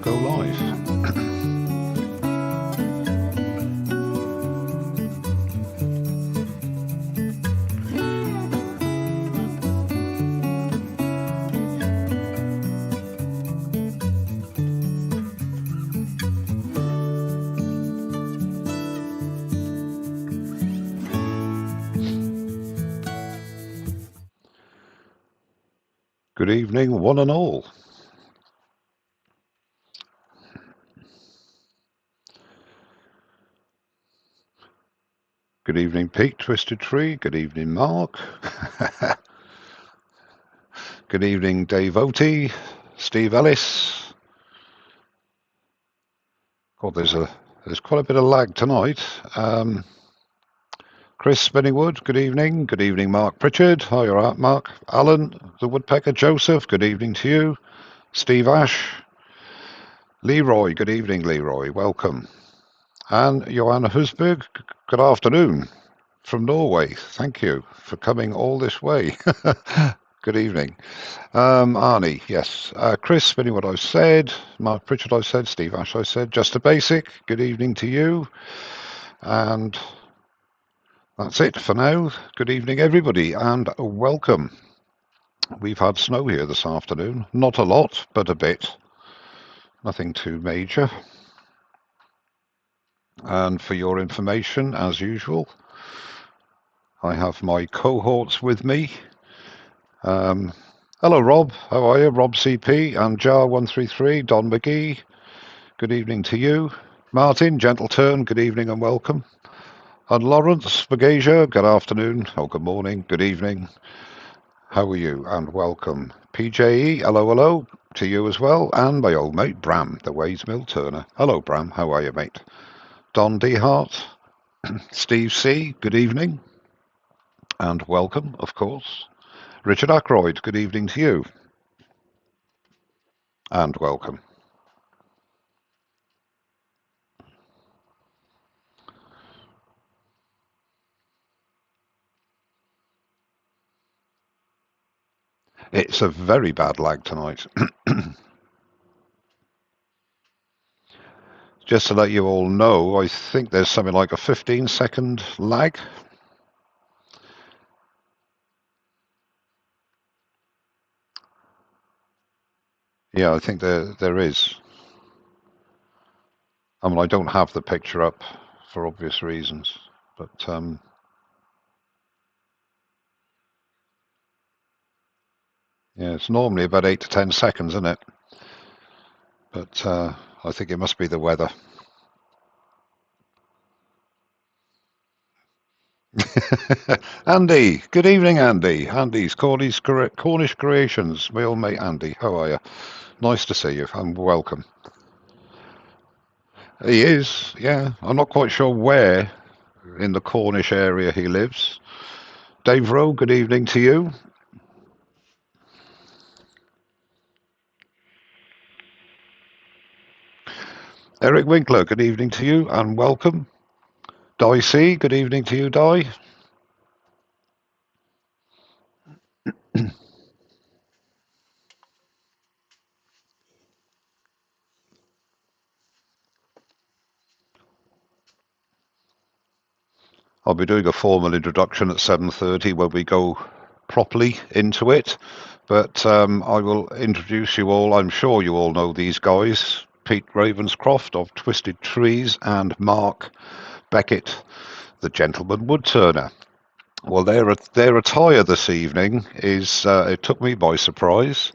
go live. Good evening, one and all. Good evening, Pete, Twisted Tree. Good evening, Mark. Good evening, Dave Oatey, Steve Ellis. God, there's quite a bit of lag tonight. Chris Spinningwood, good evening. Good evening, Mark Pritchard. Hi, you're right, Mark. Alan, the Woodpecker Joseph, good evening to you. Steve Ash. Leroy, good evening, Leroy. Welcome. And Johanna Husberg, good afternoon from Norway. Thank you for coming all this way. Good evening. Arnie, yes. Chris, spinning what I said. Mark Pritchard, I said. Steve Ash, I said. Just a basic. Good evening to you. And that's it for now. Good evening, everybody, and welcome. We've had snow here this afternoon. Not a lot, but a bit. Nothing too major. And for your information, as usual, I have my cohorts with me. Hello, Rob. How are you? Rob CP and Jar133, Don McGee. Good evening to you. Martin, gentle turn. Good evening and welcome. And Lawrence Bagasia, good afternoon. Oh, good morning. Good evening. How are you? And welcome. PJE, hello, hello to you as well. And my old mate, Bram, the Ways Mill Turner. Hello, Bram. How are you, mate? Don D. Hart, Steve C., good evening. And welcome, of course. Richard Ackroyd, good evening to you. And welcome. It's a very bad lag tonight. Just to let you all know, I think there's something like a 15-second lag. Yeah, I think there is. I mean, I don't have the picture up for obvious reasons, but yeah, it's normally about 8 to 10 seconds, isn't it? But I think it must be the weather. Andy, good evening, Andy. Andy's Cornish Creations. My old mate Andy, how are you? Nice to see you and welcome. He is, yeah. I'm not quite sure where in the Cornish area he lives. Dave Rowe, good evening to you. Eric Winkler, good evening to you and welcome. Di C, good evening to you, Di. I'll be doing a formal introduction at 7:30 when we go properly into it. But I will introduce you all. I'm sure you all know these guys. Pete Ravenscroft of Twisted Trees and Mark Beckett, the gentleman woodturner. Well, their attire this evening is, it took me by surprise.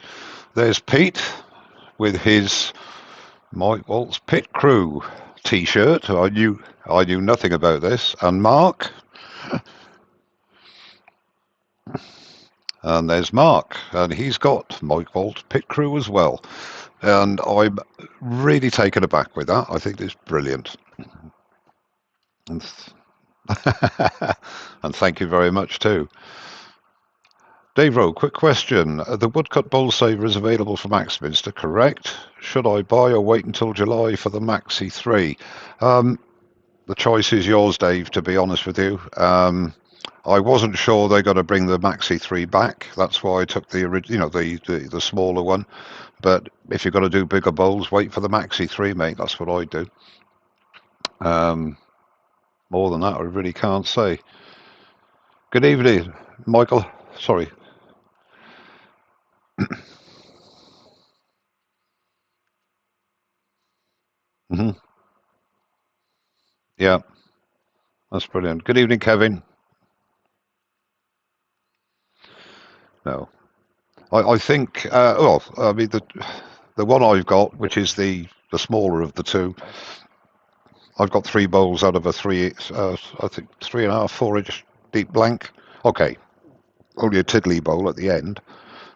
There's Pete with his Mike Waltz Pit Crew t-shirt. I knew nothing about this. And Mark. And there's Mark, and he's got Mike Walt Pit Crew as well. And I'm really taken aback with that. I think it's brilliant. And, and thank you very much too. Dave Rowe, quick question. The Woodcut Bowl Saver is available from Axminster, correct? Should I buy or wait until July for the Maxi 3? The choice is yours, Dave, to be honest with you. I wasn't sure they're going to bring the Maxi 3 back. That's why I took the smaller one. But if you've got to do bigger bowls, wait for the Maxi 3, mate. That's what I do. More than that, I really can't say. Good evening, Michael. Sorry. Hmm. Yeah, that's brilliant. Good evening, Kevin. No, I think. Well, I mean the one I've got, which is the smaller of the two, I've got 3 bowls out of a 3. I think 3.5, 4-inch deep blank. Okay, only a tiddly bowl at the end,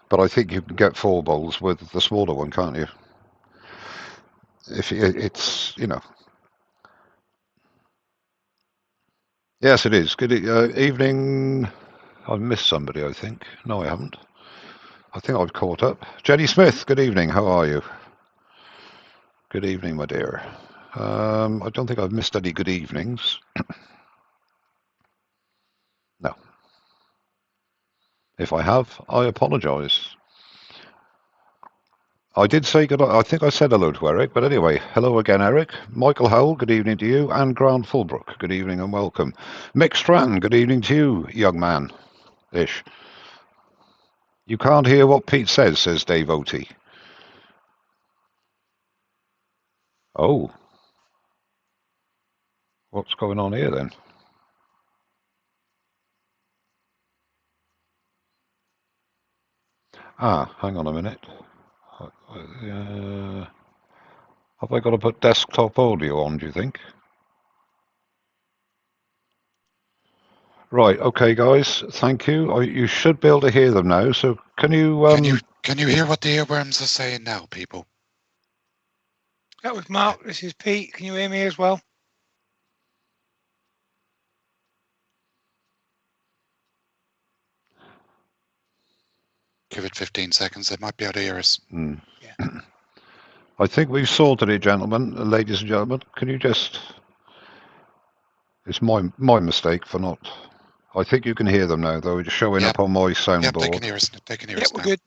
but I think you can get 4 bowls with the smaller one, can't you? If it's Yes, it is. Good evening. I've missed somebody, I think. No, I haven't. I think I've caught up. Jenny Smith, good evening. How are you? Good evening, my dear. I don't think I've missed any good evenings. No. If I have, I apologise. I did say good. I think I said hello to Eric, but anyway, hello again, Eric. Michael Howell, good evening to you, and Grant Fulbrook, good evening and welcome. Mick Strand, good evening to you, young man. Ish. You can't hear what Pete says Dave Oatey. Oh, what's going on here then? Hang on a minute. Have I got to put desktop audio on, do you think? Right, okay, guys, thank you. You should be able to hear them now, so can you... Can you hear what the earworms are saying now, people? That was Mark, this is Pete. Can you hear me as well? Give it 15 seconds, they might be able to hear us. Yeah. I think we've sorted it, gentlemen, ladies and gentlemen. Can you just... It's my mistake for not... I think you can hear them now, though. It's showing up on my soundboard. Yep, they can hear us. They can hear us we're now. Good.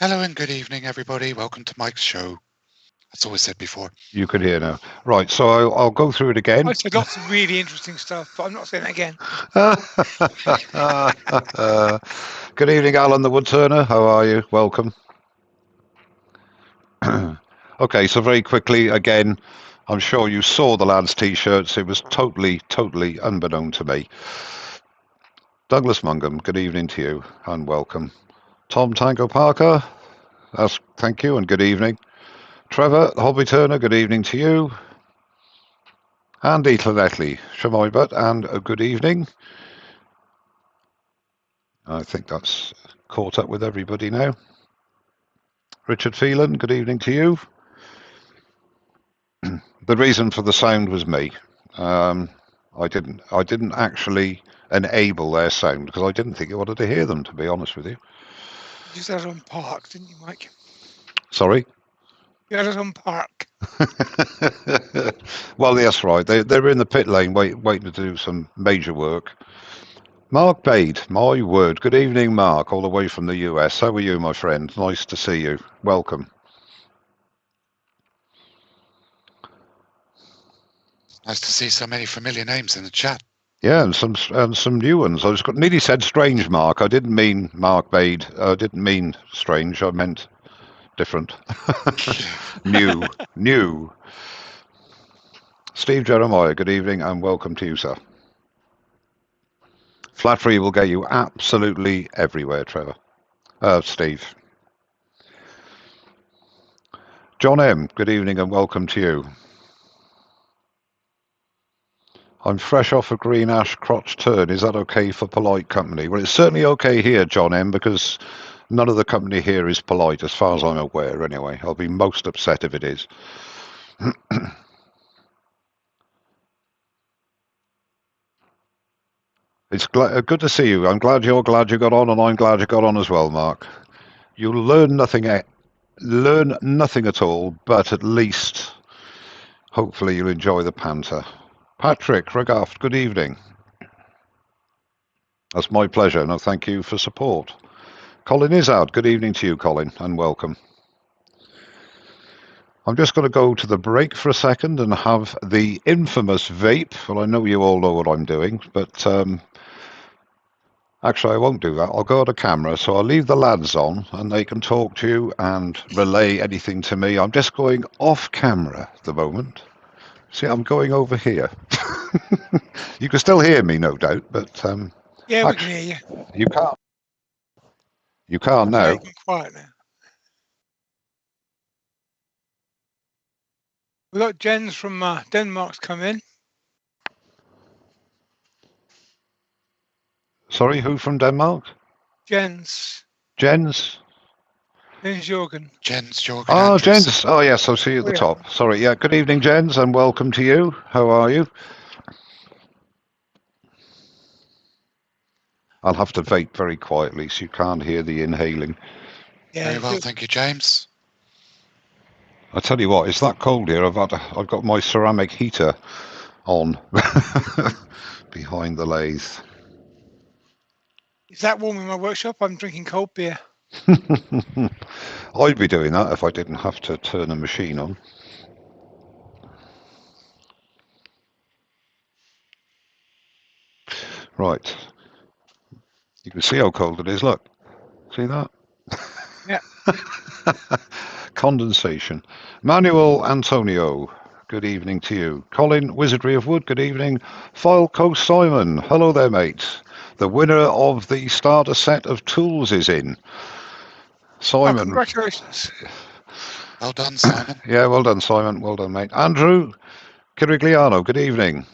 Hello and good evening, everybody. Welcome to Mike's show. That's always said before. You can hear now. Right, so I'll go through it again. I said lots of really interesting stuff, but I'm not saying that again. Good evening, Alan the Woodturner. How are you? Welcome. Okay, so very quickly, again, I'm sure you saw the lads' T-shirts. It was totally unbeknown to me. Douglas Mungum, good evening to you and welcome. Tom Tango Parker, thank you and good evening. Trevor Hobby Turner, good evening to you. Andy Clanettley, Shamoy and a good evening. I think that's caught up with everybody now. Richard Phelan, good evening to you. The reason for the sound was me. I didn't actually enable their sound because I didn't think you wanted to hear them, to be honest with you. You just had it on park, didn't you, Mike? Sorry? You had it on park. Well, that's right. They're in the pit lane waiting to do some major work. Mark Bade, my word. Good evening, Mark, all the way from the US. How are you, my friend? Nice to see you. Welcome. Nice to see so many familiar names in the chat. Yeah, and some new ones. I nearly said strange, Mark. I didn't mean Mark Bade. I didn't mean strange. I meant different. New. Steve Jeremiah, good evening and welcome to you, sir. Flat free will get you absolutely everywhere, Trevor. Steve. John M, good evening and welcome to you. I'm fresh off a green ash crotch turn. Is that okay for polite company? Well, it's certainly okay here, John M, because none of the company here is polite, as far as I'm aware, anyway. I'll be most upset if it is. It's good to see you. I'm glad you got on, and I'm glad you got on as well, Mark. You'll learn nothing at all, but at least, hopefully, you'll enjoy the banter. Patrick Regaft, good evening. That's my pleasure. No, thank you for support. Colin Izzard, good evening to you, Colin, and welcome. I'm just going to go to the break for a second and have the infamous vape. Well, I know you all know what I'm doing, but actually I won't do that. I'll go to camera, so I'll leave the lads on and they can talk to you and relay anything to me. I'm just going off camera at the moment. See, I'm going over here. You can still hear me, no doubt, but Yeah, we can actually, hear you. you can't. You can't Yeah, now. you can quiet now. We got Jens from Denmark's come in. Sorry, who from Denmark? Jens Jorgen. Jens, Jorgen Oh, Andrews. Jens. Oh, yes, I'll see you at the top. Sorry, yeah. Good evening, Jens, and welcome to you. How are you? I'll have to vape very quietly so you can't hear the inhaling. Yeah, Very well, thank you, James. I tell you what, it's that cold here. I've got my ceramic heater on behind the lathe. Is that warm in my workshop? I'm drinking cold beer. I'd be doing that if I didn't have to turn a machine on. Right. You can see how cold it is, look. See that? Yeah. Condensation. Manuel Antonio, good evening to you. Colin, Wizardry of Wood, good evening. Fileco Simon, hello there, mate. The winner of the starter set of tools is in. Simon. Oh, congratulations. Well done, Simon. Yeah, well done, Simon. Well done, mate. Andrew Cirigliano, good evening.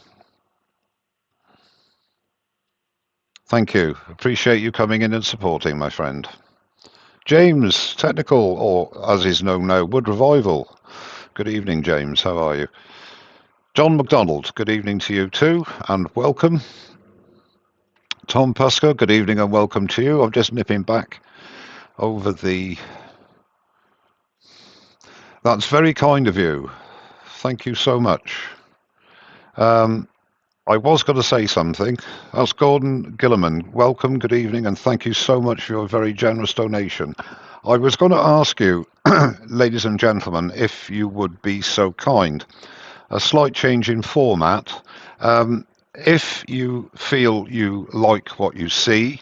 Thank you. Appreciate you coming in and supporting, my friend. James, Technical, or as is known now, Wood Revival. Good evening, James. How are you? John McDonald, good evening to you too, and welcome. Tom Pusker, good evening and welcome to you. I'm just nipping back over the... That's very kind of you. Thank you so much. I was going to say something. That's Gordon Gilliman. Welcome, good evening, and thank you so much for your very generous donation. I was going to ask you, ladies and gentlemen, if you would be so kind. A slight change in format. If you feel you like what you see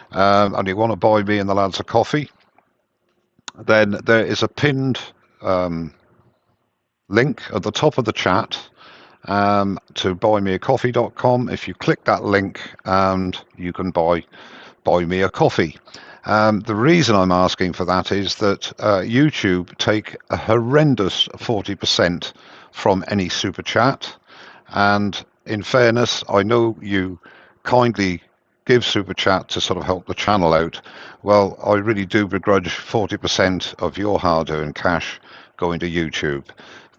and you want to buy me and the lads a coffee, then there is a pinned link at the top of the chat to buymeacoffee.com. If you click that link, and you can buy me a coffee. The reason I'm asking for that is that YouTube take a horrendous 40% from any super chat, and in fairness, I know you kindly give super chat to sort of help the channel out. Well, I really do begrudge 40% of your hard-earned cash going to YouTube.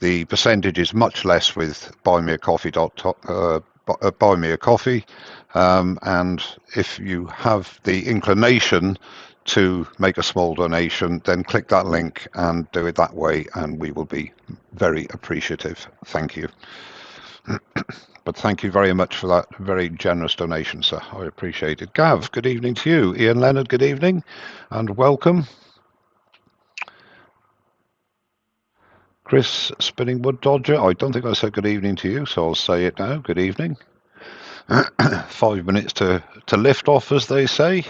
The percentage is much less with buy me a coffee, and if you have the inclination to make a small donation, then click that link and do it that way, and we will be very appreciative. Thank you. But thank you very much for that very generous donation, sir. I appreciate it. Gav, good evening to you. Ian Leonard, good evening and welcome. Chris Spinning Wood Dodger, I don't think I said good evening to you, so I'll say it now. Good evening. 5 minutes to lift off, as they say.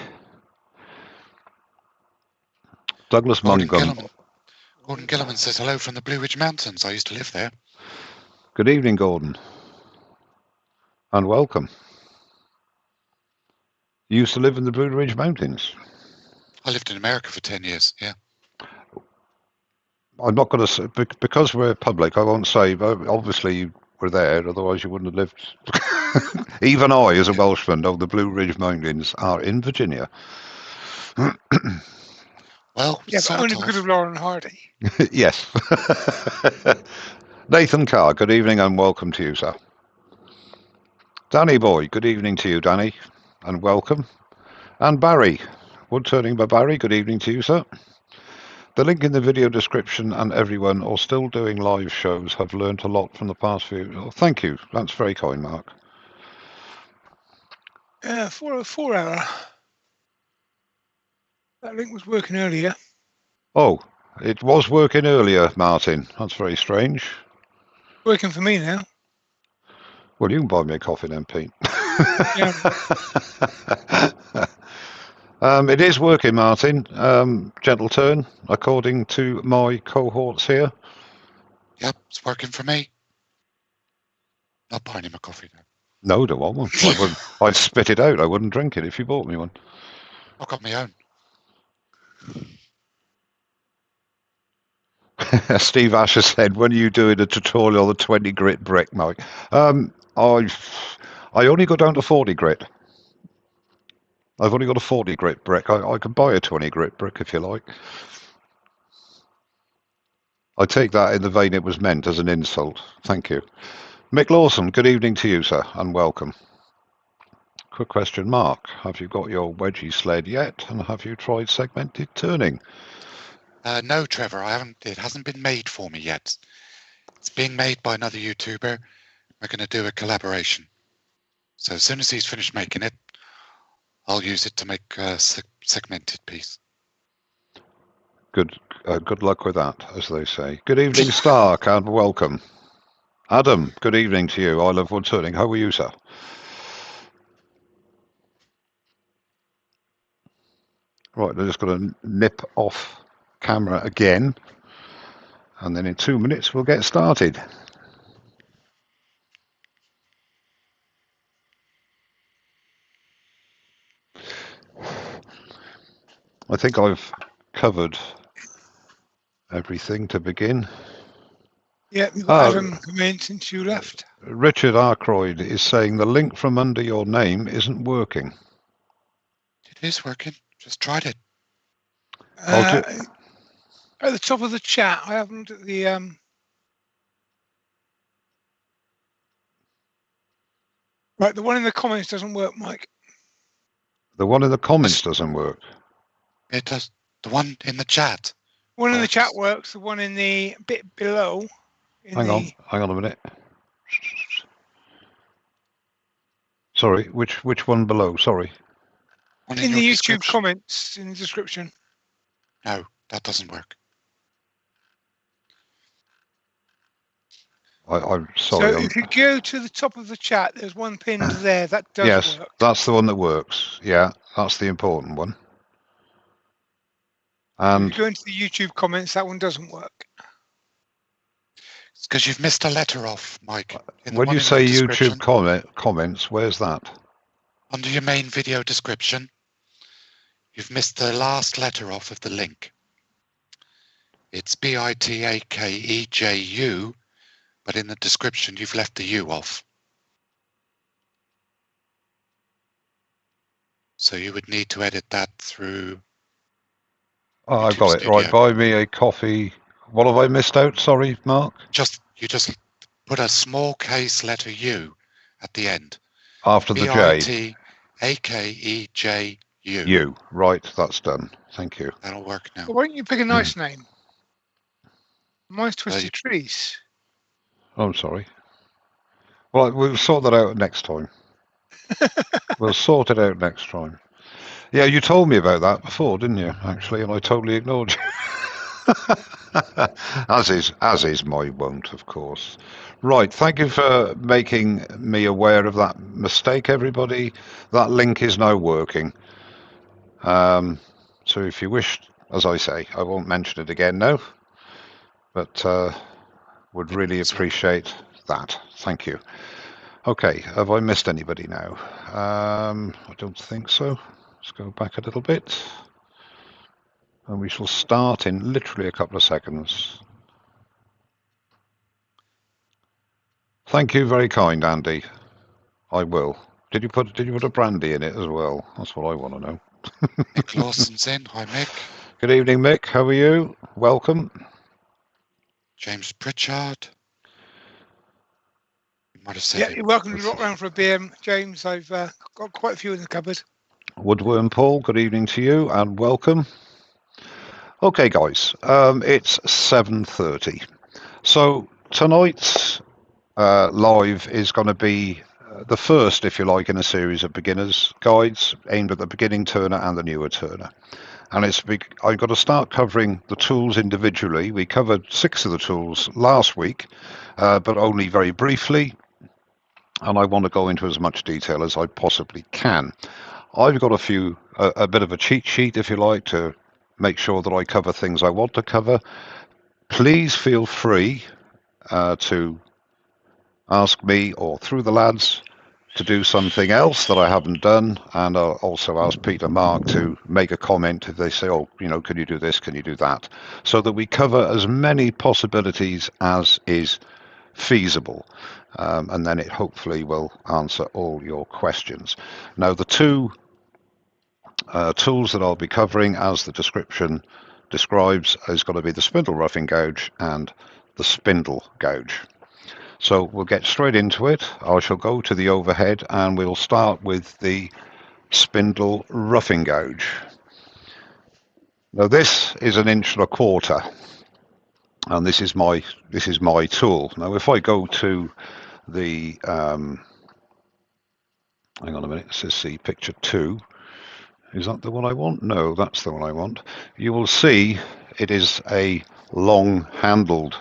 Douglas Mungum. Gordon Gilliman says hello from the Blue Ridge Mountains. I used to live there. Good evening, Gordon. And welcome. You used to live in the Blue Ridge Mountains? I lived in America for 10 years, yeah. I'm not going to say, because we're public, I won't say, but obviously you were there, otherwise you wouldn't have lived. Even I, as a Welshman, know the Blue Ridge Mountains are in Virginia. Well, yeah, but only because of Lauren Hardy. Yes. Nathan Carr, good evening and welcome to you, sir. Danny Boy, good evening to you, Danny, and welcome. And Barry, Wood Turning by Barry, good evening to you, sir. The link in the video description, and everyone or still doing live shows have learnt a lot from the past few. Oh, thank you. That's very kind, Mark. 4 hour. That link was working earlier. Oh, It was working earlier, Martin. That's very strange. Working for me now. Well, you can buy me a coffee then, Pete. Yeah. It is working, Martin. Gentle turn, according to my cohorts here. Yep, it's working for me. Not buying him a coffee now. No, don't want one. I wouldn't. I'd spit it out. I wouldn't drink it if you bought me one. I've got my own. Steve Asher said, "When are you doing a tutorial on the 20 grit brick, Mike?" I only go down to 40 grit. I've only got a 40 grit brick. I can buy a 20 grit brick if you like. I take that in the vein it was meant as an insult. Thank you. Mick Lawson, good evening to you, sir, and welcome. Quick question, Mark. Have you got your wedgie sled yet, and have you tried segmented turning? No, Trevor, I haven't. It hasn't been made for me yet. It's being made by another YouTuber. We're going to do a collaboration. So as soon as he's finished making it, I'll use it to make a segmented piece. Good luck with that, as they say. Good evening, Stark, and welcome. Adam, good evening to you. I love wood turning. How are you, sir? Right, I'm just going to nip off camera again, and then in 2 minutes we'll get started. I think I've covered everything to begin. Yeah, we've got Adam come in since you left. Richard Arkroyd is saying the link from under your name isn't working. It is working. Just tried it. At the top of the chat, I haven't looked at the right. The one in the comments doesn't work, Mike. The one in the comments doesn't work. It does. The one in the chat. One in the chat works. The one in the bit below. Hang on a minute. Sorry, which one below? Sorry. In the YouTube comments, in the description. No, that doesn't work. I'm sorry. So if you go to the top of the chat, there's one pinned there. That does work. Yes, that's the one that works. Yeah, that's the important one. And if you go into the YouTube comments, that one doesn't work. It's because you've missed a letter off, Mike. When you say YouTube comments, where's that? Under your main video description, you've missed the last letter off of the link. It's BITAKEJU, but in the description you've left the U off. So you would need to edit that through. Oh, I've got it. Right, buy me a coffee. What have I missed out? Sorry, Mark. You just put a small case letter U at the end. After the J. BITAKEJU. U. Right, that's done. Thank you. That'll work now. Well, why don't you pick a nice name? Mine's Twisted Trees. Oh, I'm sorry. Well, we'll sort that out next time. We'll sort it out next time. Yeah, you told me about that before, didn't you? Actually, and I totally ignored you. as is my wont, of course. Right, thank you for making me aware of that mistake, everybody. That link is now working. So if you wish, as I say, I won't mention it again now, but would really appreciate that. Thank you. Okay, have I missed anybody now? I don't think so. Let's go back a little bit. And we shall start in literally a couple of seconds. Thank you, very kind, Andy. I will. Did you put a brandy in it as well? That's what I want to know. Mick Lawson's in. Hi, Mick. Good evening, Mick. How are you? Welcome. James Pritchard. You might have said yeah, you're welcome to drop round for a beer, James. I've got quite a few in the cupboard. Woodworm Paul, good evening to you and welcome. Okay, guys, it's 7:30. So tonight's live is going to be the first, if you like, in a series of beginners guides aimed at the beginning turner and the newer turner. and I've got to start covering the tools individually. We covered 6 of the tools last week, but only very briefly, and I want to go into as much detail as I possibly can. I've got a bit of a cheat sheet, if you like, to make sure that I cover things I want to cover. Please feel free to ask me or through the lads to do something else that I haven't done, and I'll also ask Peter Mark to make a comment if they say, oh, can you do this, can you do that, so that we cover as many possibilities as is feasible, and then it hopefully will answer all your questions. Now, the two tools that I'll be covering, as the description describes, is going to be the spindle roughing gouge and the spindle gouge. So we'll get straight into it. I shall go to the overhead and we'll start with the spindle roughing gouge. Now this is 1.25 inches, and this is my tool. Now if I go to the hang on a minute, it says see picture 2. Is that the one I want? No, that's the one I want. You will see it is a long handled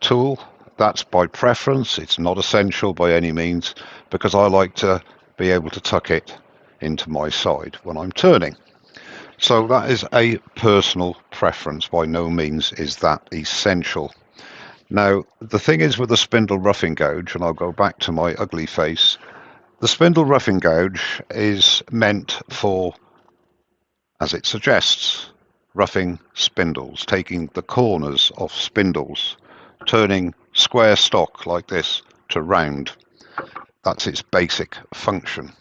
tool. That's by preference. It's not essential by any means, because I like to be able to tuck it into my side when I'm turning. So that is a personal preference. By no means is that essential. Now, the thing is with the spindle roughing gouge, and I'll go back to my ugly face, the spindle roughing gouge is meant for, as it suggests, roughing spindles, taking the corners of spindles, turning square stock like this to round. That's its basic function.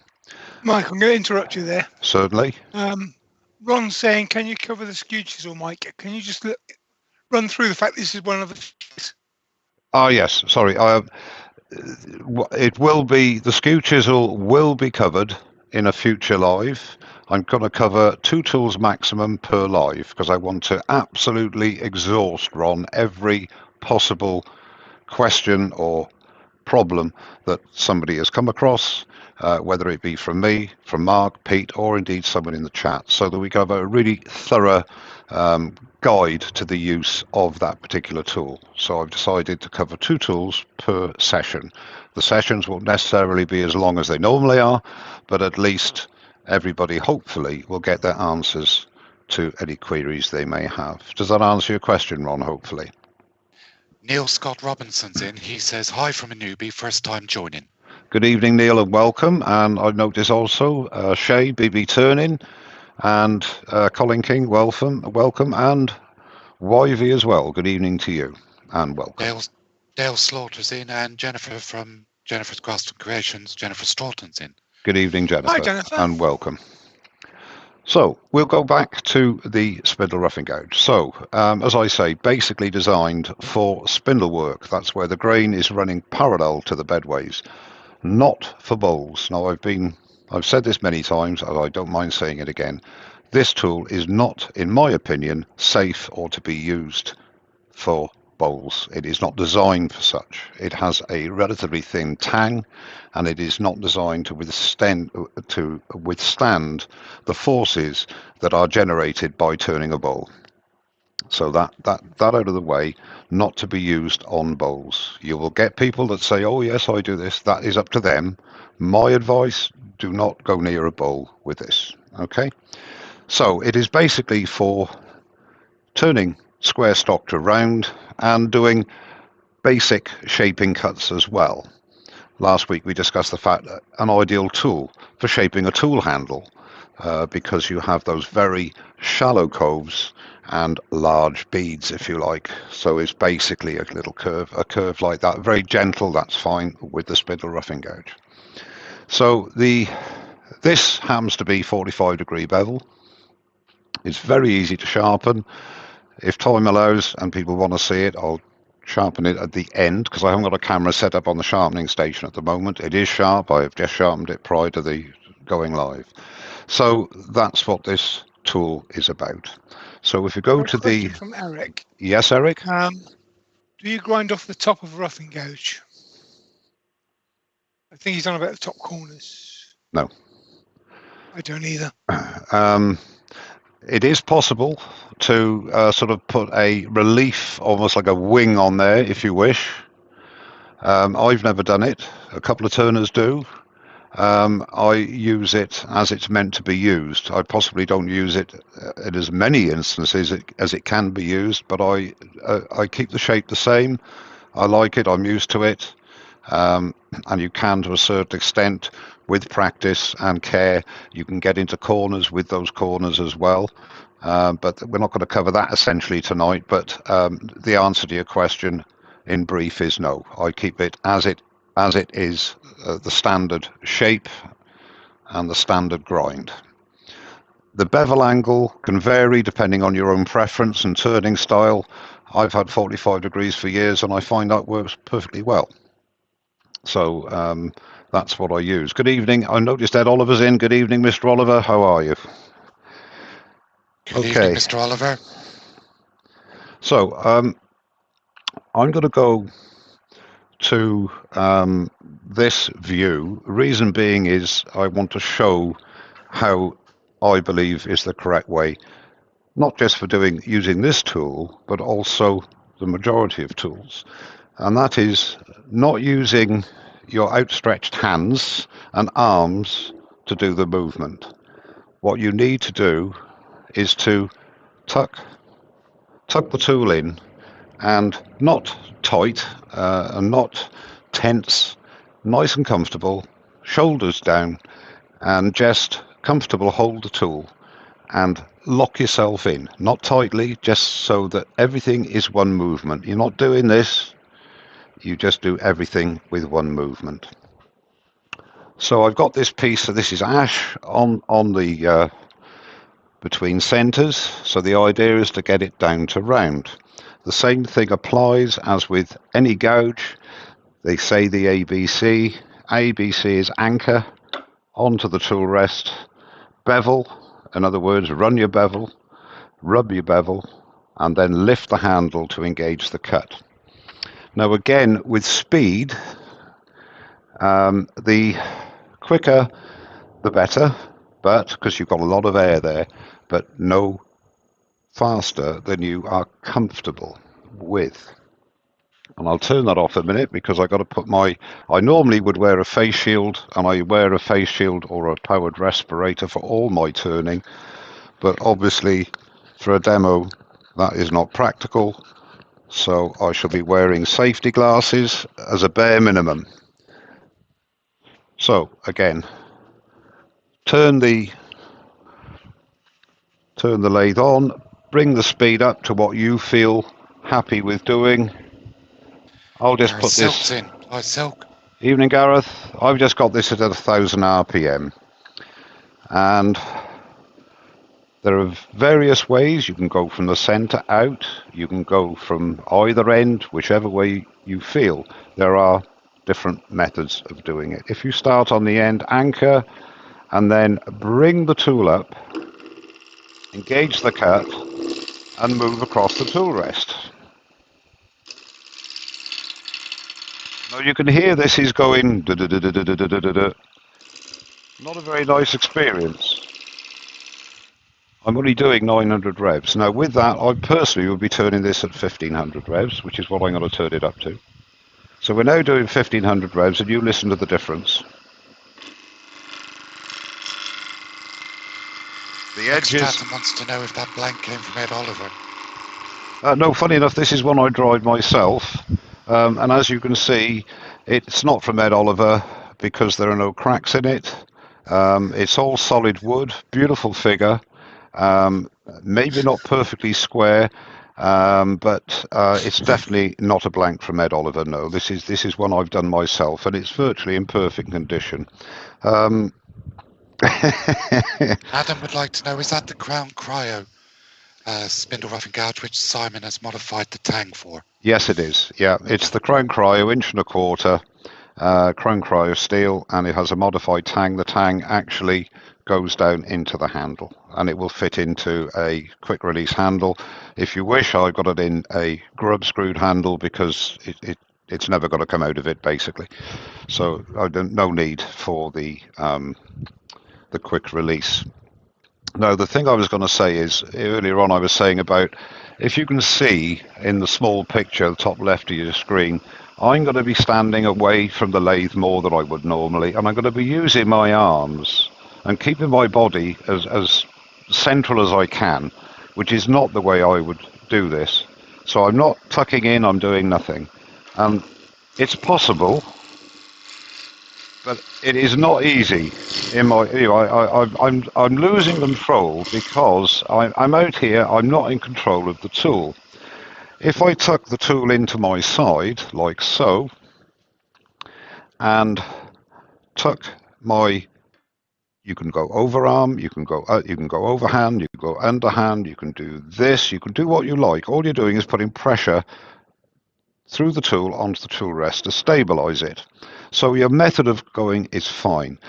Mike, I'm going to interrupt you there. Certainly. Ron's saying, can you cover the skew chisel, Mike? Can you just run through the fact this is one of the... Ah, yes, sorry. It will be, the skew chisel will be covered in a future live. I'm going to cover 2 tools maximum per live, because I want to absolutely exhaust, Ron, every possible question or problem that somebody has come across, whether it be from me, from Mark, Pete, or indeed someone in the chat, so that we can have a really thorough guide to the use of that particular tool. So I've decided to cover 2 tools per session. The sessions won't necessarily be as long as they normally are, but at least everybody hopefully will get their answers to any queries they may have. Does that answer your question, Ron, hopefully? Neil Scott Robinson's in. He says, hi from a newbie, first time joining. Good evening, Neil, and welcome. And I notice also Shay, BB Turning, and Colin King, welcome, and Wyvie as well. Good evening to you, and welcome. Dale Slaughter's in, and Jennifer from Jennifer's Grafton Creations, Jennifer Stoughton's in. Good evening, Jennifer. Hi, Jennifer. And welcome. So we'll go back to the spindle roughing gouge. So, as I say, basically designed for spindle work. That's where the grain is running parallel to the bedways, not for bowls. Now, I've said this many times, and I don't mind saying it again. This tool is not, in my opinion, safe or to be used for bowls. It is not designed for such. It has a relatively thin tang, and it is not designed to withstand the forces that are generated by turning a bowl. So that out of the way, not to be used on bowls. You will get people that say, oh yes, I do this. That is up to them. My advice, do not go near a bowl with this. Okay, so it is basically for turning square stock to round and doing basic shaping cuts as well. Last week we discussed the fact that an ideal tool for shaping a tool handle, because you have those very shallow coves and large beads, if you like. So it's basically a little curve, a curve like that, very gentle. That's fine with the spindle roughing gouge. So this happens to be 45-degree bevel. It's very easy to sharpen. If time allows and people want to see it, I'll sharpen it at the end, because I haven't got a camera set up on the sharpening station at the moment. It is sharp. I have just sharpened it prior to the going live. So that's what this tool is about. So if you go to the... From Eric. Yes, Eric? Do you grind off the top of a roughing gouge? I think he's on about the top corners. No. I don't either. It is possible to sort of put a relief, almost like a wing on there, if you wish. I've never done it. A couple of turners do. I use it as it's meant to be used. I possibly don't use it in as many instances as it can be used, but I keep the shape the same. I like it. I'm used to it. And you can, to a certain extent, with practice and care, you can get into corners with those corners as well. But we're not going to cover that essentially tonight. But the answer to your question in brief is no. I keep it as it is, the standard shape and the standard grind. The bevel angle can vary depending on your own preference and turning style. I've had 45 degrees for years, and I find that works perfectly well. So that's what I use. Good evening. I noticed Ed Oliver's in. Good evening, Mr. Oliver. How are you? Good evening, Mr. Oliver. So I'm going to go to this view. Reason being is I want to show how I believe is the correct way, not just for using this tool, but also the majority of tools. And that is not using your outstretched hands and arms to do the movement. What you need to do is to tuck the tool in, and not tight and not tense, nice and comfortable, shoulders down, and just comfortable hold the tool and lock yourself in, not tightly, just so that everything is one movement. You're not doing this, you just do everything with one movement. So I've got this piece, so this is ash on the between centres, so the idea is to get it down to round. The same thing applies as with any gouge. They say the ABC. ABC is anchor onto the tool rest. Bevel, in other words, run your bevel, rub your bevel, and then lift the handle to engage the cut. Now again, with speed, the quicker the better, but because you've got a lot of air there, but no faster than you are comfortable with. And I'll turn that off a minute because I got to put I normally would wear a face shield, and I wear a face shield or a powered respirator for all my turning, but obviously for a demo that is not practical, so I shall be wearing safety glasses as a bare minimum. So again, turn the lathe on, bring the speed up to what you feel happy with doing. I'll just put this in. Hi, Silk. Evening, Gareth. I've just got this at 1,000 RPM, and there are various ways. You can go from the center out, you can go from either end, whichever way you feel. There are different methods of doing it. If you start on the end, anchor, and then bring the tool up, engage the cut, and move across the tool rest. Now you can hear this is going da-da-da-da-da-da-da-da. Not a very nice experience. I'm only doing 900 revs. Now with that, I personally would be turning this at 1500 revs, which is what I'm going to turn it up to. So we're now doing 1500 revs, and you listen to the difference. The edges... Extratum wants to know if that blank came from Ed Oliver. No, funny enough, this is one I drive myself. And as you can see, it's not from Ed Oliver because there are no cracks in it. It's all solid wood, beautiful figure. Maybe not perfectly square, but it's definitely not a blank from Ed Oliver. No, this is one I've done myself, and it's virtually in perfect condition. Adam would like to know, is that the Crown Cryo spindle roughing gouge which Simon has modified the tang for? Yes, it is. Yeah, it's the Crown Cryo 1.25 Crown Cryo steel, and it has a modified tang. The tang actually goes down into the handle, and it will fit into a quick release handle. If you wish, I've got it in a grub screwed handle because it's never going to come out of it, basically. So no need for the quick release. No, the thing I was going to say is earlier on I was saying about if you can see in the small picture, the top left of your screen, I'm going to be standing away from the lathe more than I would normally, and I'm going to be using my arms and keeping my body as central as I can, which is not the way I would do this. So I'm not tucking in, I'm doing nothing. And it's possible, but it is not easy. I'm losing control because I'm out here. I'm not in control of the tool. If I tuck the tool into my side like so, and tuck my, you can go overarm, you can go overhand, you can go underhand, you can do this, you can do what you like. All you're doing is putting pressure through the tool onto the tool rest to stabilize it. So your method of going is fine,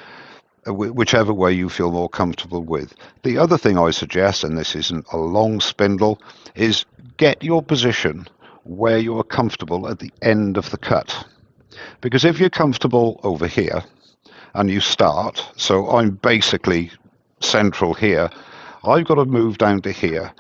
whichever way you feel more comfortable with. The other thing I suggest, and this isn't a long spindle, is get your position where you are comfortable at the end of the cut. Because if you're comfortable over here and you start, so I'm basically central here, I've got to move down to here.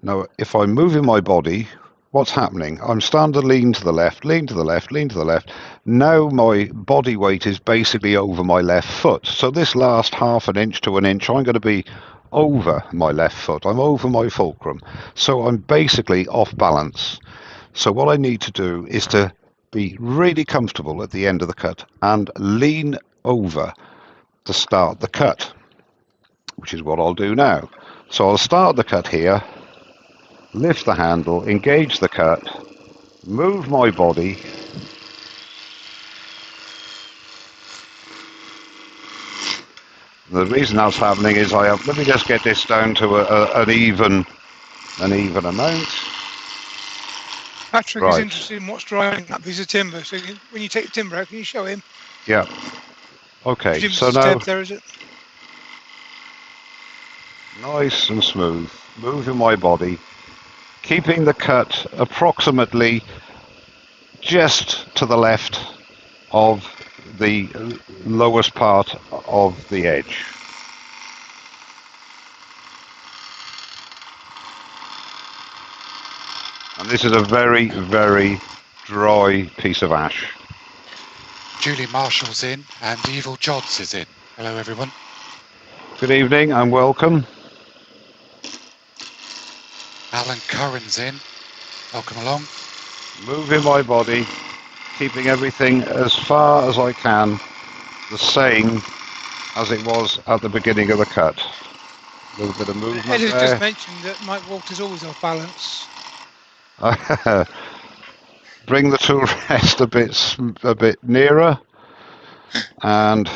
Now, if I'm moving my body, what's happening? I'm starting to lean to the left, lean to the left, lean to the left. Now my body weight is basically over my left foot. So this last half an inch to an inch, I'm going to be over my left foot. I'm over my fulcrum. So I'm basically off balance. So what I need to do is to be really comfortable at the end of the cut and lean over to start the cut, which is what I'll do now. So I'll start the cut here, lift the handle, engage the cut, move my body, the reason that's happening is let me just get this down to an even amount. Patrick is Right. interested in what's driving that piece of timber. So when you take the timber out, can you show him? Yeah. Okay, Jim's so now there, is it? nice and smooth, moving my body, keeping the cut approximately just to the left of the lowest part of the edge. And this is a very, very dry piece of ash. Julie Marshall's in and Evil Jods is in. Hello, everyone. Good evening and welcome. Alan Curran's in. Welcome along. Moving my body, keeping everything as far as I can the same as it was at the beginning of the cut. A little bit of movement Ed has there. just mentioned that Mike Walter's always off balance. Bring the tool rest a bit nearer, and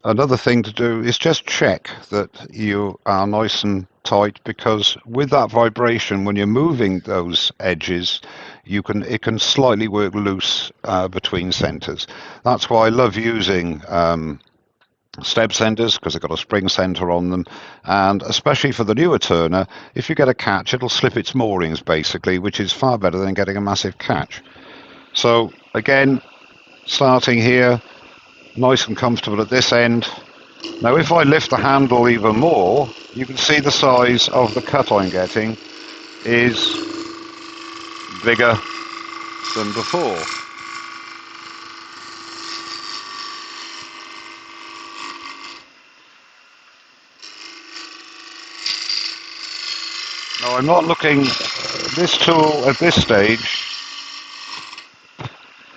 another thing to do is just check that you are nice and tight, because with that vibration, when you're moving those edges, it can slightly work loose between centers. That's why I love using step centers, because they've got a spring center on them, and especially for the newer turner, if you get a catch, it'll slip its moorings basically, which is far better than getting a massive catch. So again, starting here, nice and comfortable at this end. Now if I lift the handle even more, you can see the size of the cut I'm getting is bigger than before. Now I'm not looking, this tool at this stage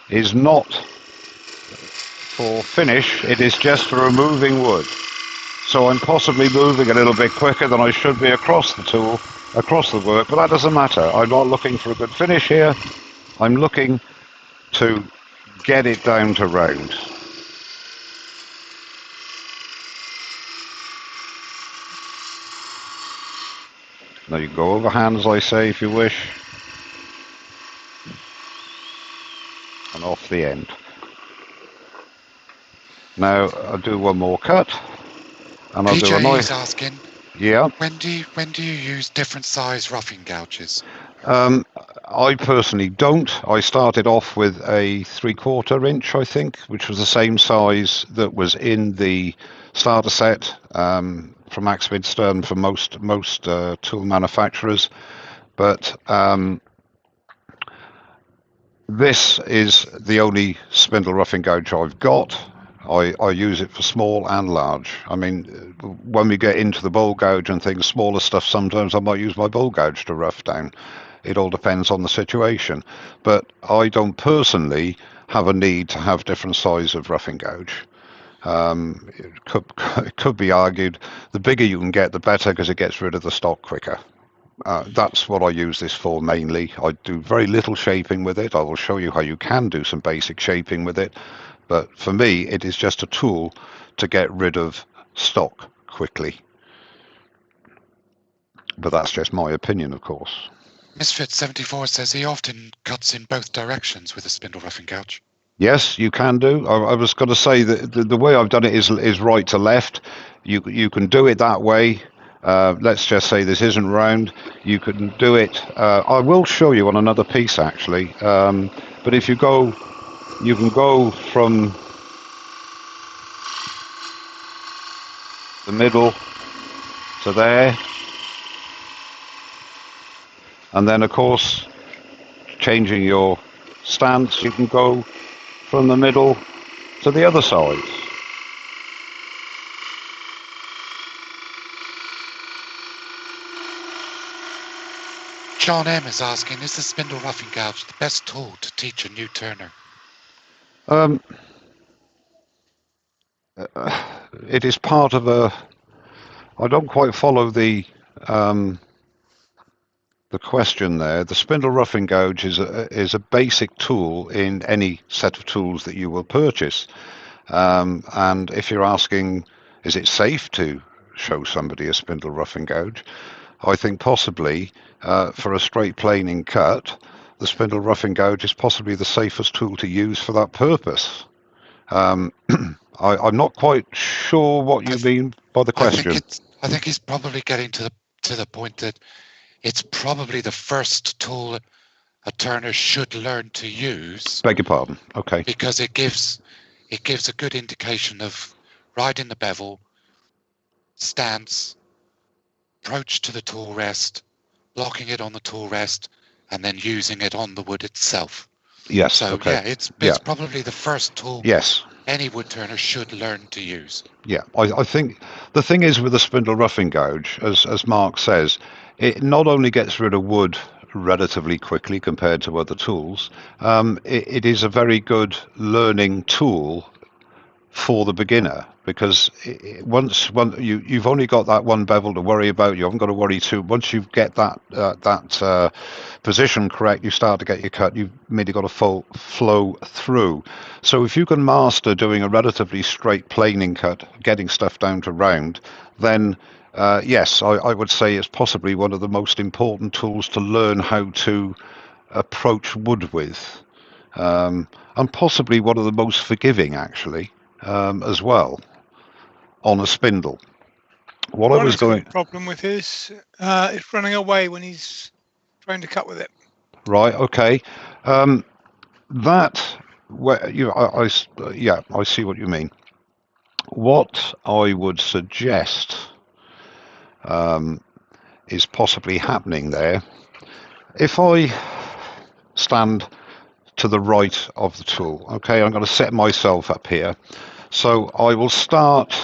is not for finish, it is just for removing wood. So I'm possibly moving a little bit quicker than I should be across the tool, across the work, but that doesn't matter. I'm not looking for a good finish here. I'm looking to get it down to round. Now you can go overhand, as I say, if you wish, and off the end. Now I'll do one more cut, and I'll do a PJ is nice. asking, Yeah. when do you use different size roughing gouges? I personally don't. I started off with a 3/4 inch, I think, which was the same size that was in the starter set from Axminster and for most tool manufacturers, but this is the only spindle roughing gouge I've got. I use it for small and large. I mean, when we get into the bowl gouge and things, smaller stuff, sometimes I might use my bowl gouge to rough down. It all depends on the situation. But I don't personally have a need to have different size of roughing gouge. It could be argued the bigger you can get, the better, because it gets rid of the stock quicker. That's what I use this for mainly. I do very little shaping with it. I will show you how you can do some basic shaping with it. But for me, it is just a tool to get rid of stock quickly. But that's just my opinion, of course. Misfit74 says he often cuts in both directions with a spindle roughing gouge. Yes, you can do. I was going to say that the way I've done it is right to left. You can do it that way. Let's just say this isn't round. You can do it. I will show you on another piece actually. But if you go, you can go from the middle to there, and then of course, changing your stance, you can go from the middle to the other side. John M is asking, is the spindle roughing gouge the best tool to teach a new turner? It is part of a. I don't quite follow the question there. The spindle roughing gouge is a basic tool in any set of tools that you will purchase. And if you're asking, is it safe to show somebody a spindle roughing gouge? I think possibly for a straight planing cut, the spindle roughing gouge is possibly the safest tool to use for that purpose. I'm not quite sure what you mean by the question. I think he's probably getting to the point that it's probably the first tool a turner should learn to use. Beg your pardon. Okay. Because it gives a good indication of riding the bevel, stance, approach to the tool rest, blocking it on the tool rest, and then using it on the wood itself. Yes. So okay. yeah, it's probably the first tool. Yes. Any wood turner should learn to use. Yeah, I think the thing is with the spindle roughing gouge, as Mark says, it not only gets rid of wood relatively quickly compared to other tools, it is a very good learning tool for the beginner, because once you've only got that one bevel to worry about, you haven't got to worry too. Once you get that position correct, you start to get your cut. You've maybe got a full flow through. So if you can master doing a relatively straight planing cut, getting stuff down to round, then yes, I would say it's possibly one of the most important tools to learn how to approach wood with, and possibly one of the most forgiving actually. As well on a spindle. What I was going problem with his it's running away when he's trying to cut with it. Right. Okay. That where I see what you mean. What I would suggest is possibly happening there. If I stand to the right of the tool, okay, I'm going to set myself up here. So I will start.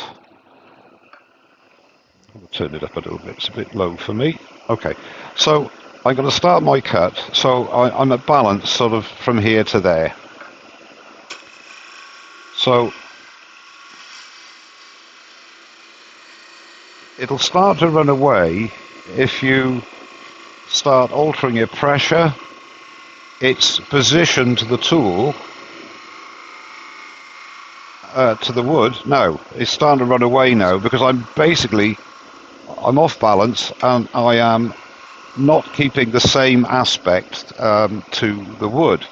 I'll turn it up a little bit. It's a bit low for me. Okay, so I'm going to start my cut. So I'm at balance, sort of from here to there. So it'll start to run away if you start altering your pressure, its position to the tool. To the wood. No, it's starting to run away now because I'm off balance and I am not keeping the same aspect to the wood.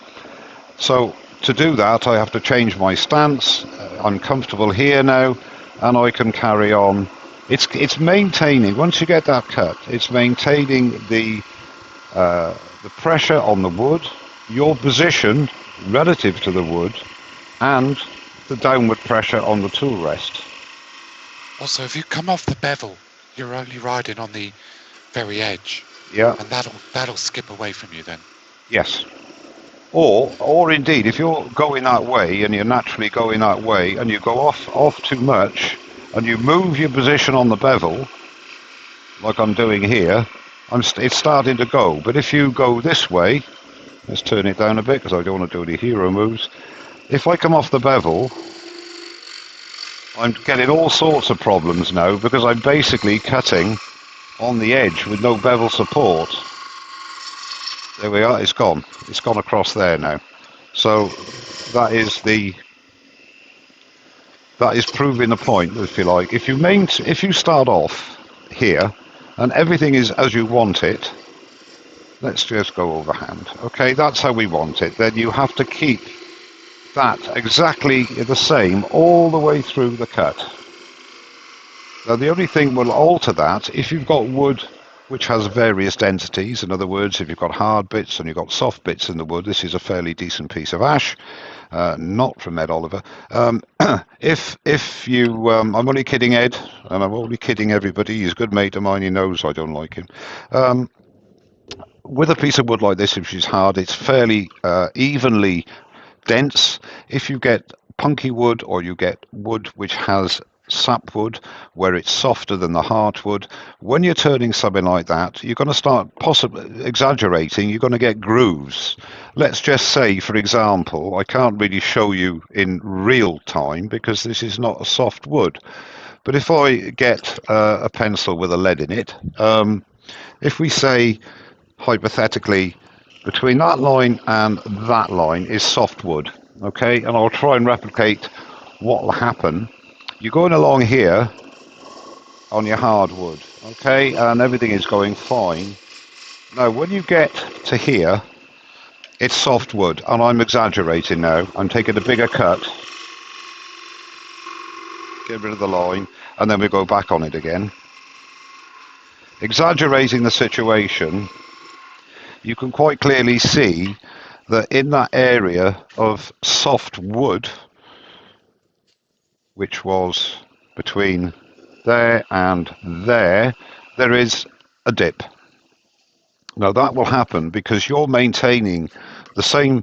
So to do that, I have to change my stance. I'm comfortable here now, and I can carry on. It's maintaining. Once you get that cut, it's maintaining the pressure on the wood, your position relative to the wood, and the downward pressure on the tool rest. Also, if you come off the bevel you're only riding on the very edge, Yeah. and that'll skip away from you then. Yes. Or indeed, if you're going that way and you're naturally going that way, and you go off too much, and you move your position on the bevel, like I'm doing here, it's starting to go. But if you go this way, let's turn it down a bit because I don't want to do any hero moves. If I come off the bevel, I'm getting all sorts of problems now because I'm basically cutting on the edge with no bevel support. There we are, it's gone. It's gone across there now. So that is proving the point, if you like. If you start off here and everything is as you want it, let's just go overhand. Okay, that's how we want it. Then you have to keep that exactly the same all the way through the cut. Now the only thing will alter that if you've got wood which has various densities. In other words, if you've got hard bits and you've got soft bits in the wood, this is a fairly decent piece of ash, not from Ed Oliver. If you, I'm only kidding Ed, and I'm only kidding everybody. He's a good mate of mine. He knows I don't like him. With a piece of wood like this, which is hard, it's fairly evenly dense. If you get punky wood or you get wood which has sapwood where it's softer than the hardwood, when you're turning something like that, you're going to start possibly exaggerating. You're going to get grooves. Let's just say, for example, I can't really show you in real time because this is not a soft wood, but if I get a pencil with a lead in it, if we say hypothetically between that line and that line is softwood, okay, and I'll try and replicate what will happen. You're going along here on your hardwood, okay, and everything is going fine. Now when you get to here, it's softwood, and I'm exaggerating now. I'm taking a bigger cut, get rid of the line, and then we go back on it again, exaggerating the situation. You can quite clearly see that in that area of soft wood, which was between there and there is a dip. Now that will happen because you're maintaining the same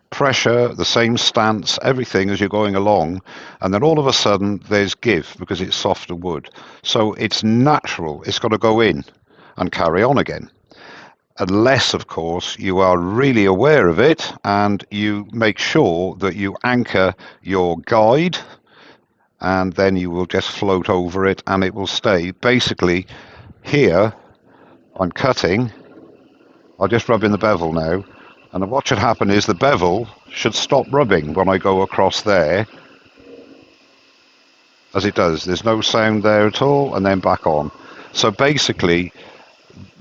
pressure, the same stance, everything as you're going along, and then all of a sudden there's give because it's softer wood. So it's natural, it's got to go in and carry on again. Unless, of course, you are really aware of it and you make sure that you anchor your guide, and then you will just float over it and it will stay. Basically, here, I'm cutting, I'll just rub in the bevel now, and what should happen is the bevel should stop rubbing when I go across there, as it does. There's no sound there at all, and then back on. So basically,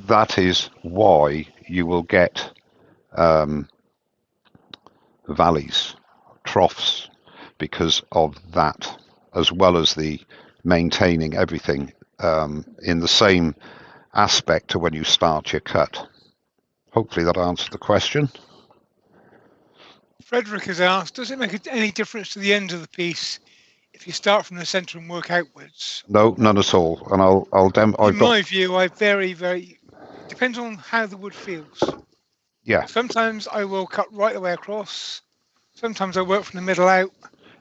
that is why you will get valleys, troughs, because of that, as well as the maintaining everything in the same aspect to when you start your cut. Hopefully that answered the question. Frederick has asked, does it make any difference to the end of the piece if you start from the centre and work outwards? No, none at all. And In my view, I very depends on how the wood feels. Yeah. Sometimes I will cut right the way across. Sometimes I work from the middle out.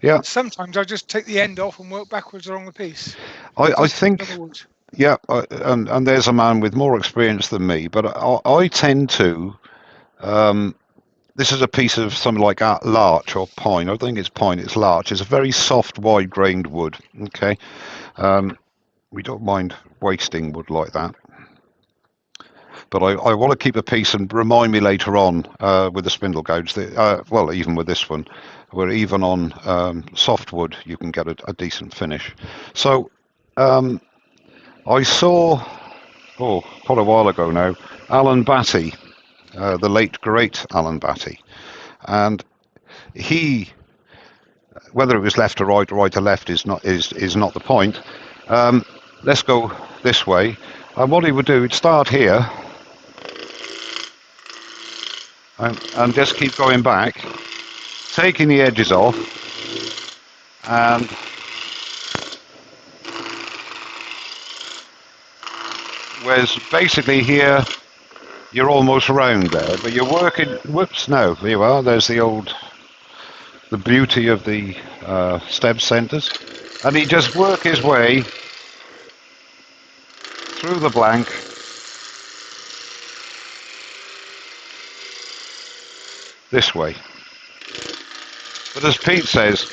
Yeah. Sometimes I just take the end off and work backwards along the piece. I think, yeah, and there's a man with more experience than me, but I tend to, this is a piece of something like larch or pine. I don't think it's pine, it's larch. It's a very soft, wide-grained wood, okay? We don't mind wasting wood like that. But I want to keep a piece and remind me later on with the spindle gouge, well, even with this one, where even on soft wood you can get a decent finish. So I saw, quite a while ago now, Alan Batty, the late great Alan Batty, and he, whether it was left or right to left is not the point. Let's go this way, and what he would do, he'd start here and just keep going back, taking the edges off, and Whereas basically here, you're almost round there, but you're working, whoops, no, there you are, there's the beauty of the stem centers. And he just work his way through the blank. This way. But as Pete says,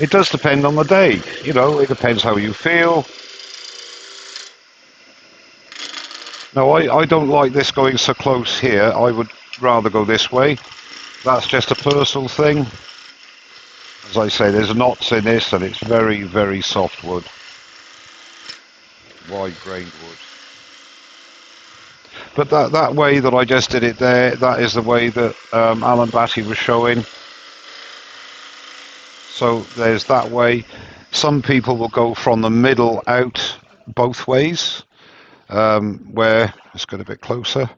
it does depend on the day. You know, it depends how you feel. No, I don't like this going so close here. I would rather go this way. That's just a personal thing. As I say, there's knots in this and it's very, very soft wood. Wide-grained wood. But that way that I just did it there, that is the way that Alan Batty was showing. So there's that way. Some people will go from the middle out both ways. Where let's get a bit closer.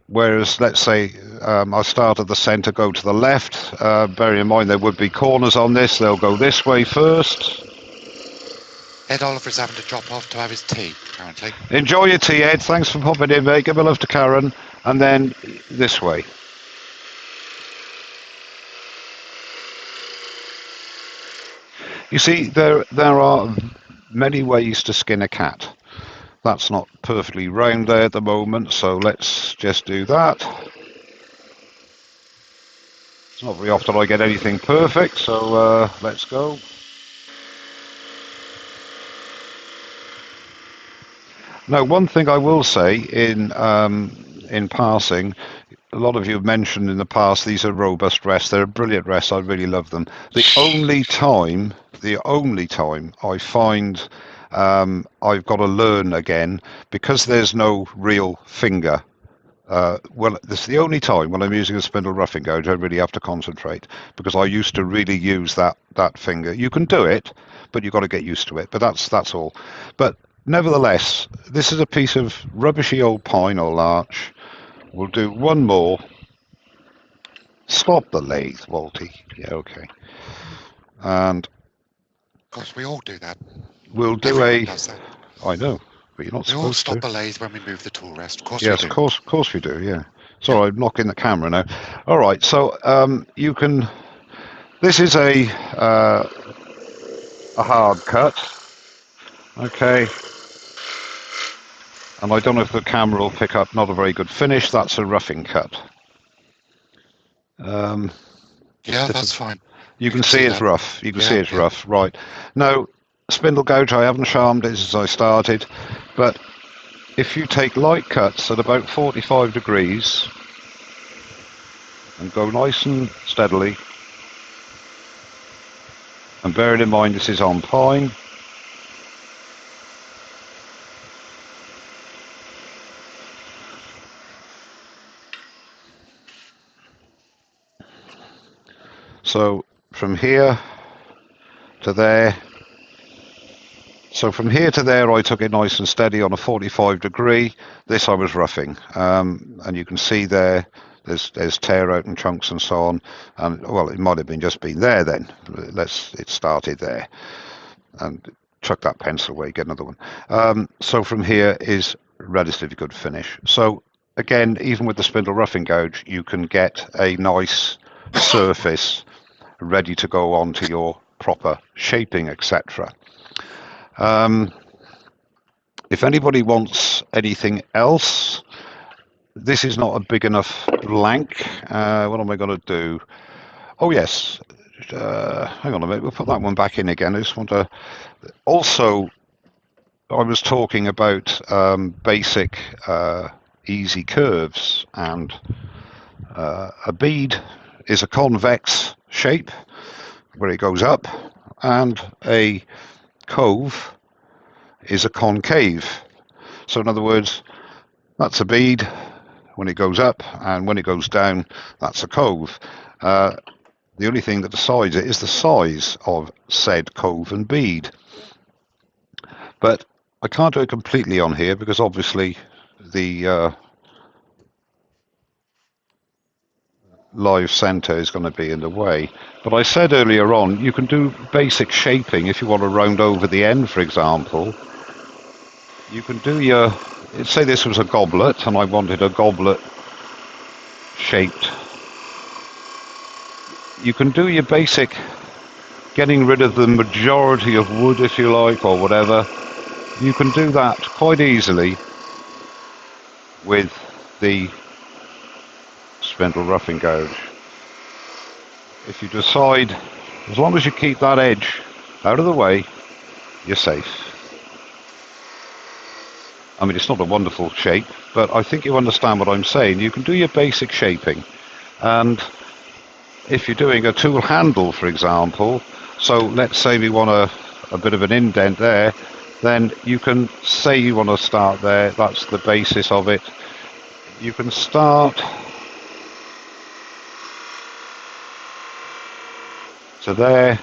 Whereas, let's say I start at the centre, go to the left. Bearing in mind there would be corners on this, they'll go this way first. Ed Oliver's having to drop off to have his tea, apparently. Enjoy your tea, Ed. Thanks for popping in, mate. Give my love to Karen. And then this way. You see, there are many ways to skin a cat. That's not perfectly round there at the moment, so let's just do that. It's not very often I get anything perfect, so let's go. Now, one thing I will say in passing, a lot of you have mentioned in the past these are robust rests. They're a brilliant rest. I really love them. The only time I find I've got to learn again, because there's no real finger. Well, this is the only time when I'm using a spindle roughing gouge I really have to concentrate, because I used to really use that finger. You can do it, but you've got to get used to it. But that's all. But nevertheless, this is a piece of rubbishy old pine or larch. We'll do one more. Stop the lathe, Walty. Yeah, okay. And Of course, we all do that. we'll do Everyone does that. I know, but you're not We all supposed stop to. the lathe when we move the tool rest. Of course Yes, we do. of course we do. Yeah. Sorry, I'm knocking the camera now. All right, so you can. This is a hard cut. Okay. And I don't know if the camera will pick up. Not a very good finish. That's a roughing cut. Yeah, that's fine. You can see it's that. rough. You can see it's Yeah. rough. Right. Now, spindle gouge, I haven't charmed it as I started, but if you take light cuts at about 45 degrees and go nice and steadily, and bearing in mind this is on pine, so from here to there. So from here to there, I took it nice and steady on a 45 degree. This I was roughing, and you can see there's tear out and chunks and so on. And well, it might have just been there then. It started there, and chuck that pencil away, get another one. So from here is relatively good finish. So again, even with the spindle roughing gouge, you can get a nice surface ready to go on to your proper shaping, etc. If anybody wants anything else, this is not a big enough blank. What am I going to do? Oh yes, hang on a minute, we'll put that one back in again. I just want to also, I was talking about basic easy curves, and a bead is a convex shape where it goes up, and a cove is a concave. So in other words, that's a bead when it goes up, and when it goes down, that's a cove. The only thing that decides it is the size of said cove and bead. But I can't do it completely on here because obviously the live center is going to be in the way. But I said earlier on, you can do basic shaping if you want to round over the end, for example. You can do your say this was a goblet and I wanted a goblet shaped. You can do your basic getting rid of the majority of wood, if you like, or whatever. You can do that quite easily with the spindle roughing gouge. If you decide, as long as you keep that edge out of the way, you're safe. I mean, it's not a wonderful shape, but I think you understand what I'm saying. You can do your basic shaping, and if you're doing a tool handle, for example, so let's say we want a bit of an indent there, then you can say you want to start there. That's the basis of it. You can start to there,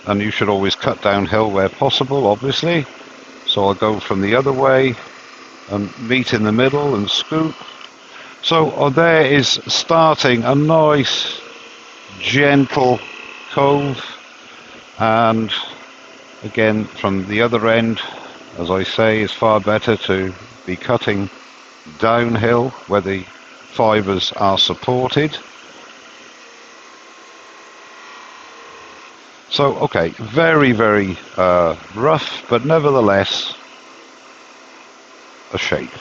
and you should always cut downhill where possible, obviously. So I'll go from the other way and meet in the middle and scoop. So there is starting a nice gentle cove, and again from the other end, as I say, it's far better to be cutting downhill where the fibres are supported. So okay, very, very rough, but nevertheless a shape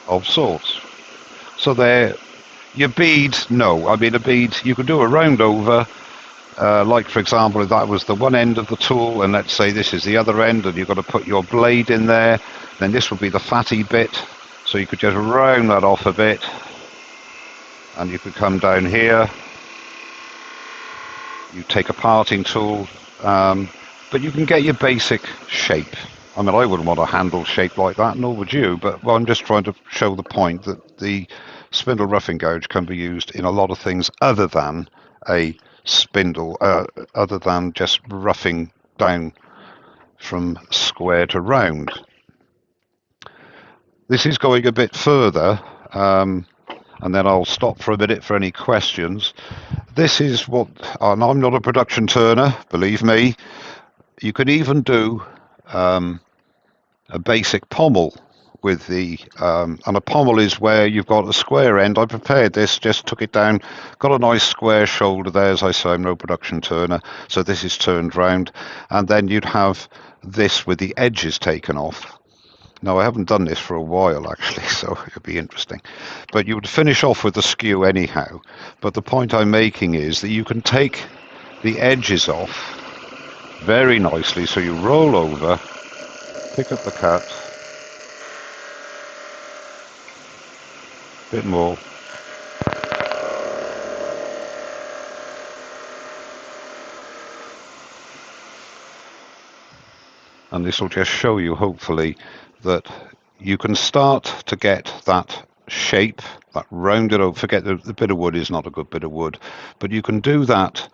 of sorts. So there, your bead, no, I mean a bead, you could do a round over, like for example if that was the one end of the tool and let's say this is the other end and you've got to put your blade in there, then this would be the fatty bit, so you could just round that off a bit and you could come down here, you take a parting tool, but you can get your basic shape. I mean, I wouldn't want a handle shape like that, nor would you, but well, I'm just trying to show the point that the spindle roughing gouge can be used in a lot of things other than a spindle, other than just roughing down from square to round. This is going a bit further, and then I'll stop for a minute for any questions. This is what, and I'm not a production turner, believe me. You could even do a basic pommel with the, and a pommel is where you've got a square end. I prepared this, just took it down, got a nice square shoulder there. As I say, I'm no production turner, so this is turned round, and then you'd have this with the edges taken off. Now, I haven't done this for a while, actually, so it'll be interesting. But you would finish off with the skew anyhow. But the point I'm making is that you can take the edges off very nicely. So you roll over, pick up the cut, a bit more. And this will just show you, hopefully, that you can start to get that shape, that rounded over. Forget the bit of wood is not a good bit of wood, but you can do that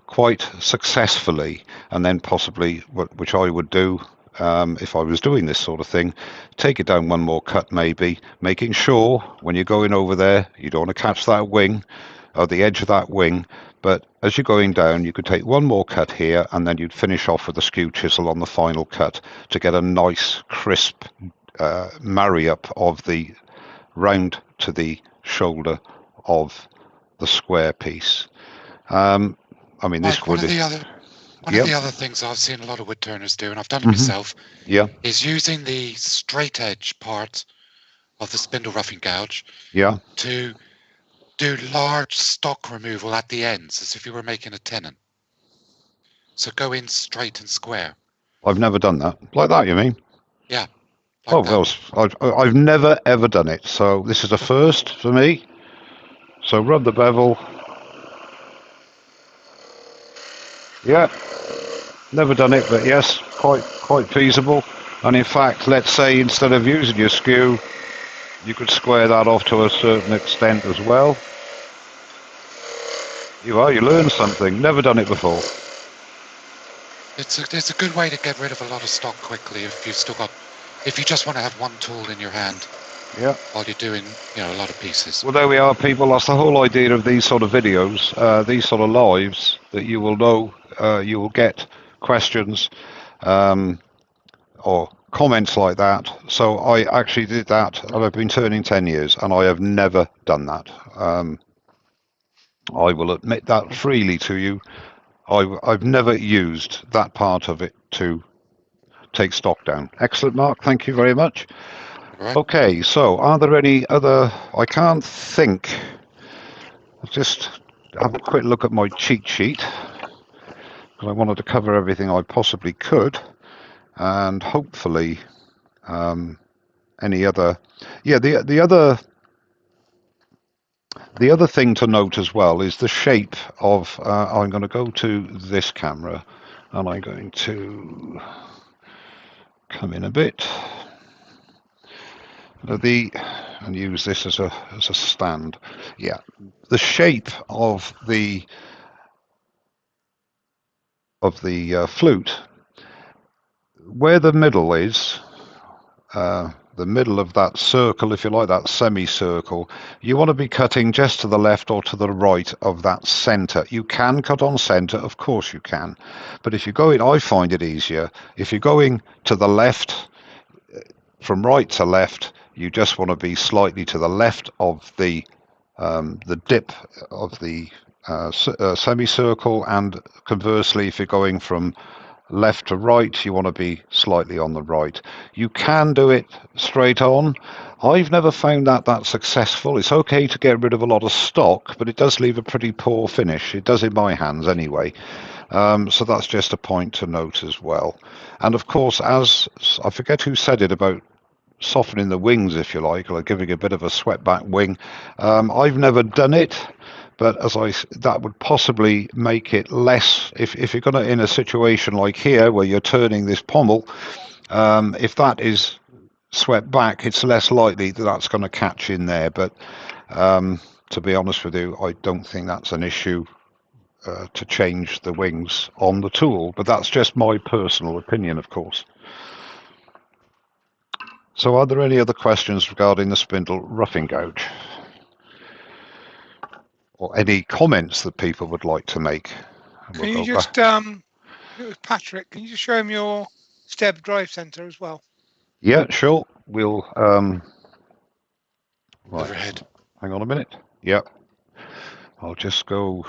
quite successfully, and then possibly, which I would do if I was doing this sort of thing, take it down one more cut maybe, making sure when you're going over there, you don't want to catch that wing, or the edge of that wing, but as you're going down, you could take one more cut here, and then you'd finish off with a skew chisel on the final cut to get a nice, crisp marry up of the round to the shoulder of the square piece. I mean, this Mike, wood one of the other things I've seen a lot of wood turners do, and I've done it myself, is using the straight edge part of the spindle roughing gouge to do large stock removal at the ends, as if you were making a tenon. So go in straight and square. I've never done that. Like that, you mean? Yeah. Like well, I've never ever done it. So this is a first for me. So rub the bevel. Yeah. Never done it, but yes, quite feasible. And in fact, let's say instead of using your skew, you could square that off to a certain extent as well. You learn something. Never done it before. It's a good way to get rid of a lot of stock quickly if you just want to have one tool in your hand. Yeah. While you're doing, a lot of pieces. Well, there we are, people. That's the whole idea of these sort of videos, these sort of lives, that you will know, you will get questions or comments like that. So I actually did that, and I've been turning 10 years, and I have never done that. I will admit that freely to you. I've never used that part of it to take stock down. Excellent, Mark. Thank you very much. Right. Okay, so are there any other... I can't think. I'll just have a quick look at my cheat sheet, because I wanted to cover everything I possibly could, and hopefully any other... Yeah, the other thing to note as well is the shape of... I'm going to go to this camera, and I'm going to come in a bit. And use this as a stand. Yeah, the shape of the flute, where the middle is, the middle of that circle, if you like, that semicircle, you want to be cutting just to the left or to the right of that center. You can cut on center, of course you can, but if you're going, I find it easier if you're going to the left, from right to left, you just want to be slightly to the left of the dip of the semicircle, and conversely, if you're going from left to right, you want to be slightly on the right. You can do it straight on. I've never found that successful. It's okay to get rid of a lot of stock, but it does leave a pretty poor finish. It does in my hands anyway. So that's just a point to note as well. And of course, as I forget who said it about softening the wings, if you like, or giving a bit of a swept back wing. I've never done it, but that would possibly make it less, if you're going to, in a situation like here where you're turning this pommel, if that is swept back, it's less likely that that's going to catch in there. But to be honest with you, I don't think that's an issue to change the wings on the tool, but that's just my personal opinion, of course. So are there any other questions regarding the spindle roughing gouge? Or any comments that people would like to make? Can you just, Patrick, can you just show him your step drive center as well? Yeah, sure. We'll, right. Overhead. Hang on a minute. Yeah. I'll just go,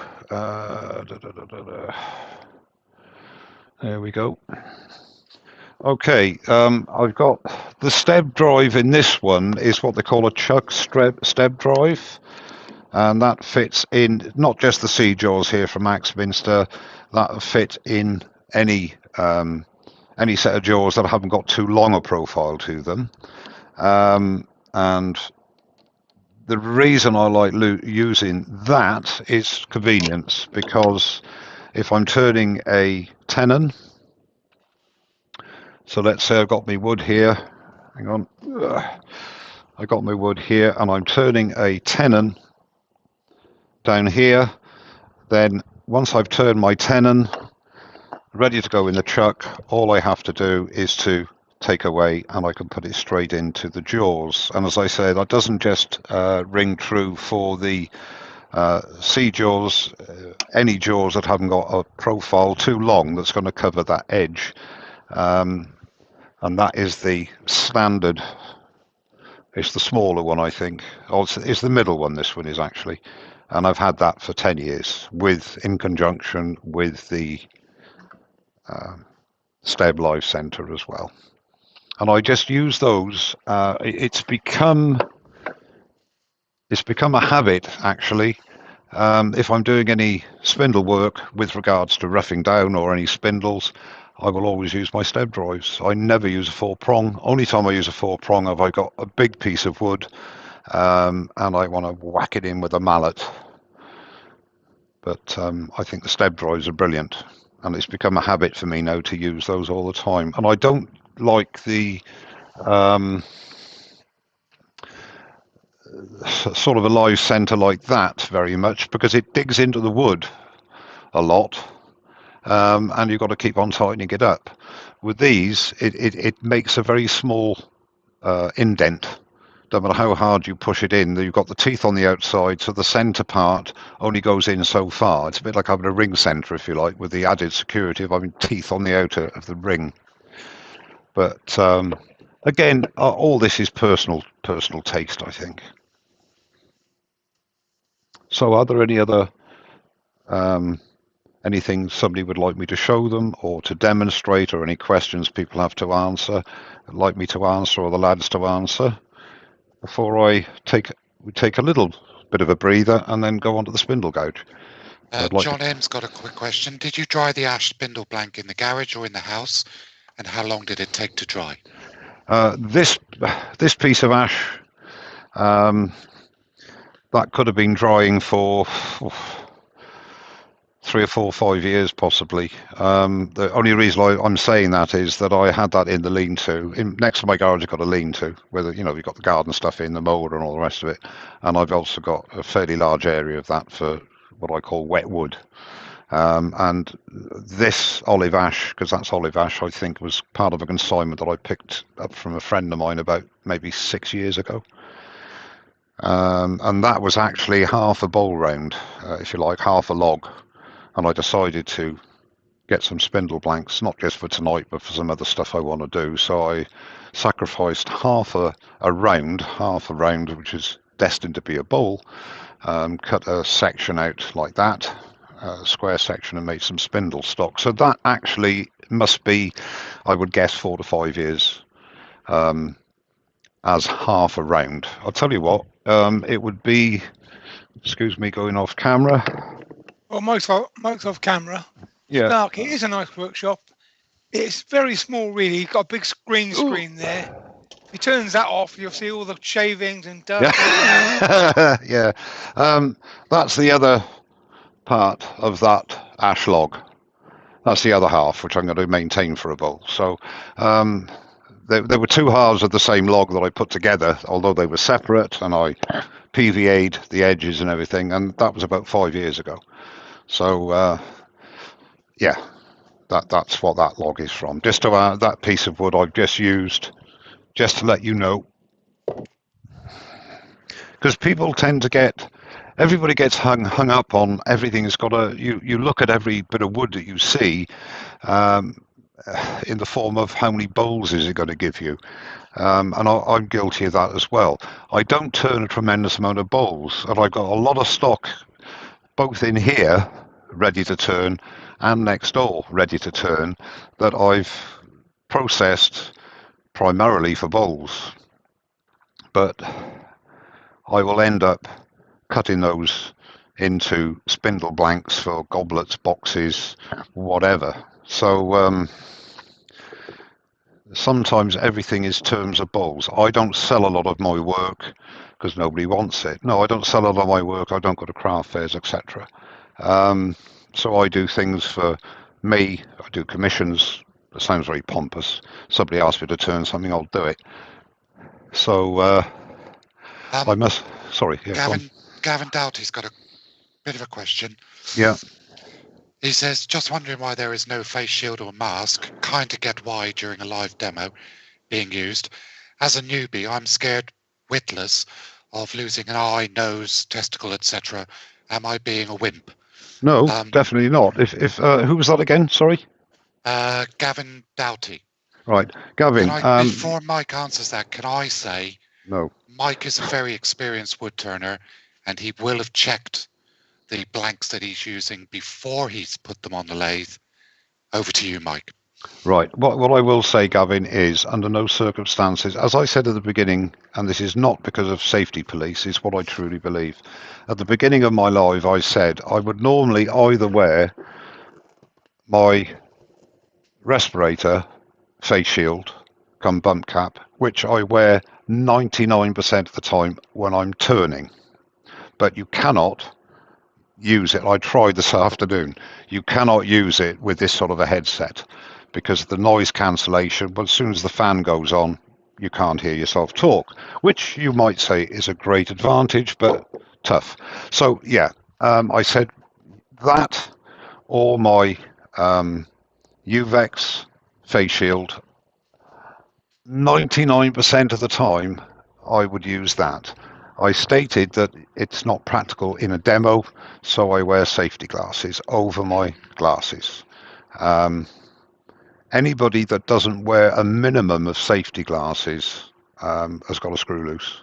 there we go. Okay, I've got the step drive in this one is what they call a chuck step drive, and that fits in not just the C jaws here from Axminster, that fit in any set of jaws that haven't got too long a profile to them, and the reason I like using that is convenience, because if I'm turning a tenon, so let's say I've got my wood here, hang on, I got my wood here and I'm turning a tenon down here, then once I've turned my tenon, ready to go in the chuck, all I have to do is to take away and I can put it straight into the jaws. And as I say, that doesn't just ring true for the C jaws, any jaws that haven't got a profile too long that's going to cover that edge. And that is the standard. It's the smaller one, I think. Oh, it's the middle one, this one is actually. And I've had that for 10 years in conjunction with the Steb Life Centre as well. And I just use those. It's become a habit, actually. If I'm doing any spindle work with regards to roughing down or any spindles, I will always use my step drives. I never use a 4-prong. Only time I use a 4-prong if I got a big piece of wood and I want to whack it in with a mallet. But I think the step drives are brilliant, and it's become a habit for me now to use those all the time. And I don't like the sort of a live center like that very much, because it digs into the wood a lot. And you've got to keep on tightening it up. With these, it makes a very small indent. No matter how hard you push it in, you've got the teeth on the outside, so the center part only goes in so far. It's a bit like having a ring center, if you like, with the added security of having teeth on the outer of the ring. But again, all this is personal taste, I think. So are there any other anything somebody would like me to show them or to demonstrate, or any questions people have to answer, like me to answer, or the lads to answer, before we take a little bit of a breather and then go on to the spindle gouge? John M's got a quick question. Did you dry the ash spindle blank in the garage or in the house? And how long did it take to dry? This piece of ash, that could have been drying for 3 or 4 or 5 years, possibly. The only reason I'm saying that is that I had that in the lean-to. Next to my garage, I've got a lean-to, where you've got the garden stuff in, the mower and all the rest of it. And I've also got a fairly large area of that for what I call wet wood. And this olive ash, because that's olive ash, I think was part of a consignment that I picked up from a friend of mine about maybe 6 years ago. And that was actually half a bowl round, if you like, half a log. And I decided to get some spindle blanks, not just for tonight, but for some other stuff I want to do. So I sacrificed half a round, which is destined to be a bowl, cut a section out like that, a square section, and made some spindle stock. So that actually must be, I would guess, 4 to 5 years as half a round. I'll tell you what, it would be, excuse me going off camera. Well, Mike's off camera. Yeah. Dark. It is a nice workshop. It's very small, really. You've got a big green screen there. If he turns that off, you'll see all the shavings and dust. Yeah. That's the other part of that ash log. That's the other half, which I'm going to maintain for a bowl. So there were 2 halves of the same log that I put together, although they were separate, and I PVA'd the edges and everything, and that was about 5 years ago. So yeah, that's what that log is from. Just to that piece of wood I've just used, just to let you know, because people tend to everybody gets hung up on everything. It's got you look at every bit of wood that you see in the form of how many bowls is it going to give you, and I'm guilty of that as well. I don't turn a tremendous amount of bowls, and I've got a lot of stock both in here ready to turn and next door ready to turn that I've processed primarily for bowls, but I will end up cutting those into spindle blanks for goblets, boxes, whatever. So sometimes everything is terms of bowls. I don't sell a lot of my work because nobody wants it. No, I don't sell a lot of my work. I don't go to craft fairs, etc. So I do things for me. I do commissions. It sounds very pompous. Somebody asks me to turn something, I'll do it. So I must. Sorry, yeah, Gavin Doughty's got a bit of a question. Yeah. He says, just wondering why there is no face shield or mask. Kind of get why during a live demo being used. As a newbie, I'm scared witless of losing an eye, nose, testicle, etc. Am I being a wimp? No, definitely not. If who was that again? Sorry. Gavin Doughty. Right, Gavin. Before Mike answers that, can I say no? Mike is a very experienced wood turner, and he will have checked the blanks that he's using before he's put them on the lathe. Over to you, Mike. Right. What I will say, Gavin, is under no circumstances, as I said at the beginning, and this is not because of safety police, it's what I truly believe. At the beginning of my live, I said I would normally either wear my respirator, face shield, come bump cap, which I wear 99% of the time when I'm turning. But you cannot use it. I tried this afternoon. You cannot use it with this sort of a headset because of the noise cancellation. But as soon as the fan goes on, you can't hear yourself talk, which you might say is a great advantage, but tough. So yeah, I said that or my Uvex face shield. 99% of the time, I would use that. I stated that it's not practical in a demo, so I wear safety glasses over my glasses. anybody that doesn't wear a minimum of safety glasses has got a screw loose.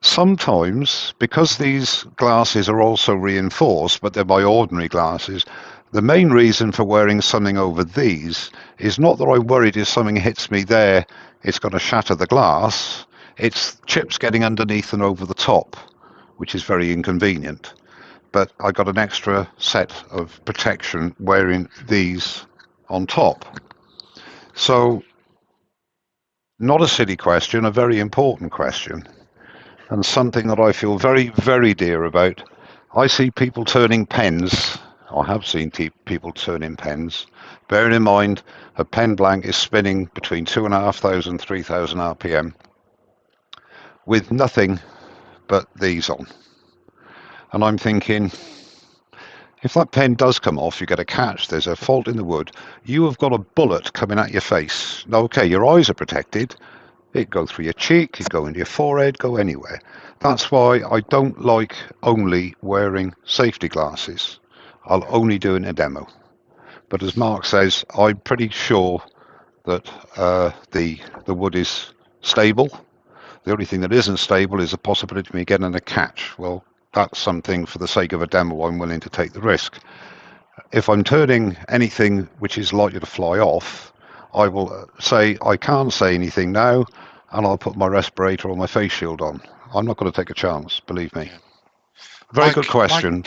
Sometimes, because these glasses are also reinforced, but they're by ordinary glasses, the main reason for wearing something over these is not that I'm worried if something hits me there, it's going to shatter the glass. It's chips getting underneath and over the top, which is very inconvenient. But I got an extra set of protection wearing these on top. So, not a silly question, a very important question, and something that I feel very, very dear about. I see people turning pens. I have seen people turning pens. Bearing in mind, a pen blank is spinning between 2,500 and 3,000 RPM with nothing but these on. And I'm thinking, if that pen does come off, you get a catch, there's a fault in the wood, you have got a bullet coming at your face. Now, okay, your eyes are protected. It go through your cheek, it go into your forehead, go anywhere. That's why I don't like only wearing safety glasses. I'll only do it in a demo. But as Mark says, I'm pretty sure that the wood is stable. The only thing that isn't stable is the possibility of me getting a catch. Well, that's something for the sake of a demo I'm willing to take the risk. If I'm turning anything which is likely to fly off, I will say I can't say anything now, and I'll put my respirator or my face shield on. I'm not going to take a chance, believe me. Yeah. Very Mike, good question.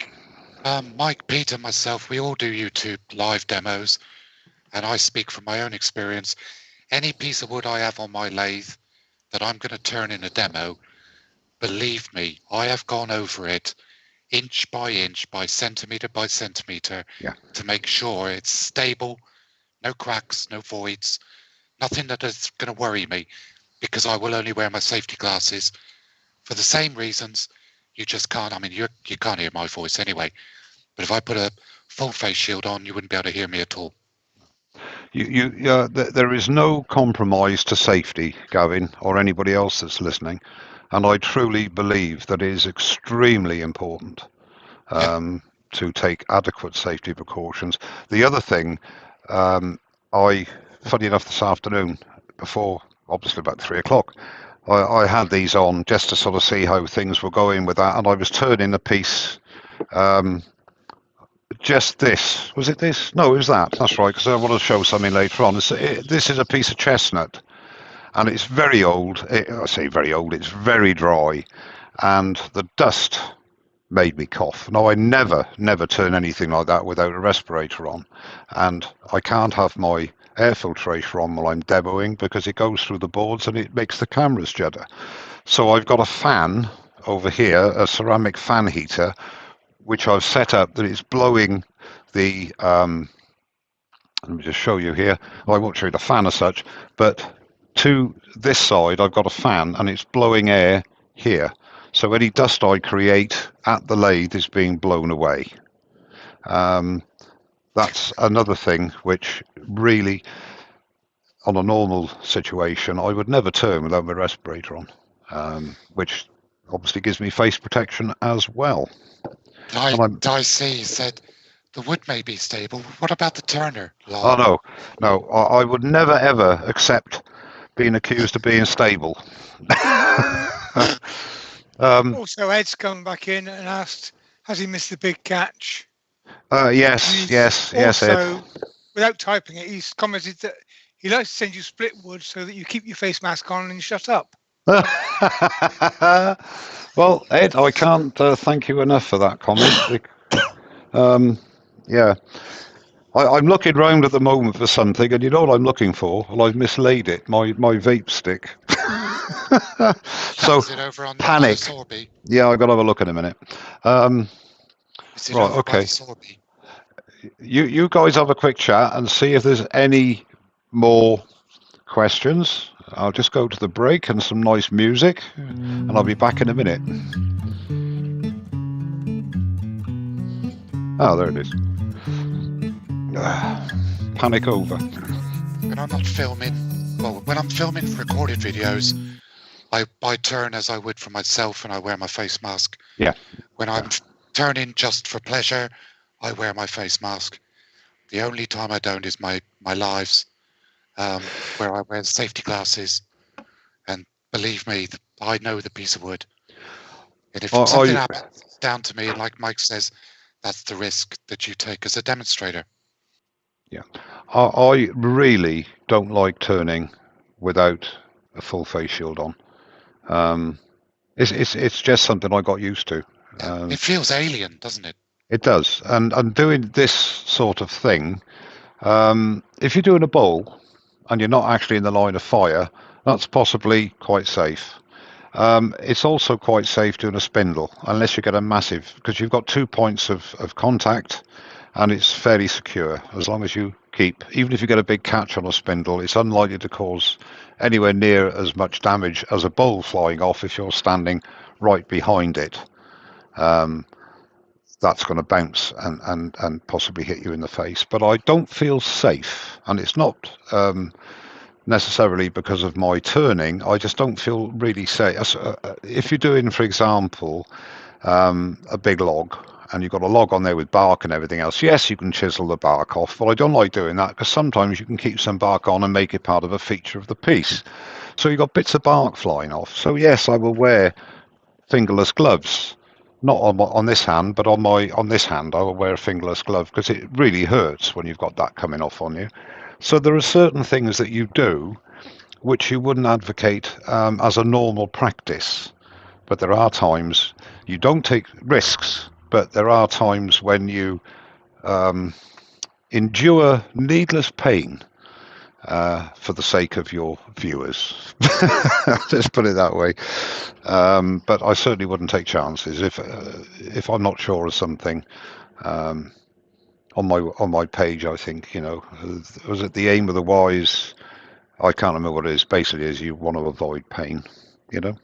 Mike, Pete, and myself, we all do YouTube live demos, and I speak from my own experience. Any piece of wood I have on my lathe that I'm going to turn in a demo, believe me, I have gone over it inch by centimeter Yeah. to make sure it's stable, no cracks, no voids, nothing that is going to worry me, because I will only wear my safety glasses for the same reasons. You just can't, I mean, you can't hear my voice anyway, but if I put a full face shield on, you wouldn't be able to hear me at all. There is no compromise to safety, Gavin, or anybody else that's listening, and I truly believe that it is extremely important to take adequate safety precautions. The other thing, funny enough, this afternoon, before obviously about 3 o'clock, I had these on just to sort of see how things were going with that, and I was turning a piece. Just this. Was it this? No, it was that. That's right, because I want to show something later on. This is a piece of chestnut, and it's very old. I say very old, it's very dry, and the dust made me cough. Now, I never turn anything like that without a respirator on, and I can't have my air filtration on while I'm demoing because it goes through the boards and it makes the cameras judder. So I've got a fan over here, a ceramic fan heater, which I've set up that it's blowing the, let me just show you here. I won't show you the fan as such, but to this side, I've got a fan and it's blowing air here. So any dust I create at the lathe is being blown away. That's another thing which really, on a normal situation, I would never turn without my respirator on, which obviously gives me face protection as well. I see, said the wood may be stable. What about the turner? Oh, no, I would never ever accept being accused of being stable. Also, Ed's come back in and asked, has he missed the big catch? Yes, Ed. Also, without typing it, he's commented that he likes to send you split wood so that you keep your face mask on and shut up. Well, Ed, I can't thank you enough for that comment. Yeah, I'm looking round at the moment for something, and you know what I'm looking for? Well, I've mislaid it. My vape stick. So is it over on panic. The Sorby? Yeah, I've got to have a look in a minute. Is it right, over okay. by the Sorby? You guys have a quick chat and see if there's any more questions. I'll just go to the break and some nice music, and I'll be back in a minute. Oh, there it is. Panic over. When I'm not filming, well, when I'm filming for recorded videos, I turn as I would for myself and I wear my face mask. Yeah. When I'm turning just for pleasure, I wear my face mask. The only time I don't is my lives, where I wear safety glasses. And believe me, I know the piece of wood. And if something happens, it's down to me. And like Mike says, that's the risk that you take as a demonstrator. Yeah, I really don't like turning without a full face shield on. It's just something I got used to. It feels alien, doesn't it? It does, and doing this sort of thing, if you're doing a bowl and you're not actually in the line of fire, that's possibly quite safe. It's also quite safe doing a spindle, unless you get a massive, because you've got 2 points of contact, and it's fairly secure as long as you keep, even if you get a big catch on a spindle, it's unlikely to cause anywhere near as much damage as a bowl flying off if you're standing right behind it. That's going to bounce and possibly hit you in the face. But I don't feel safe, and it's not necessarily because of my turning. I just don't feel really safe. If you're doing, for example, a big log, and you've got a log on there with bark and everything else, yes, you can chisel the bark off, but I don't like doing that because sometimes you can keep some bark on and make it part of a feature of the piece. So you've got bits of bark flying off. So yes, I will wear fingerless gloves. Not on this hand, but on this hand, I will wear a fingerless glove because it really hurts when you've got that coming off on you. So there are certain things that you do which you wouldn't advocate as a normal practice. But there are times you don't take risks, but there are times when you endure needless pain for the sake of your viewers. Let's put it that way. But I certainly wouldn't take chances if I'm not sure of something. On my page, I think, was it the aim of the wise? I can't remember what it is. Basically, is you want to avoid pain, Yep.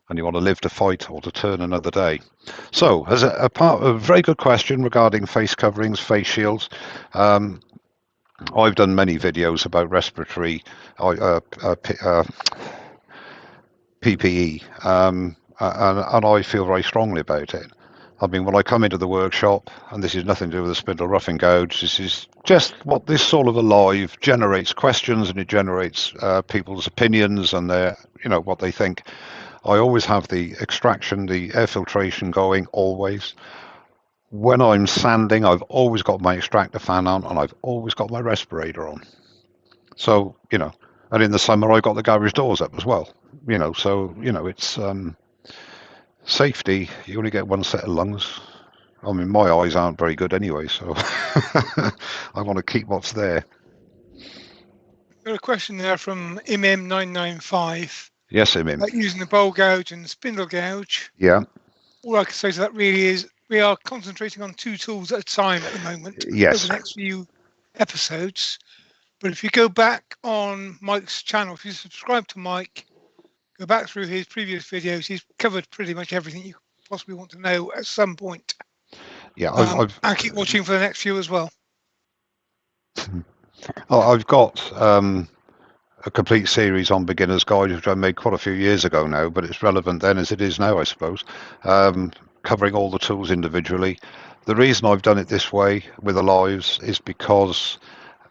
and you want to live to fight or to turn another day. So, as a very good question regarding face coverings, face shields. I've done many videos about respiratory PPE, and I feel very strongly about it. I mean, when I come into the workshop, and this is nothing to do with the Spindle Rough and Gouge, this is just what this sort of a live generates questions, and it generates people's opinions and their, what they think. I always have the extraction, the air filtration going, always. When I'm sanding, I've always got my extractor fan on, and I've always got my respirator on. So, and in the summer, I've got the garage doors up as well. So, it's safety. You only get one set of lungs. I mean, my eyes aren't very good anyway, so I want to keep what's there. Got a question there from MM995. Yes, Imim. About using the bowl gouge and the spindle gouge. Yeah. All I can say to that really is we are concentrating on 2 tools at a time at the moment. Yes. Over the next few episodes. But if you go back on Mike's channel, if you subscribe to Mike, go back through his previous videos, he's covered pretty much everything you possibly want to know at some point. Yeah, and keep watching for the next few as well. I've got a complete series on Beginner's Guide, which I made quite a few years ago now, but it's relevant then as it is now, I suppose, covering all the tools individually. The reason I've done it this way with the lives is because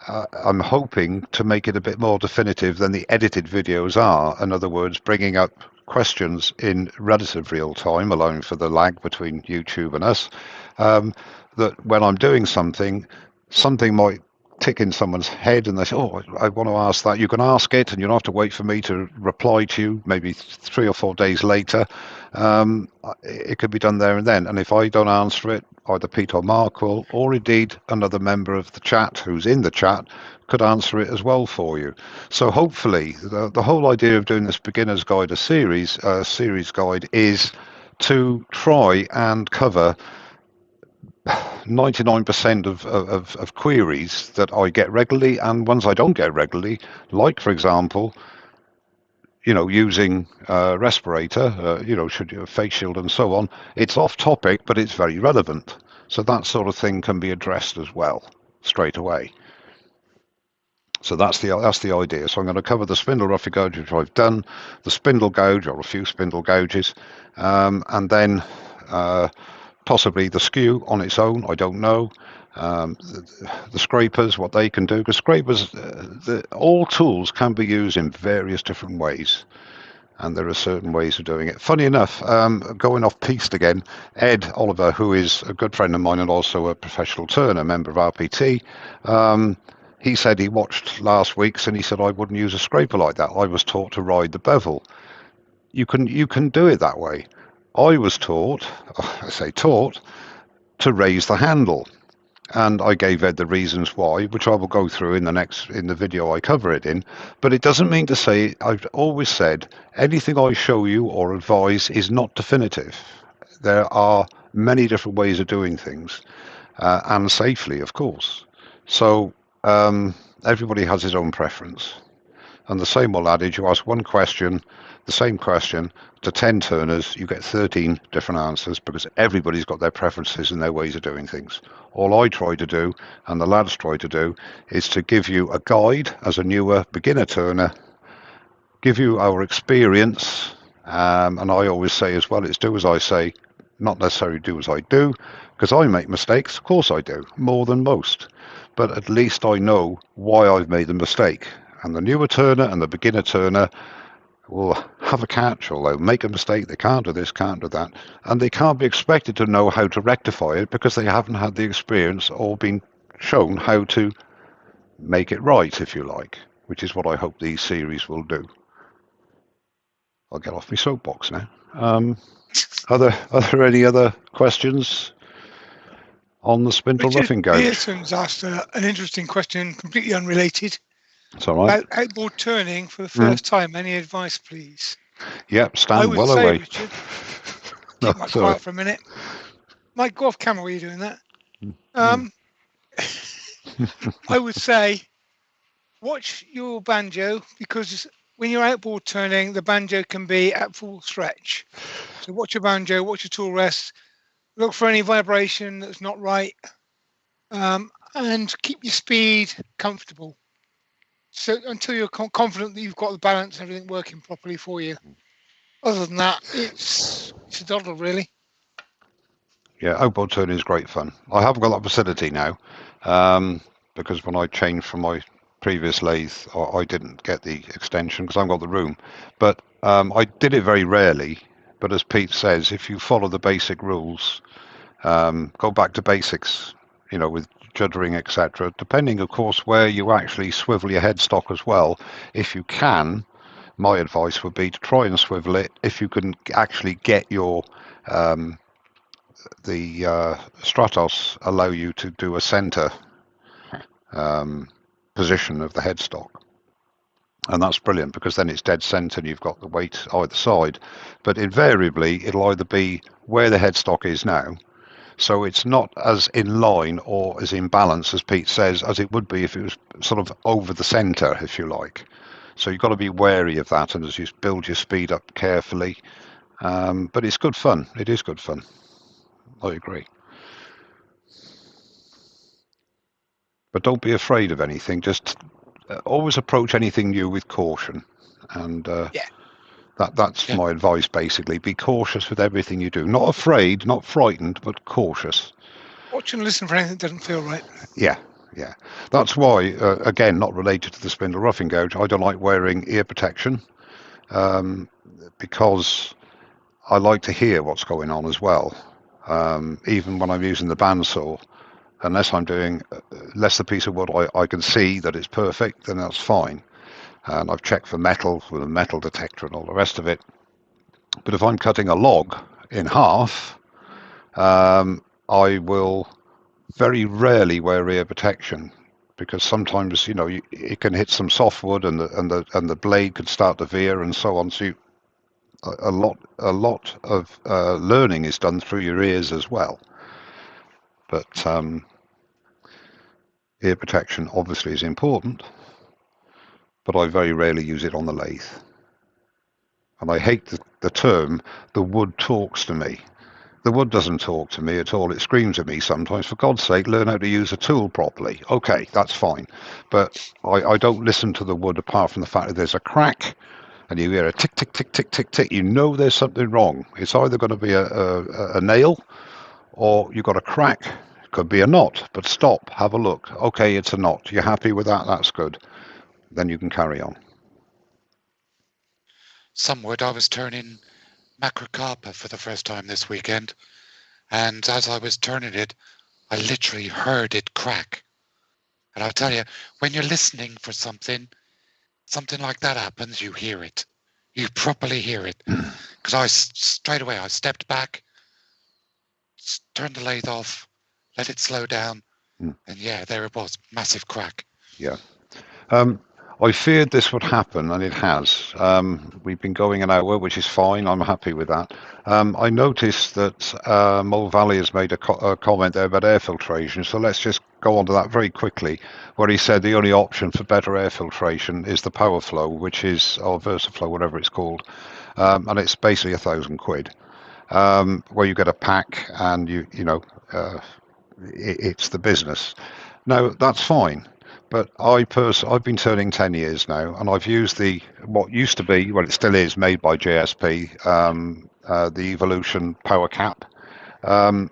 I'm hoping to make it a bit more definitive than the edited videos are. In other words, bringing up questions in relative real time, allowing for the lag between YouTube and us, that when I'm doing something might tick in someone's head and they say, oh, I want to ask that. You can ask it and you don't have to wait for me to reply to you maybe 3 or 4 days later. It could be done there and then. And if I don't answer it, either Pete or Mark will, or indeed another member of the chat who's in the chat could answer it as well for you. So hopefully the whole idea of doing this Beginner's Guide, a series guide, is to try and cover 99% of queries that I get regularly and ones I don't get regularly, like, for example, using respirator, should you face shield and so on. It's off topic, but it's very relevant. So that sort of thing can be addressed as well straight away. So that's the idea. So I'm going to cover the spindle rough and gouge, which I've done, the spindle gouge or a few spindle gouges, and then possibly the skew on its own, I don't know. The scrapers, what they can do, because scrapers, all tools can be used in various different ways, and there are certain ways of doing it. Funny enough, going off piste again, Ed Oliver, who is a good friend of mine and also a professional turner, member of RPT, he said he watched last week's and he said, I wouldn't use a scraper like that. I was taught to ride the bevel. You can do it that way. I was taught, I say taught, to raise the handle. And I gave Ed the reasons why, which I will go through in the video I cover it in. But it doesn't mean to say, I've always said, anything I show you or advise is not definitive. There are many different ways of doing things, and safely, of course. So everybody has his own preference. And the same old adage, you ask one question, the same question, to 10 turners, you get 13 different answers because everybody's got their preferences and their ways of doing things. All I try to do, and the lads try to do, is to give you a guide as a newer beginner turner, give you our experience, and I always say as well, it's do as I say, not necessarily do as I do, because I make mistakes, of course I do, more than most. But at least I know why I've made the mistake. And the newer turner and the beginner turner will have a catch, or they'll make a mistake, they can't do this, can't do that, and they can't be expected to know how to rectify it because they haven't had the experience or been shown how to make it right, if you like, which is what I hope these series will do. I'll get off my soapbox now. Are there any other questions on the Spindle roughing gouge? Pearson's asked an interesting question, completely unrelated. It's all right. About outboard turning for the first time. Any advice, please? Yep, stand I would well say, away. Richard, No, keep my sorry. quiet for a minute. Mike, go off camera while you're doing that. I would say watch your banjo, because when you're outboard turning, the banjo can be at full stretch. So watch your banjo, watch your tool rest, look for any vibration that's not right, and keep your speed comfortable. So until you're confident that you've got the balance and everything working properly for you. Other than that, it's a doddle, really. Yeah, outboard turning is great fun. I haven't got that facility now, because when I changed from my previous lathe, I didn't get the extension because I haven't got the room. But I did it very rarely. But as Pete says, if you follow the basic rules, go back to basics, with juddering, etc. Depending, of course, where you actually swivel your headstock as well. If you can, my advice would be to try and swivel it if you can actually get your the Stratos allow you to do a center position of the headstock, and that's brilliant because then it's dead center and you've got the weight either side. But invariably it'll either be where the headstock is now, so it's not as in line or as in balance as Pete says as it would be if it was sort of over the center, if you like. So you've got to be wary of that, and as you build your speed up carefully. But it's good fun. It is good fun. I agree. But don't be afraid of anything. Just always approach anything new with caution. And that's my advice, basically. Be cautious with everything you do. Not afraid, not frightened, but cautious. Watch and listen for anything that doesn't feel right. Yeah. That's why, again, not related to the spindle roughing gouge, I don't like wearing ear protection, because I like to hear what's going on as well. Even when I'm using the bandsaw, unless the piece of wood I can see that it's perfect, then that's fine. And I've checked for metal with a metal detector and all the rest of it. But if I'm cutting a log in half, I will very rarely wear ear protection, because sometimes it can hit some softwood and the blade could start to veer and so on. So a lot of learning is done through your ears as well. But ear protection obviously is important, but I very rarely use it on the lathe. And I hate the term, the wood talks to me. The wood doesn't talk to me at all. It screams at me sometimes. For God's sake, learn how to use a tool properly. Okay, that's fine. But I don't listen to the wood apart from the fact that there's a crack and you hear a tick, tick, tick, tick, tick, tick. You know there's something wrong. It's either going to be a nail, or you've got a crack. It could be a knot, but stop, have a look. Okay, it's a knot. You're happy with that? That's good. Then you can carry on. Some wood, I was turning macrocarpa for the first time this weekend, and as I was turning it, I literally heard it crack. And I'll tell you, when you're listening for something like that happens, you hear it. You properly hear it. Because straight away, I stepped back, turned the lathe off, let it slow down, and yeah, there it was, massive crack. Yeah. I feared this would happen, and it has. We've been going an hour, which is fine. I'm happy with that. I noticed that Mole Valley has made a comment there about air filtration, so let's just go on to that very quickly, where he said the only option for better air filtration is the Power Flow, which is, or VersaFlow, whatever it's called, and it's basically £1,000, where you get a pack and it's the business. Now, that's fine. But I've been turning 10 years now, and I've used what used to be, well, it still is, made by JSP, the Evolution Power Cap. And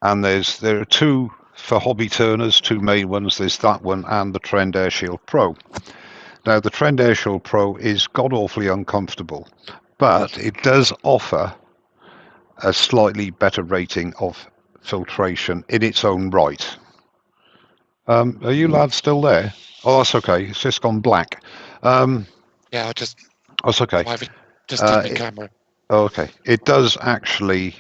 there are two for hobby turners, two main ones. There's that one and the Trend Air Shield Pro. Now, the Trend Air Shield Pro is god-awfully uncomfortable, but it does offer a slightly better rating of filtration in its own right. Are you lads still there? Oh, that's okay. It's just gone black. Yeah, that's okay. Just did my camera. Okay. It does actually.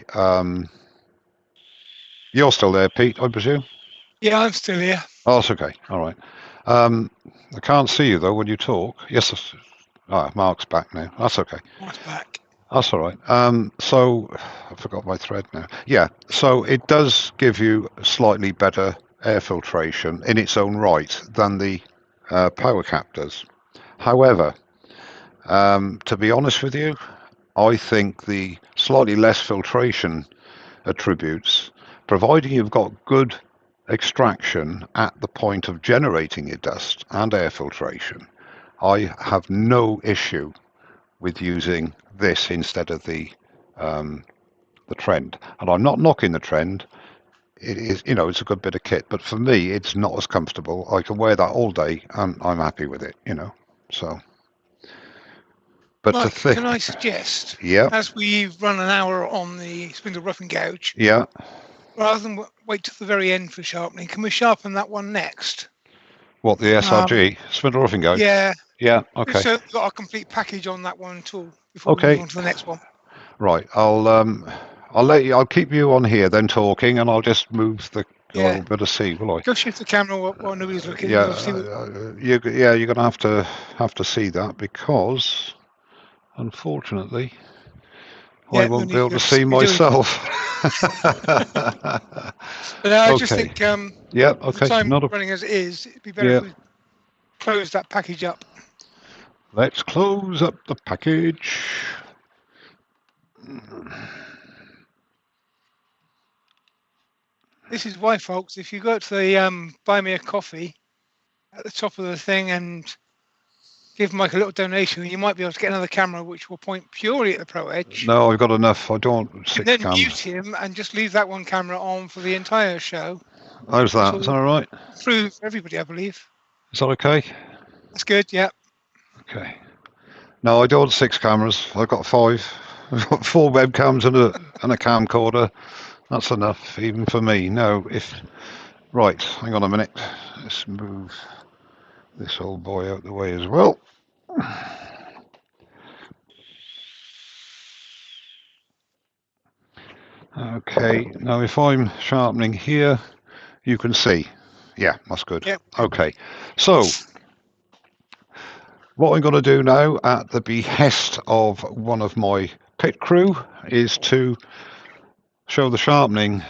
You're still there, Pete, I presume? Yeah, I'm still here. Oh, that's okay. All right. I can't see you though when you talk. Yes. Mark's back now. That's okay. Mark's back. That's all right. So I forgot my thread now. Yeah. So it does give you slightly better air filtration in its own right than the Power Cap does. However, to be honest with you, I think the slightly less filtration attributes, providing you've got good extraction at the point of generating your dust and air filtration, I have no issue with using this instead of the Trend. And I'm not knocking the Trend. It is, it's a good bit of kit, but for me, it's not as comfortable. I can wear that all day, and I'm happy with it, So, but Mark, can I suggest? Yeah. As we run an hour on the Spindle Rough and Gouge. Yeah. Rather than wait till the very end for sharpening, can we sharpen that one next? What, the SRG Spindle Rough and Gouge? Yeah. Yeah. Okay. So we've got a complete package on that one tool before we move on to the next one. Right. I'll keep you on here then talking, and I'll just move the little bit of sea, will I? Go shift the camera while nobody's looking. Yeah. You're going to have to see that, because unfortunately I won't be able to see myself. But I just think the time running as it is, it'd be better if we close that package up. Let's close up the package. This is why, folks, if you go to the buy me a coffee at the top of the thing and give Mike a little donation, you might be able to get another camera which will point purely at the Pro Edge. No, I've got enough. I don't want 6 and then cameras. Mute him and just leave that one camera on for the entire show. How's that? Is that all right? Through everybody, I believe. Is that okay? That's good, yeah. Okay. No, I don't want 6 cameras. I've got 5. I've got 4 webcams and a camcorder. That's enough, even for me. No, right, hang on a minute. Let's move this old boy out the way as well. Okay, now if I'm sharpening here, you can see. Yeah, that's good. Yep. Okay, so what I'm going to do now, at the behest of one of my pit crew, is to show the sharpening.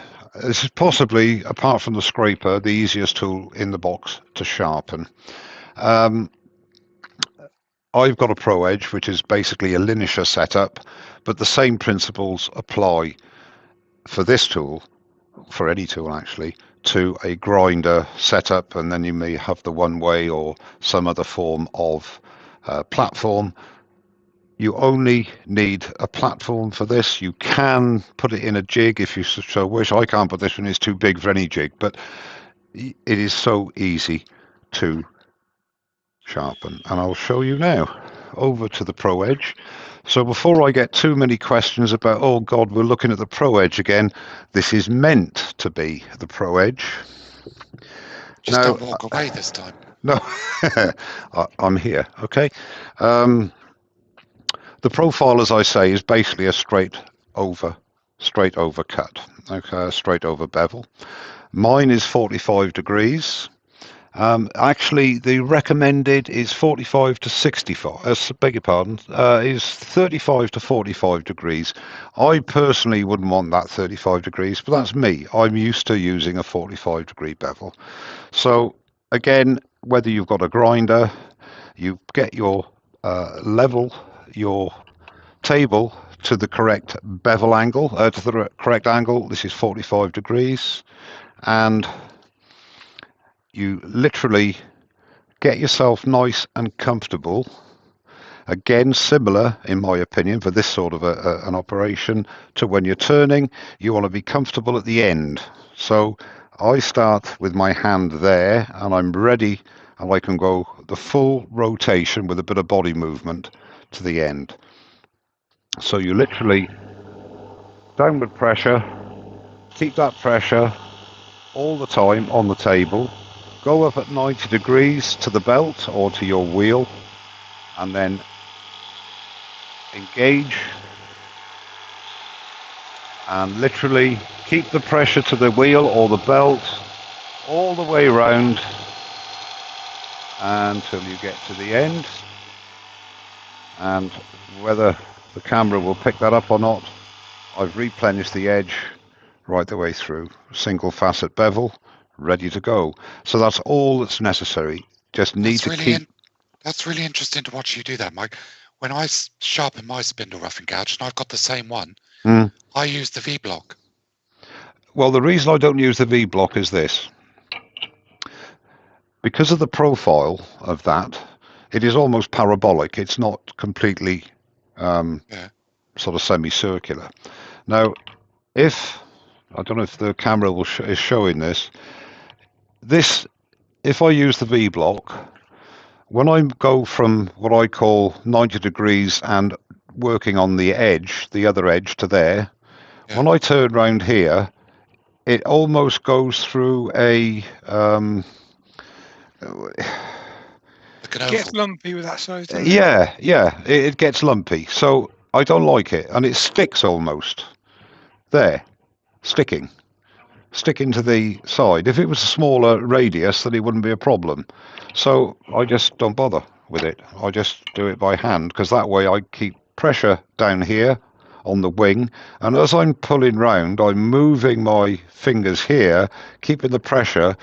This is possibly, apart from the scraper, the easiest tool in the box to sharpen. I've got a Pro Edge, which is basically a linear setup, but the same principles apply for this tool, for any tool actually, to a grinder setup, and then you may have the one-way or some other form of platform. You only need a platform for this. You can put it in a jig if you so wish. I can't put this one, it's too big for any jig, but it is so easy to sharpen. And I'll show you now. Over to the Pro Edge. So before I get too many questions about, oh God, we're looking at the Pro Edge again, this is meant to be the Pro Edge. Just Now, don't walk away this time. No, I'm here, okay? The profile, as I say, is basically a straight over cut, okay, a straight over bevel. Mine is 45 degrees. Actually, the recommended is 45 to 65, beg your pardon, is 35 to 45 degrees. I personally wouldn't want that 35 degrees, but that's me. I'm used to using a 45 degree bevel. So again, whether you've got a grinder, you get your level, your table to the correct bevel angle, to the correct angle. This is 45 degrees, and you literally get yourself nice and comfortable. Again, similar, in my opinion, for this sort of an operation to when you're turning, you want to be comfortable at the end. So I start with my hand there, and I'm ready, and I can go the full rotation with a bit of body movement to the end. So you literally, downward pressure, keep that pressure all the time on the table, go up at 90 degrees to the belt or to your wheel, and then engage and literally keep the pressure to the wheel or the belt all the way around until you get to the end. And whether the camera will pick that up or not, I've replenished the edge right the way through. Single facet bevel, ready to go. So that's all that's necessary. Just need to keep... That's really interesting to watch you do that, Mike. When I sharpen my spindle roughing gouge, and I've got the same one, I use the V-block. Well, the reason I don't use the V-block is this. Because of the profile of that, it is almost parabolic. It's not completely sort of semicircular. Now, I don't know if the camera is showing this, if I use the V-block, when I go from what I call 90 degrees and working on the edge, the other edge to there, when I turn round here, it almost goes through a... it gets lumpy with that size, doesn't it? Yeah, it gets lumpy. So I don't like it, and it sticks almost. There, sticking to the side. If it was a smaller radius, then it wouldn't be a problem. So I just don't bother with it. I just do it by hand, because that way I keep pressure down here on the wing, and as I'm pulling round, I'm moving my fingers here, keeping the pressure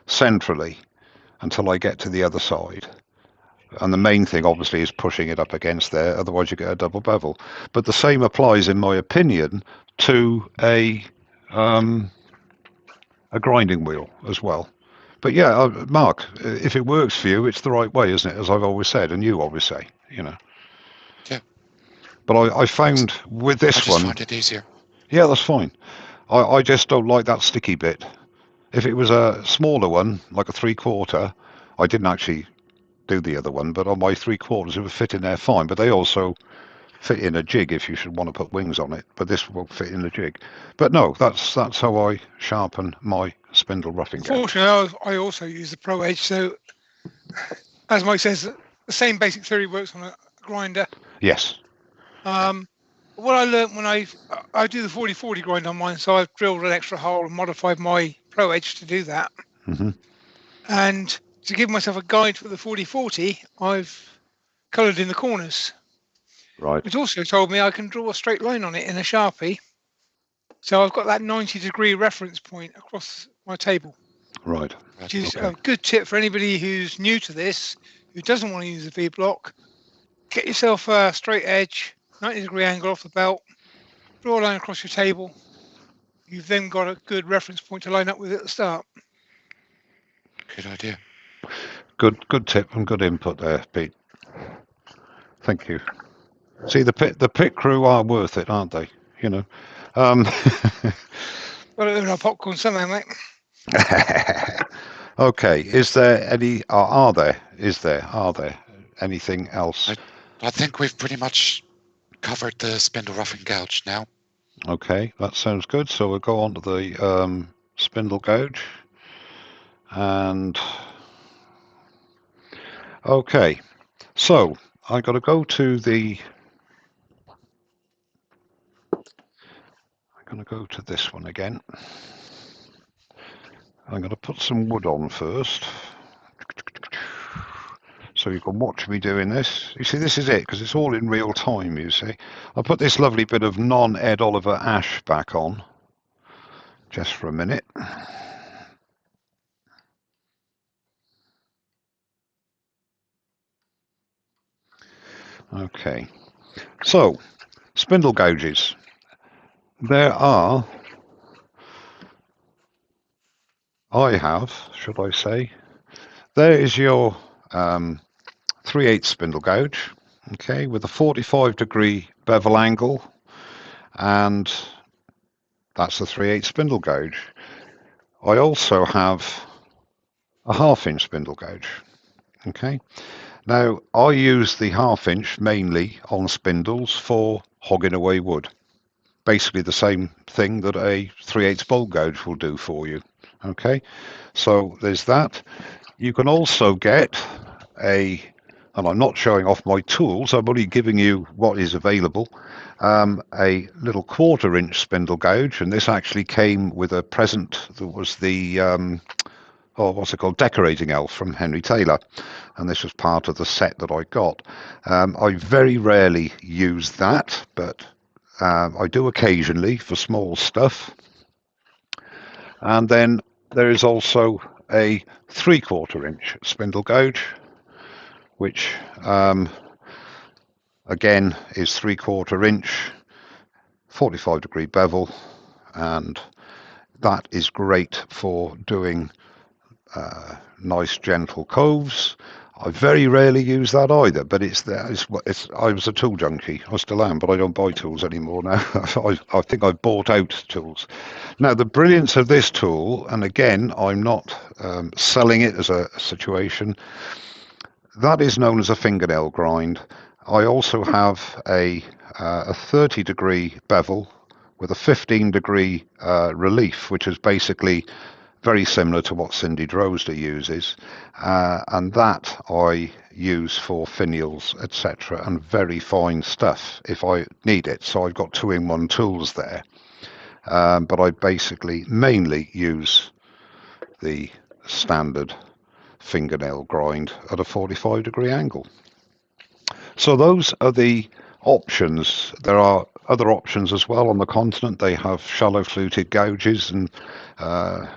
centrally until I get to the other side. And the main thing, obviously, is pushing it up against there, otherwise you get a double bevel. But the same applies, in my opinion, to a grinding wheel as well. But yeah, Mark, if it works for you, it's the right way, isn't it? As I've always said, and you always say, you know. Yeah. But I found with this one... I just find it easier. Yeah, that's fine. I just don't like that sticky bit. If it was a smaller one, like a 3/4, I didn't actually do the other one, but on my 3/4 it would fit in there fine. But they also fit in a jig if you should want to put wings on it. But this will fit in a jig. But no, that's how I sharpen my spindle roughing gouge. Unfortunately, I also use the Pro Edge. So, as Mike says, the same basic theory works on a grinder. Yes. What I learned when I do the 40/40 grind on mine, so I've drilled an extra hole and modified my Pro Edge to do that. And to give myself a guide for the 40/40, I've coloured in the corners. Right. It also told me I can draw a straight line on it in a Sharpie. So I've got that 90-degree reference point across my table. Right. Which is a good tip for anybody who's new to this, who doesn't want to use a V-block. Get yourself a straight edge, 90-degree angle off the belt, draw a line across your table. You've then got a good reference point to line up with at the start. Good idea. Good tip and good input there, Pete. Thank you. See, the pit crew are worth it, aren't they? You know. Um, Got to earn our popcorn somehow, mate. okay. Is there any? Are there? Are there anything else? I think we've pretty much covered the spindle rough and gouge now. Okay, that sounds good. So we'll go on to the spindle gouge. And okay, so I got to go to the. I'm going to go to this one again. I'm going to put some wood on first. So you can watch me doing this. You see, this is it, because it's all in real time, you see. I'll put this lovely bit of non-Ed Oliver ash back on, just for a minute. Okay, so, spindle gouges. There are, should I say, there is your 3/8 spindle gouge, okay, with a 45-degree bevel angle, and that's the 3/8 spindle gouge. I also have a 1/2-inch spindle gouge, okay. Now, I use the 1/2-inch mainly on spindles for hogging away wood. Basically the same thing that a 3/8 bolt gouge will do for you, okay. So there's that. You can also get and I'm not showing off my tools, I'm only giving you what is available, a little 1/4-inch spindle gouge, and this actually came with a present that was the, what's it called, decorating elf from Henry Taylor, and this was part of the set that I got. I very rarely use that, but I do occasionally for small stuff. And then there is also a 3/4-inch spindle gouge, which again is 3/4-inch, 45-degree bevel, and that is great for doing nice gentle coves. I very rarely use that either, but I was a tool junkie. I still am, but I don't buy tools anymore now. I think I've bought out tools. Now, the brilliance of this tool, and again, I'm not selling it as a situation, that is known as a fingernail grind. I also have a 30-degree bevel with a 15-degree relief, which is basically very similar to what Cindy Drozder uses, and that I use for finials, etc., and very fine stuff if I need it. So I've got 2-in-1 tools there, but I basically mainly use the standard fingernail grind at a 45-degree angle. So those are the options. There are other options as well on the continent. They have shallow fluted gouges and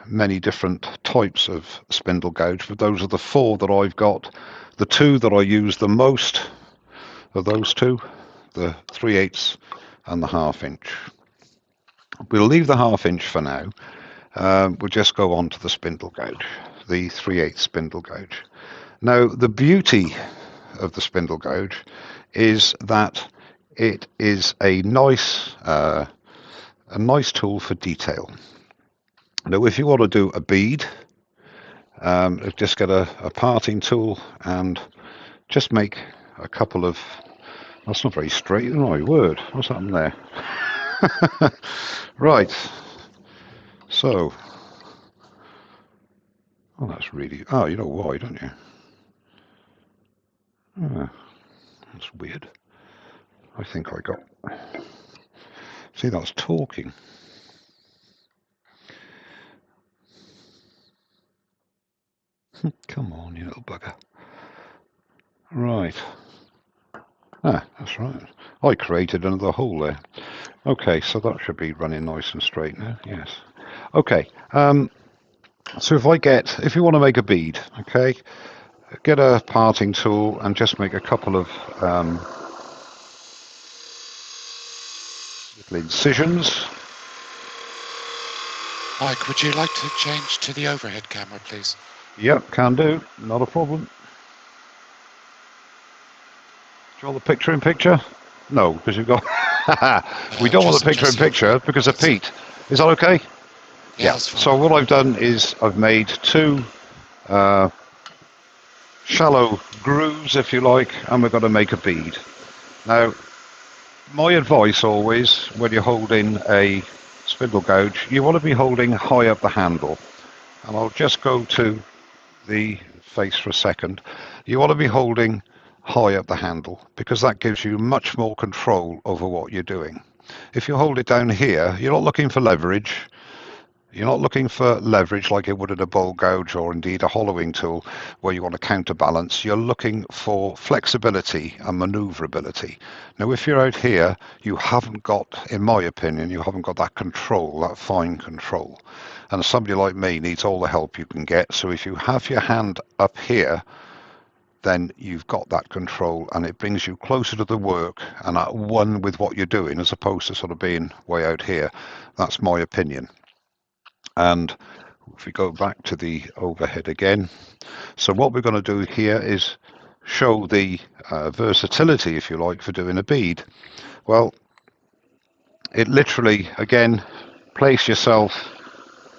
many different types of spindle gouge, but those are the 4 that I've got. The 2 that I use the most are those 2, the 3/8 and the 1/2-inch. We'll leave the 1/2-inch for now. We'll just go on to the spindle gouge, the 3/8 spindle gouge. Now, the beauty of the spindle gouge is that it is a nice tool for detail. Now, if you want to do a bead, just get a parting tool and just make a couple of. That's not very straight, my word. What's happened there? Right. So, that's really. Oh, you know why, don't you? Oh, that's weird. I think I got. See, that's talking. Come on, you little bugger. Right. That's right. I created another hole there. Okay, so that should be running nice and straight now. Yes. Okay. So if you want to make a bead, okay, get a parting tool and just make a couple of little incisions. Mike, would you like to change to the overhead camera, please? Yep, can do. Not a problem. Do you want the picture in picture? No, because you've got. We don't want the picture in Just your picture feet. because of That's it. Pete. Is that okay? Yeah, that's fine. So what I've done is I've made two shallow grooves, if you like, and we're going to make a bead. Now, my advice always, when you're holding a spindle gouge, you want to be holding high up the handle. And I'll just go to the face for a second. You want to be holding high up the handle because that gives you much more control over what you're doing. If you hold it down here, you're not looking for leverage. You're not looking for leverage like it would in a bowl gouge or indeed a hollowing tool where you want to counterbalance. You're looking for flexibility and maneuverability. Now, if you're out here, you haven't got, in my opinion, you haven't got that control, that fine control. And somebody like me needs all the help you can get. So if you have your hand up here, then you've got that control and it brings you closer to the work and at one with what you're doing as opposed to sort of being way out here. That's my opinion. And if we go back to the overhead again, so what we're going to do here is show the versatility, if you like, for doing a bead. Well, it literally, again, place yourself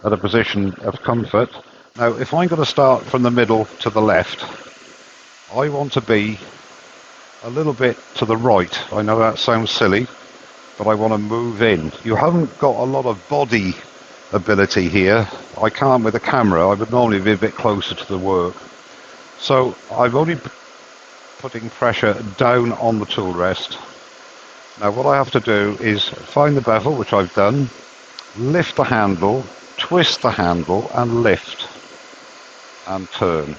at a position of comfort. Now, if I'm going to start from the middle to the left, I want to be a little bit to the right. I know that sounds silly, but I want to move in. You haven't got a lot of body ability here. I can't with a camera. I would normally be a bit closer to the work. So I'm only putting pressure down on the tool rest. Now what I have to do is find the bevel, which I've done, lift the handle, twist the handle and lift and turn.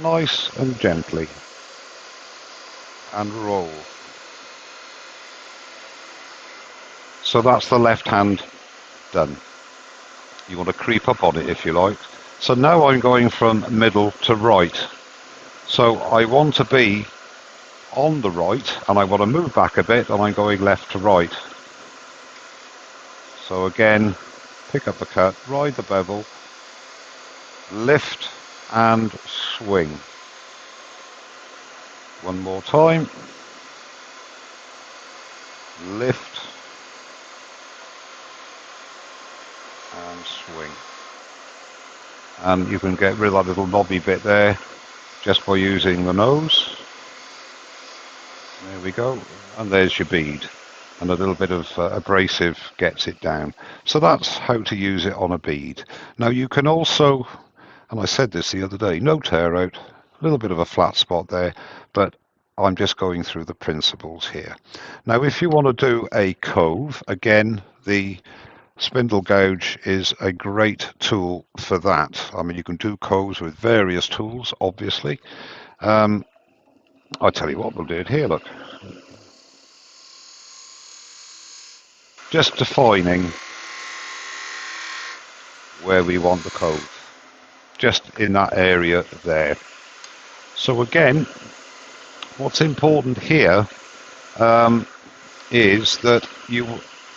Nice and gently. And roll. So that's the left hand done. You want to creep up on it if you like. So now I'm going from middle to right. So I want to be on the right and I want to move back a bit and I'm going left to right. So again, pick up the cut, ride the bevel, lift and swing. One more time. Lift and swing. And you can get rid of that little knobby bit there just by using the nose. There we go. And there's your bead. And a little bit of abrasive gets it down. So that's how to use it on a bead. Now you can also, and I said this the other day, no tear out, a little bit of a flat spot there, but I'm just going through the principles here. Now if you want to do a cove, again, the spindle gouge is a great tool for that. I mean, you can do coves with various tools, obviously. I'll tell you what, we'll do it here, look. Just defining where we want the cove, just in that area there. So again, what's important here is that you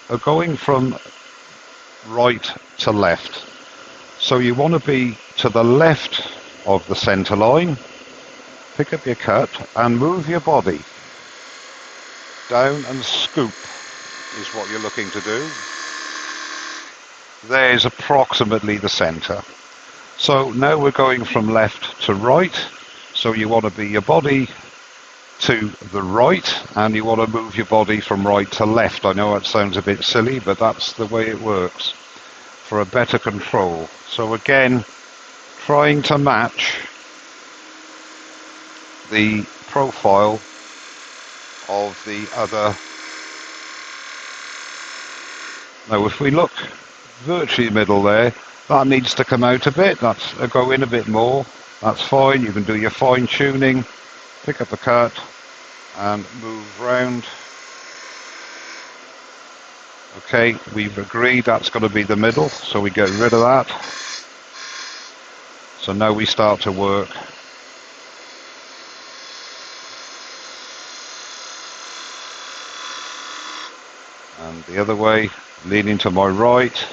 are going from right to left. So you want to be to the left of the center line, pick up your cut and move your body down and scoop is what you're looking to do. There's approximately the center. So now we're going from left to right. So you want to be your body to the right and you want to move your body from right to left. I know that sounds a bit silly, but that's the way it works for a better control. So again, trying to match the profile of the other. Now if we look virtually middle there, that needs to come out a bit, that's go in a bit more, that's fine. You can do your fine tuning, pick up a cut and move round. Okay, we've agreed that's going to be the middle, so we get rid of that. So now we start to work. And the other way, leaning to my right.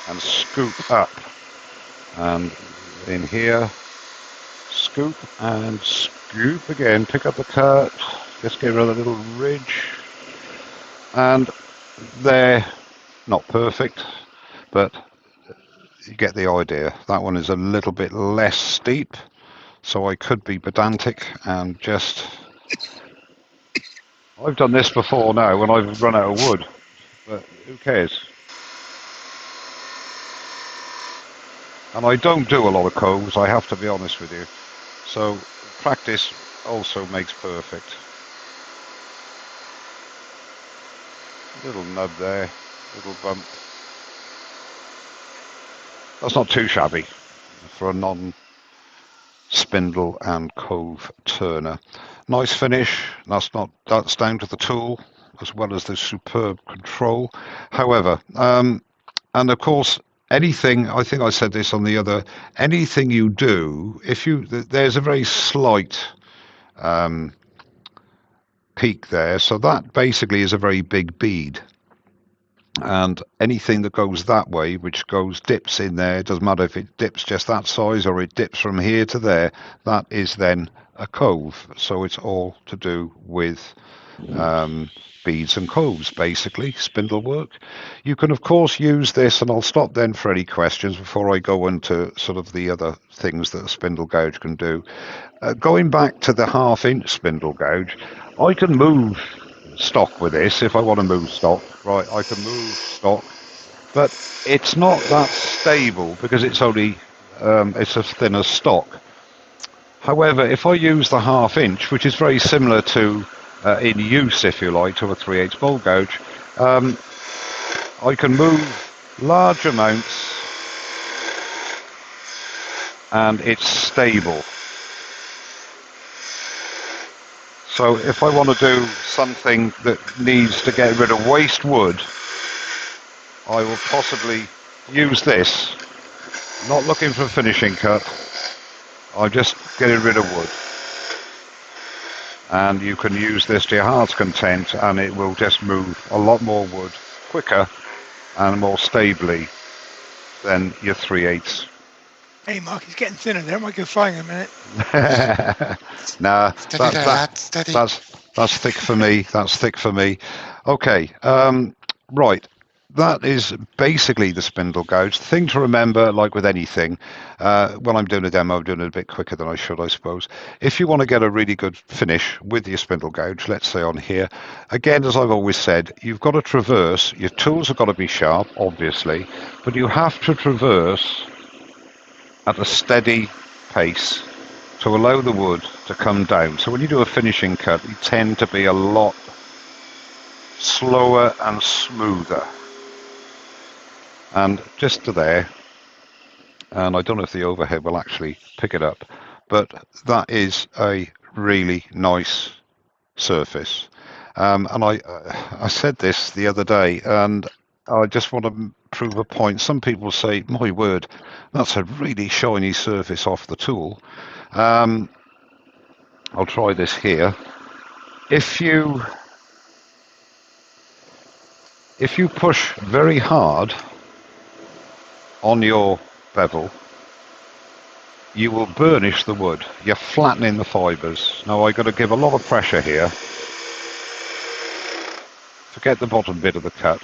And scoop up. And in here, scoop and scoop again, pick up the cut, just give it a little ridge, and they're not perfect, but you get the idea. That one is a little bit less steep, so I could be pedantic and just... I've done this before now when I've run out of wood, but who cares? And I don't do a lot of coves, I have to be honest with you. So practice also makes perfect. Little nub there, little bump. That's not too shabby for a non-spindle and cove turner. Nice finish. That's down to the tool as well as the superb control. However, and of course, anything, I think I said this on the other, anything you do, there's a very slight peak there, so that basically is a very big bead. And anything that goes that way, which dips in there, it doesn't matter if it dips just that size or it dips from here to there, that is then a cove. So it's all to do with beads and coves, basically, spindle work. You can, of course, use this, and I'll stop then for any questions before I go into sort of the other things that a spindle gouge can do. Going back to the 1/2 inch spindle gouge, I can move stock with this if I want to move stock. Right, I can move stock, but it's not that stable because it's only it's as thin as stock. However, if I use the 1/2 inch, which is very similar to in use, if you like, to a 3/8 bowl gouge, I can move large amounts and it's stable. So if I want to do something that needs to get rid of waste wood, I will possibly use this. Not looking for a finishing cut, I'm just getting rid of wood. And you can use this to your heart's content, and it will just move a lot more wood quicker and more stably than your 3/8. Hey, Mark, he's getting thinner there. I might go flying in a minute. Nah, Steady there, lad, steady. That's thick for me. That's thick for me. Okay, right. That is basically the spindle gouge. The thing to remember, like with anything, when I'm doing a demo, I'm doing it a bit quicker than I should, I suppose. If you want to get a really good finish with your spindle gouge, let's say on here, again, as I've always said, you've got to traverse. Your tools have got to be sharp, obviously, but you have to traverse at a steady pace to allow the wood to come down. So when you do a finishing cut, you tend to be a lot slower and smoother. And just to there, and I don't know if the overhead will actually pick it up, but that is a really nice surface. And I said this the other day, and I just want to prove a point. Some people say, my word, that's a really shiny surface off the tool. I'll try this here. If you push very hard on your bevel, you will burnish the wood. You're flattening the fibres. Now I've got to give a lot of pressure here to get the bottom bit of the cut,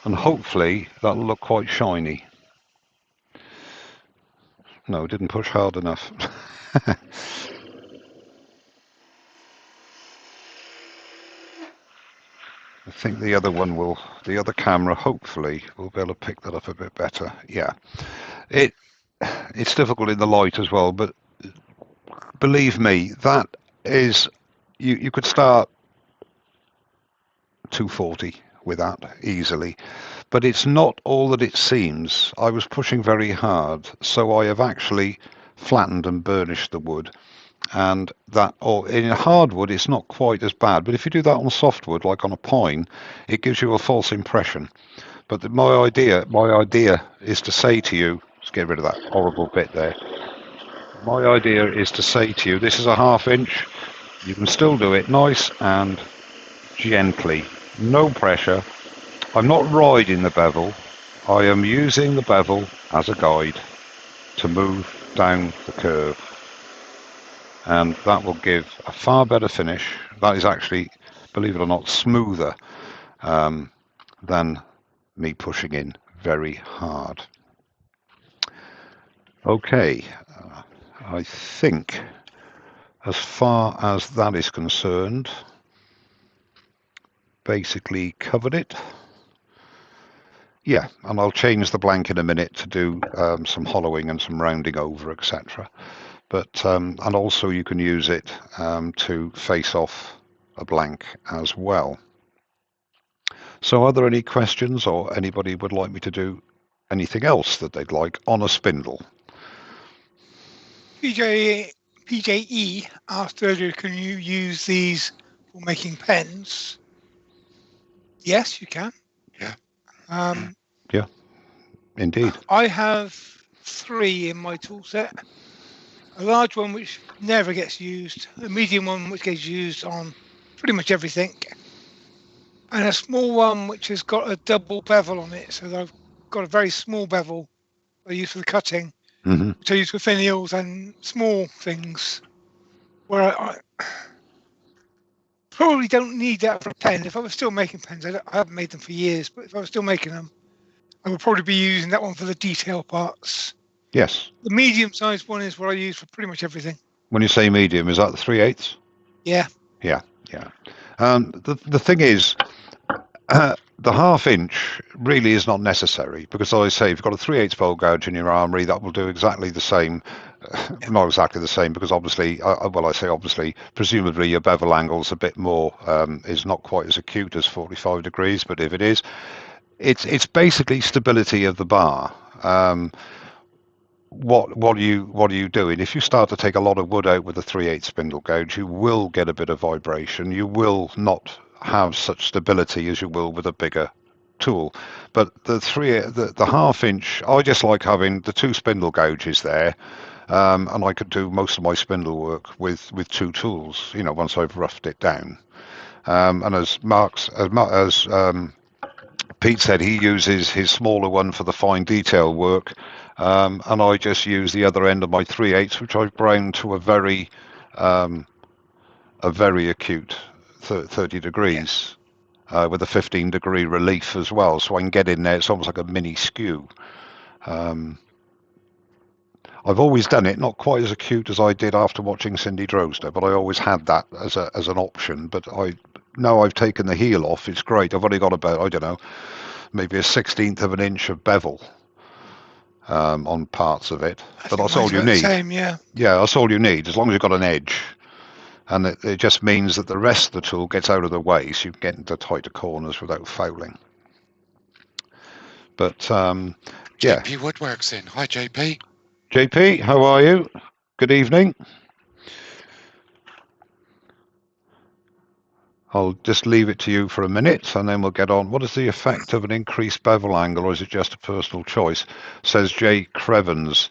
and hopefully that'll look quite shiny. No, didn't push hard enough. I think the other camera hopefully will be able to pick that up a bit better. Yeah, it's difficult in the light as well, but believe me, that is, you could start 240 with that easily, but it's not all that it seems. I was pushing very hard, so I have actually flattened and burnished the wood. And that, or in hardwood, it's not quite as bad, but if you do that on softwood, like on a pine, it gives you a false impression. But my idea is to say to you, let's get rid of that horrible bit there. My idea is to say to you, this is a 1/2 inch. You can still do it nice and gently, no pressure. I'm not riding the bevel. I am using the bevel as a guide to move down the curve, and that will give a far better finish. That is actually, believe it or not, smoother than me pushing in very hard. Okay, I think as far as that is concerned, basically covered it. Yeah, and I'll change the blank in a minute to do some hollowing and some rounding over, etc. But and also you can use it to face off a blank as well. So are there any questions, or anybody would like me to do anything else that they'd like on a spindle? PJE asked earlier, can you use these for making pens? Yes, you can. Yeah. Yeah, indeed. I have 3 in my tool set. A large one which never gets used, a medium one which gets used on pretty much everything, and a small one which has got a double bevel on it. So I've got a very small bevel I use for the cutting, which I use for finials and small things, where I probably don't need that for a pen. If I was still making pens, I haven't made them for years, but if I was still making them, I would probably be using that one for the detail parts. Yes. The medium-sized one is what I use for pretty much everything. When you say medium, is that the 3/8? Yeah. Yeah. The thing is, the 1/2 inch really is not necessary, because, as I say, if you've got a 3/8 bowl gouge in your armory, that will do exactly the same. Not exactly the same, because obviously, well, I say obviously, presumably your bevel angle's a bit more, is not quite as acute as 45 degrees, but if it is, it's basically stability of the bar. What are you doing? If you start to take a lot of wood out with a 3/8 spindle gouge, you will get a bit of vibration. You will not have such stability as you will with a bigger tool. But the 1/2 inch, I just like having the 2 spindle gouges there, and I could do most of my spindle work with 2 tools. Once I've roughed it down. And as Pete said, he uses his smaller one for the fine detail work, and I just use the other end of my 3/8, which I've browned to a very acute 30 degrees, with a 15-degree relief as well, so I can get in there. It's almost like a mini skew. I've always done it, not quite as acute as I did after watching Cindy Drozder, but I always had that as an option. But now I've taken the heel off, it's great. I've only got about, I don't know, maybe a 1/16 of an inch of bevel on parts of it. But that's all you need. Same, yeah. Yeah, that's all you need, as long as you've got an edge. And it just means that the rest of the tool gets out of the way, so you can get into tighter corners without fouling. But yeah. JP Woodworks in. Hi, JP. JP, how are you? Good evening. I'll just leave it to you for a minute, and then we'll get on. What is the effect of an increased bevel angle, or is it just a personal choice? Says Jay Crevens.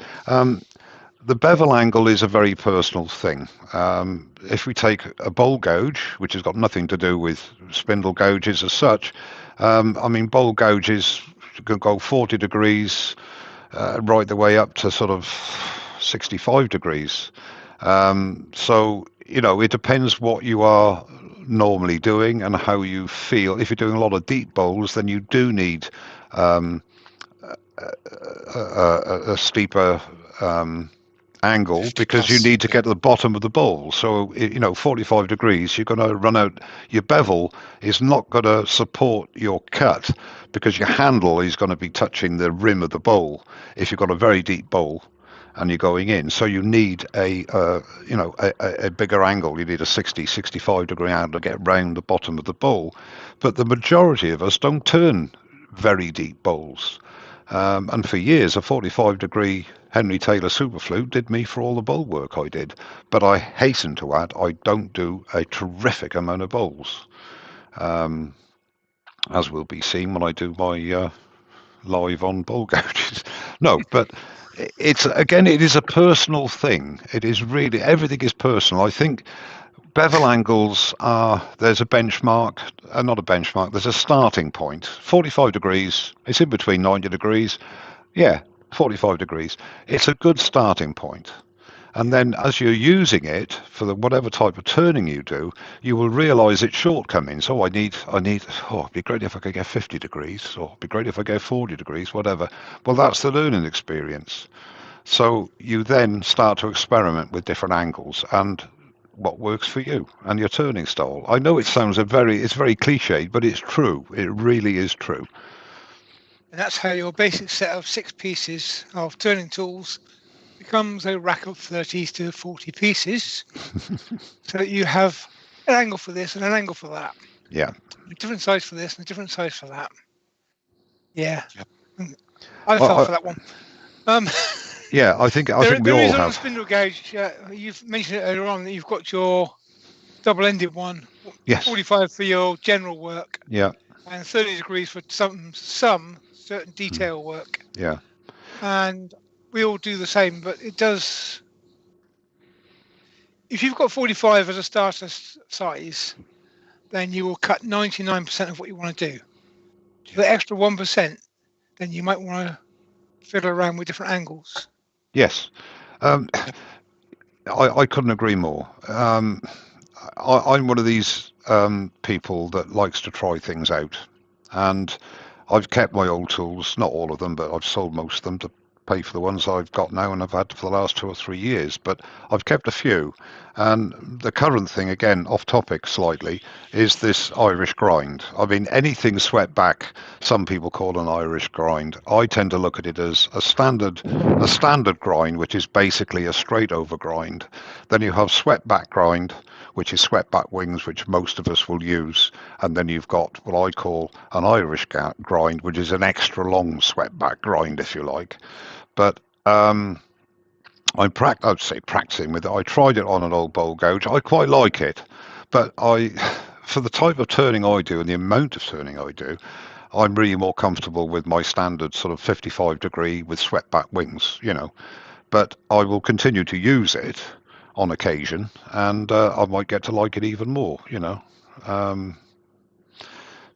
The bevel angle is a very personal thing. If we take a bowl gouge, which has got nothing to do with spindle gouges as such, bowl gouges can go 40 degrees right the way up to sort of 65 degrees. So, it depends what you are normally doing and how you feel. If you're doing a lot of deep bowls, then you do need a steeper angle, because you need to get to the bottom of the bowl. So 45 degrees, you're going to run out. Your bevel is not going to support your cut, because your handle is going to be touching the rim of the bowl if you've got a very deep bowl and you're going in. So you need a bigger angle. You need a 65 degree angle to get round the bottom of the bowl. But the majority of us don't turn very deep bowls. And for years, a 45 degree Henry Taylor Superflute did me for all the bowl work I did. But I hasten to add, I don't do a terrific amount of bowls, as will be seen when I do my live on bowl gouges. No, but it is a personal thing. It is really, everything is personal. I think bevel angles there's a benchmark, not a benchmark, there's a starting point. 45 degrees, it's in between 90 degrees. Yeah, 45 degrees. It's a good starting point. And then as you're using it for whatever type of turning you do, you will realize its shortcomings. Oh, it'd be great if I could get 50 degrees, or it'd be great if I get 40 degrees, whatever. Well, that's the learning experience. So you then start to experiment with different angles and what works for you and your turning style. I know it sounds it's very cliched, but it's true. It really is true. And that's how your basic set of 6 pieces of turning tools becomes a rack of 30 to 40 pieces, so that you have an angle for this and an angle for that. Yeah. A different size for this and a different size for that. Yeah. Yep. I fell for that one. Yeah, I think we all is have. on the spindle gauge. You've mentioned it earlier on that you've got your double-ended one. Yes. 45 for your general work. Yeah. And 30 degrees for some certain detail work. Yeah. And we all do the same, but it does. If you've got 45 as a starter size, then you will cut 99% of what you want to do. For the extra 1%, then you might want to fiddle around with different angles. Yes. I couldn't agree more. I'm one of these people that likes to try things out, and I've kept my old tools, not all of them, but I've sold most of them to pay for the ones I've got now and I've had for the last 2 or 3 years, but I've kept a few. And the current thing, again, off topic slightly, is this Irish grind. I mean, anything swept back, some people call an Irish grind. I tend to look at it as a standard grind, which is basically a straight over grind. Then you have swept back grind, which is swept back wings, which most of us will use. And then you've got what I call an Irish grind, which is an extra long swept back grind, if you like. But I'd say practicing with it. I tried it on an old bowl gouge. I quite like it, but for the type of turning I do and the amount of turning I do, I'm really more comfortable with my standard sort of 55 degree with swept back wings, But I will continue to use it on occasion, and I might get to like it even more,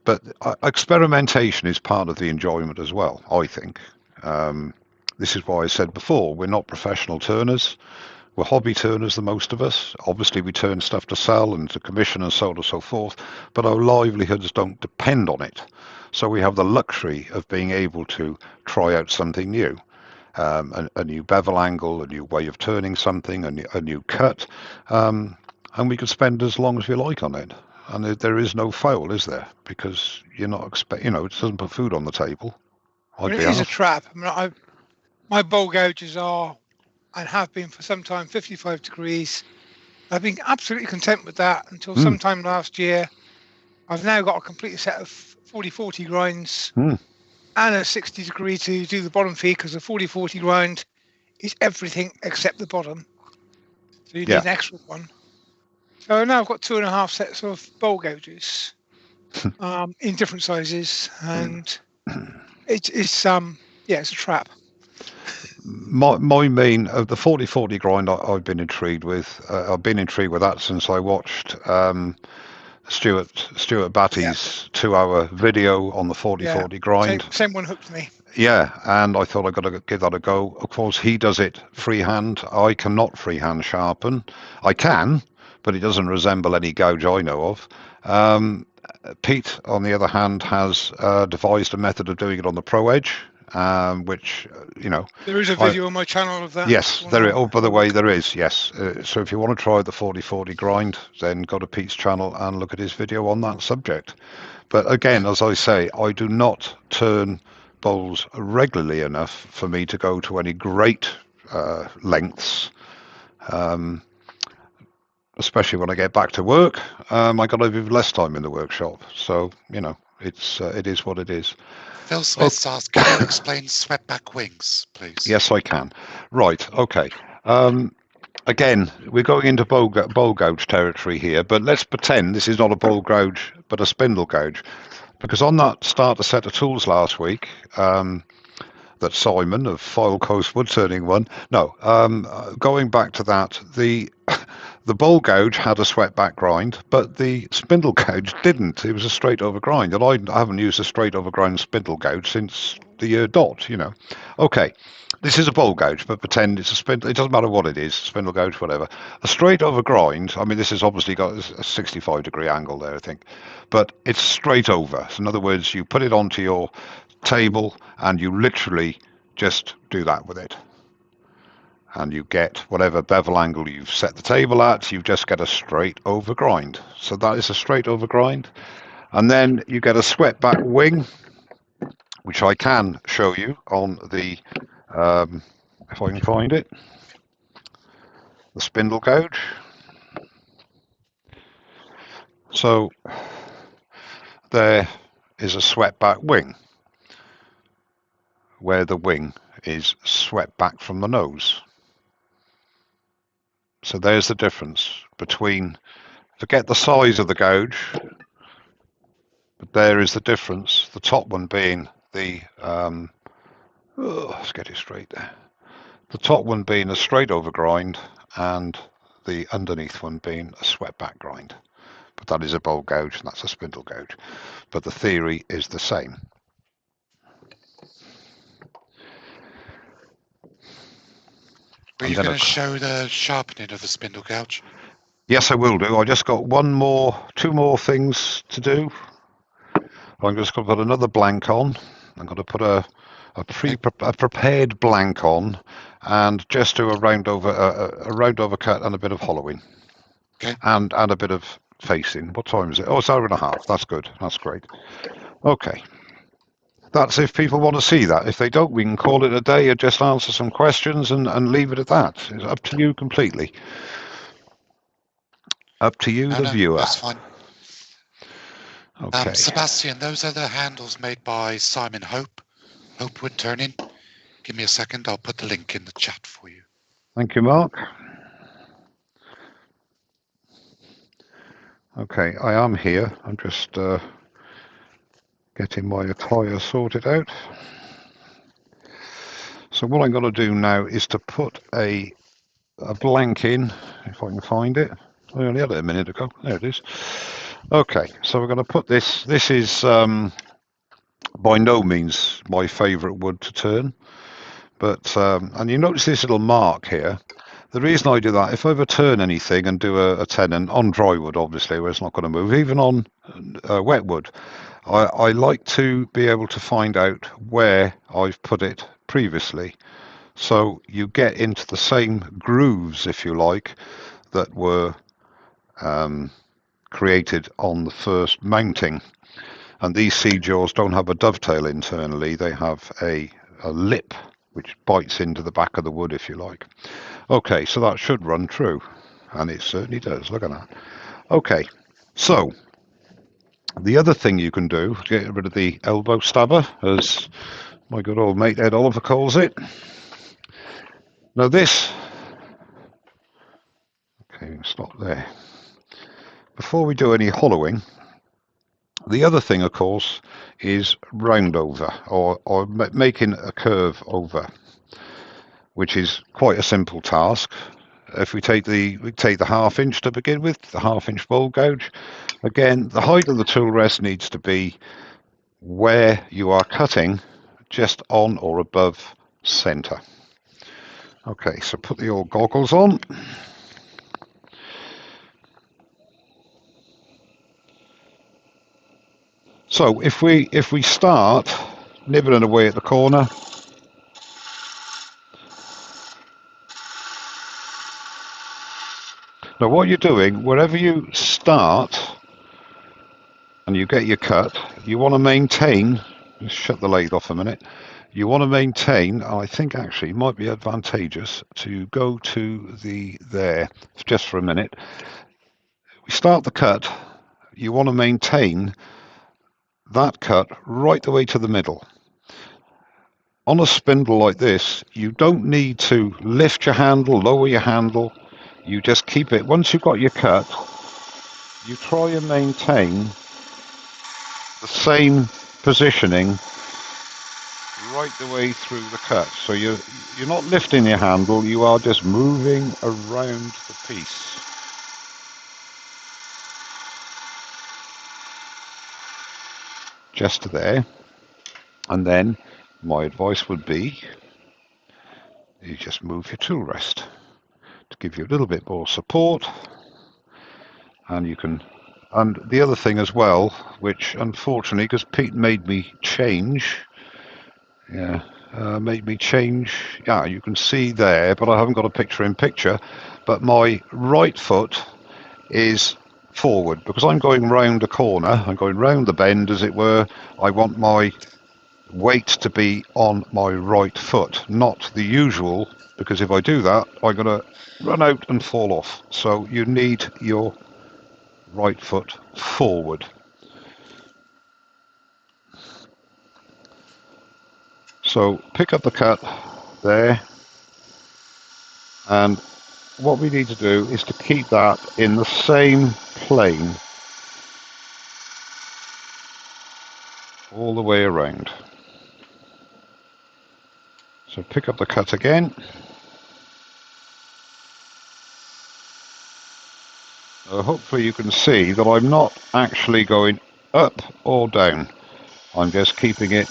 But experimentation is part of the enjoyment as well, I think. This is why I said before, we're not professional turners. We're hobby turners, the most of us. Obviously, we turn stuff to sell and to commission and so on and so forth, but our livelihoods don't depend on it. So we have the luxury of being able to try out something new. A new bevel angle, a new way of turning something, a new cut, and we can spend as long as we like on it. And there is no fail, is there? Because you're not it doesn't put food on the table. It is a trap. I mean, my bowl gouges are, and have been for some time, 55 degrees. I've been absolutely content with that until sometime last year. I've now got a complete set of 40-40 grinds and a 60 degree to do the bottom feed, because the 40-40 grind is everything except the bottom. So you need an extra one. So now I've got 2.5 sets of bowl gouges in different sizes, and it's a trap. My main of the 40-40 grind I've been intrigued with. I've been intrigued with that since I watched Stuart Batty's 2-hour video on the 40-40 grind. Same one hooked me. Yeah, and I thought I'd got to give that a go. Of course, he does it freehand. I cannot freehand sharpen. I can, but it doesn't resemble any gouge I know of. Pete, on the other hand, has devised a method of doing it on the Pro Edge. Which there is a video on my channel of that. Yes, there is. Oh, by the way, there is. Yes. So if you want to try the 40-40 grind, then go to Pete's channel and look at his video on that subject. But again, as I say, I do not turn bowls regularly enough for me to go to any great lengths. Especially when I get back to work, I got to have less time in the workshop. So it is what it is. Phil Smith's asked, can you explain swept back wings, please? Yes, I can. Right, okay. Again, we're going into bowl gouge territory here, but let's pretend this is not a bowl gouge, but a spindle gouge. Because on that starter set of tools last week, that Simon of File Coast Wood Turning one, going back to that, the bowl gouge had a swept back grind, but the spindle gouge didn't. It was a straight over grind, and I haven't used a straight over grind spindle gouge since the dot, you know. Okay, this is a bowl gouge, but pretend it's a spindle. It doesn't matter what it is, spindle gouge, whatever. A straight over grind. I mean, this has obviously got a 65-degree angle there, I think, but it's straight over. So in other words, you put it onto your table and you literally just do that with it. And you get whatever bevel angle you've set the table at, you just get a straight over grind. So that is a straight over grind. And then you get a swept back wing, which I can show you on the, if I can find it, the spindle gouge. So there is a swept back wing, where the wing is swept back from the nose. So there's the difference between, forget the size of the gouge, but there is the difference. The top one being the, let's get it straight there. The top one being a straight over grind and the underneath one being a swept back grind. But that is a bowl gouge and that's a spindle gouge. But the theory is the same. Were you going to show the sharpening of the spindle gouge? Yes, I will do. I just got two more things to do. I'm just going to put another blank on. I'm going to put a prepared blank on, and just do a round over cut and a bit of hollowing, okay, and a bit of facing. What time is it? Oh, it's hour and a half. That's good. That's great. Okay. That's if people want to see that. If they don't, we can call it a day and just answer some questions and leave it at that. It's up to you completely. Up to you, the viewer. That's fine. Okay. Sebastian, those are the handles made by Simon Hope Wood Turning. Give me a second. I'll put the link in the chat for you. Thank you, Mark. Okay, I am here. I'm just getting my attire sorted out. So what I'm going to do now is to put a blank in, if I can find it. I only had it a minute ago. There it is. Okay, so we're going to put this. This is by no means my favourite wood to turn, but and you notice this little mark here. The reason I do that, if I ever turn anything and do a tenon on dry wood, obviously, where it's not going to move, even on wet wood, I like to be able to find out where I've put it previously. So you get into the same grooves, if you like, that were created on the first mounting. And these sea jaws don't have a dovetail internally, they have a lip which bites into the back of the wood, if you like. Okay, so that should run true, and it certainly does. Look at that. Okay, so the other thing you can do, get rid of the elbow stabber, as my good old mate Ed Oliver calls it. Now this, okay, stop there. Before we do any hollowing, the other thing, of course, is round over, or making a curve over, which is quite a simple task. If we take the 1/2 inch to begin with, the 1/2 inch bowl gouge, again, the height of the tool rest needs to be where you are cutting, just on or above center. Okay, so put the old goggles on. So if we start nibbling away at the corner, now what you're doing, wherever you start and you get your cut, you want to maintain, just shut the lathe off a minute, you want to maintain, I think actually it might be advantageous to go to there just for a minute. We start the cut, you want to maintain that cut right the way to the middle. On a spindle like this, you don't need to lift your handle, lower your handle. You just keep it. Once you've got your cut, you try and maintain the same positioning right the way through the cut. So you're not lifting your handle, you are just moving around the piece. Just there. And then my advice would be you just move your tool rest to give you a little bit more support. And you can, and the other thing as well, which unfortunately, because Pete made me change, yeah, you can see there, but I haven't got a picture in picture, but my right foot is forward because I'm going round a corner, I'm going round the bend as it were. I want my weight to be on my right foot, not the usual, because if I do that, I'm going to run out and fall off. So you need your right foot forward. So pick up the cut there, and what we need to do is to keep that in the same plane all the way around. So pick up the cut again. Hopefully you can see that I'm not actually going up or down. I'm just keeping it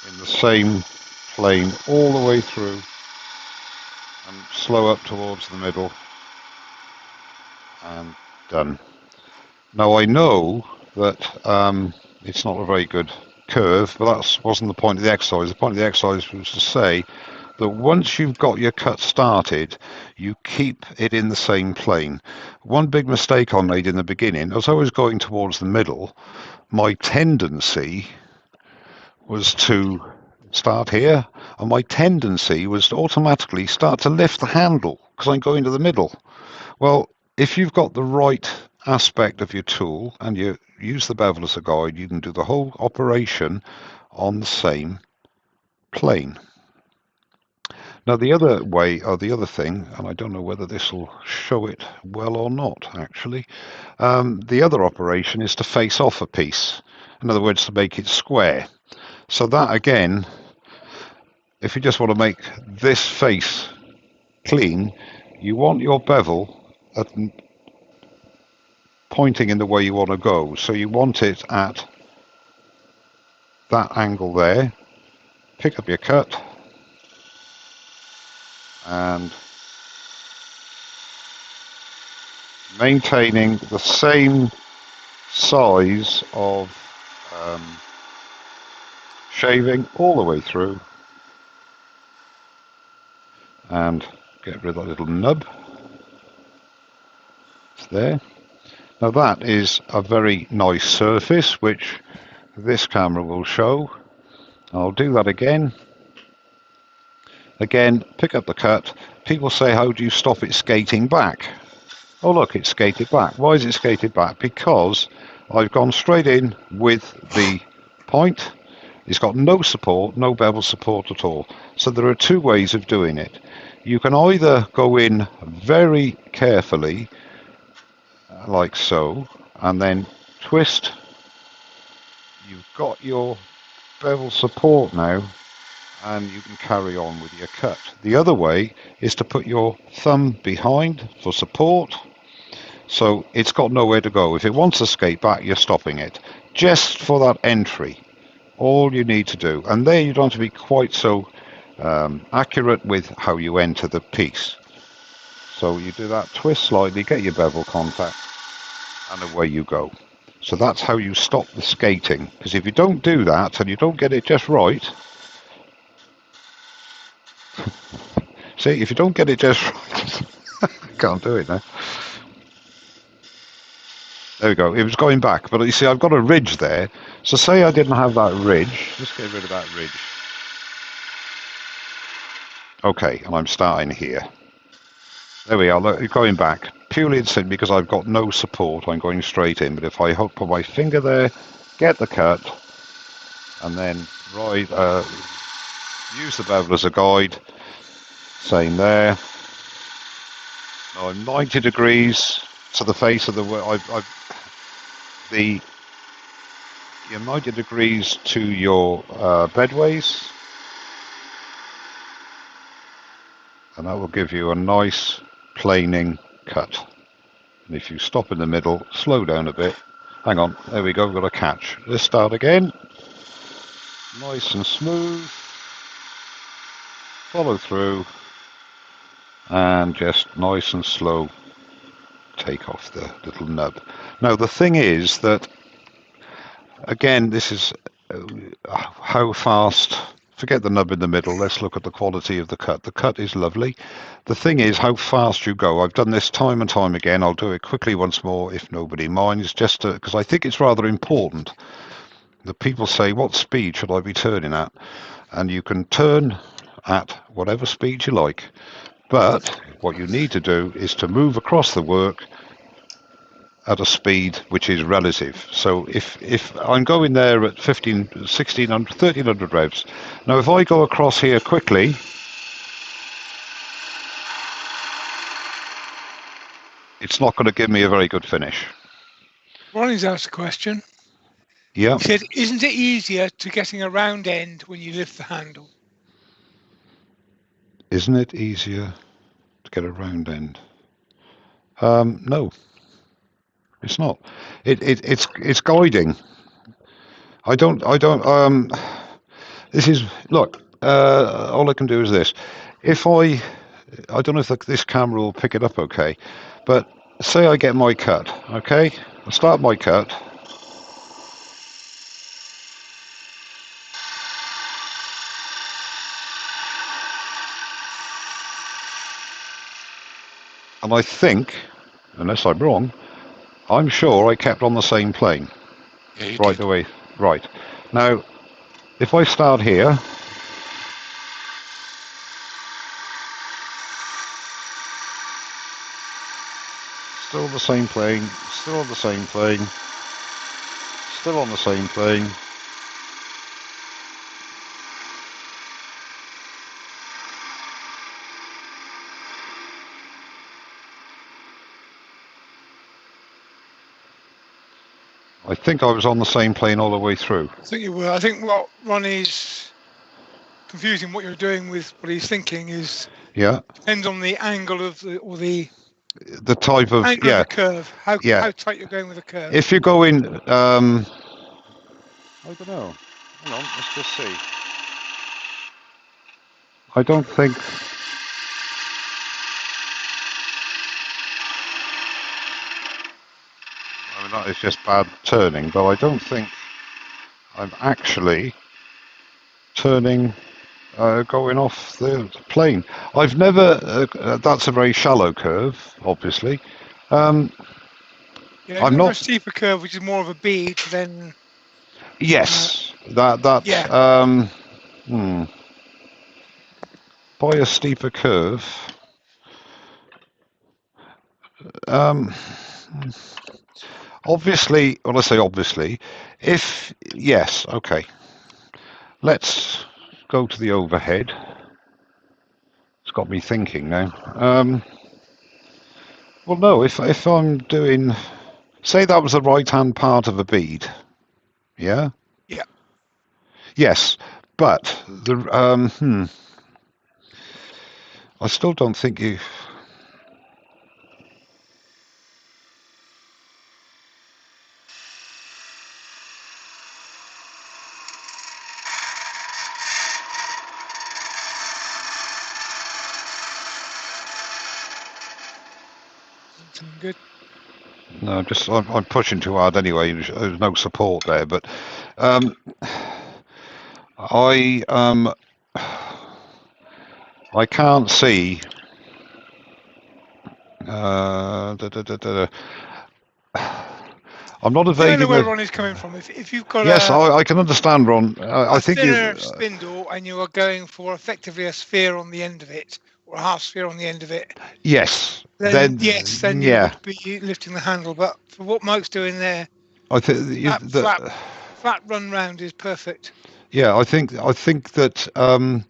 in the same plane all the way through and slow up towards the middle and done. Now I know that it's not a very good curve, but that wasn't the point of the exercise. The point of the exercise was to say that once you've got your cut started, you keep it in the same plane. One big mistake I made in the beginning, as I was going towards the middle, my tendency was to start here, and my tendency was to automatically start to lift the handle because I'm going to the middle. Well, if you've got the right aspect of your tool and you use the bevel as a guide, you can do the whole operation on the same plane. Now the other way, or the other thing, and I don't know whether this will show it well or not actually, the other operation is to face off a piece. In other words, to make it square. So that again, if you just want to make this face clean, you want your bevel pointing in the way you want to go. So you want it at that angle there. Pick up your cut and maintaining the same size of shaving all the way through, and get rid of that little nub. It's there. Now that is a very nice surface, which this camera will show. I'll do that again. Again, pick up the cut. People say, how do you stop it skating back? Oh look, it's skated back. Why is it skated back? Because I've gone straight in with the point. It's got no support, no bevel support at all. So there are two ways of doing it. You can either go in very carefully, like so, and then twist. You've got your bevel support now, and you can carry on with your cut. The other way is to put your thumb behind for support. So it's got nowhere to go. If it wants to skate back, you're stopping it. Just for that entry. All you need to do, and there you don't have to be quite so accurate with how you enter the piece. So you do that, twist slightly, get your bevel contact, and away you go. So that's how you stop the skating, because if you don't do that and you don't get it just right, see, if you don't get it just right, can't do it now. There we go, it was going back, but you see I've got a ridge there, so say I didn't have that ridge, let's get rid of that ridge. Okay, and I'm starting here. There we are, look, going back, purely and simply because I've got no support, I'm going straight in, but if I put my finger there, get the cut, and then use the bevel as a guide, same there. Now I'm 90 degrees to the face of the you're 90 degrees to your bedways, and that will give you a nice planing cut. And if you stop in the middle, slow down a bit. Hang on, there we go, we've got a catch. Let's start again. nice and smooth. Follow through, and just nice and slow take off the little nub. Now the thing is that, again, this is how fast. Forget the nub in the middle. Let's look at the quality of the cut. The cut is lovely. The thing is how fast you go. I've done this time and time again. I'll do it quickly once more if nobody minds, just because I think it's rather important that people say, what speed should I be turning at? And you can turn at whatever speed you like. But what you need to do is to move across the work at a speed which is relative. So if I'm going there at 15, 1600, 1300 revs, now if I go across here quickly, it's not going to give me a very good finish. Ronnie's asked a question. Yeah. He said, isn't it easier to getting a round end when you lift the handle? Isn't it easier to get a round end? No. It's not. It's guiding. I don't. This is look. All I can do is this. If I don't know if this camera will pick it up okay, but say I get my cut. Okay, I start my cut. And I think, unless I'm wrong, I'm sure I kept on the same plane. Yeah, right away. Right. Now, if I start here, still the same plane, still on the same plane, still on the same plane. I think I was on the same plane all the way through. I think you were. I think what Ronnie's confusing what you're doing with what he's thinking is depends on the angle of the type of angle of the curve. How tight you're going with the curve. If you go in, I don't know. Hang on, let's just see. I don't think. I mean, that is just bad turning, but I don't think I'm actually turning, going off the plane. I've never, that's a very shallow curve, obviously. I'm not a for steeper curve, which is more of a bead, then. Yes, by a steeper curve. Obviously, well, I say obviously, yes, okay. Let's go to the overhead. It's got me thinking now. Well, no, if I'm doing, say that was the right-hand part of a bead, yeah? Yeah. Yes, but I still don't think you. Good. No, I'm pushing too hard anyway. There's no support there, but I can't see. I'm not evading. I know where Ronnie's coming from. If you've got I can understand, Ron. I think thinner spindle and you are going for effectively a sphere on the end of it, or a half sphere on the end of it. Yes. Then you would be lifting the handle. But for what Mike's doing there, I think flat run round is perfect. Yeah, I think that I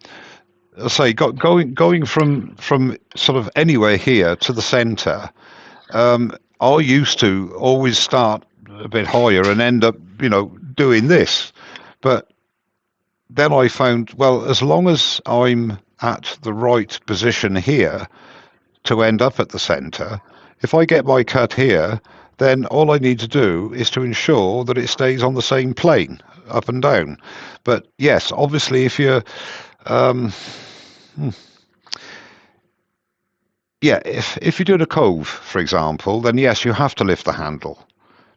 say going from sort of anywhere here to the centre. I used to always start a bit higher and end up, doing this, but then I found, well, as long as I'm at the right position here to end up at the centre, if I get my cut here, then all I need to do is to ensure that it stays on the same plane, up and down. But yes, obviously, if you're if you're doing a cove, for example, then yes, you have to lift the handle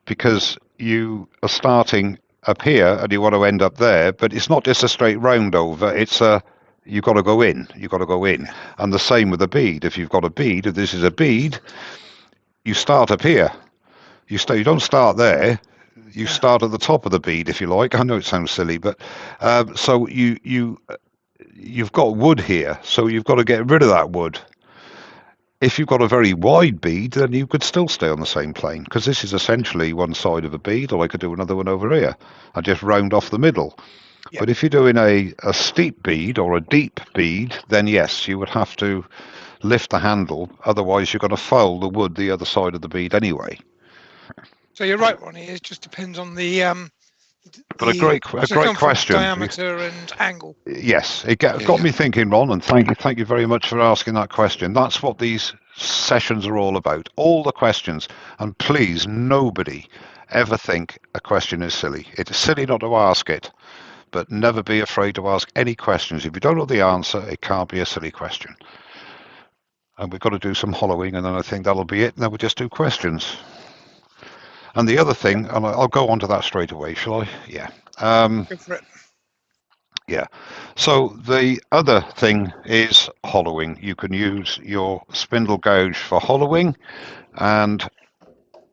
because you are starting up here and you want to end up there, but it's not just a straight round over, it's a you've got to go in, and the same with a bead. If you've got a bead, if this is a bead, you start up here. You don't start there, you start at the top of the bead, if you like. I know it sounds silly, but so you've got wood here, so you've got to get rid of that wood. If you've got a very wide bead, then you could still stay on the same plane, because this is essentially one side of a bead, or I could do another one over here. I just round off the middle. Yep. But if you're doing a steep bead or a deep bead, then yes, you would have to lift the handle. Otherwise, you're going to foul the wood the other side of the bead anyway. So you're right, Ronnie. It just depends on the but a great question. Diameter and angle. Yes, it got me thinking, Ron, and thank you very much for asking that question. That's what these sessions are all about. All the questions, and please, nobody ever think a question is silly. It's silly not to ask it, but never be afraid to ask any questions. If you don't know the answer, it can't be a silly question. And we've got to do some hollowing, and then I think that'll be it. And then we'll just do questions. And the other thing, and I'll go on to that straight away, shall I? Yeah. Go for it. Yeah. So the other thing is hollowing. You can use your spindle gouge for hollowing, and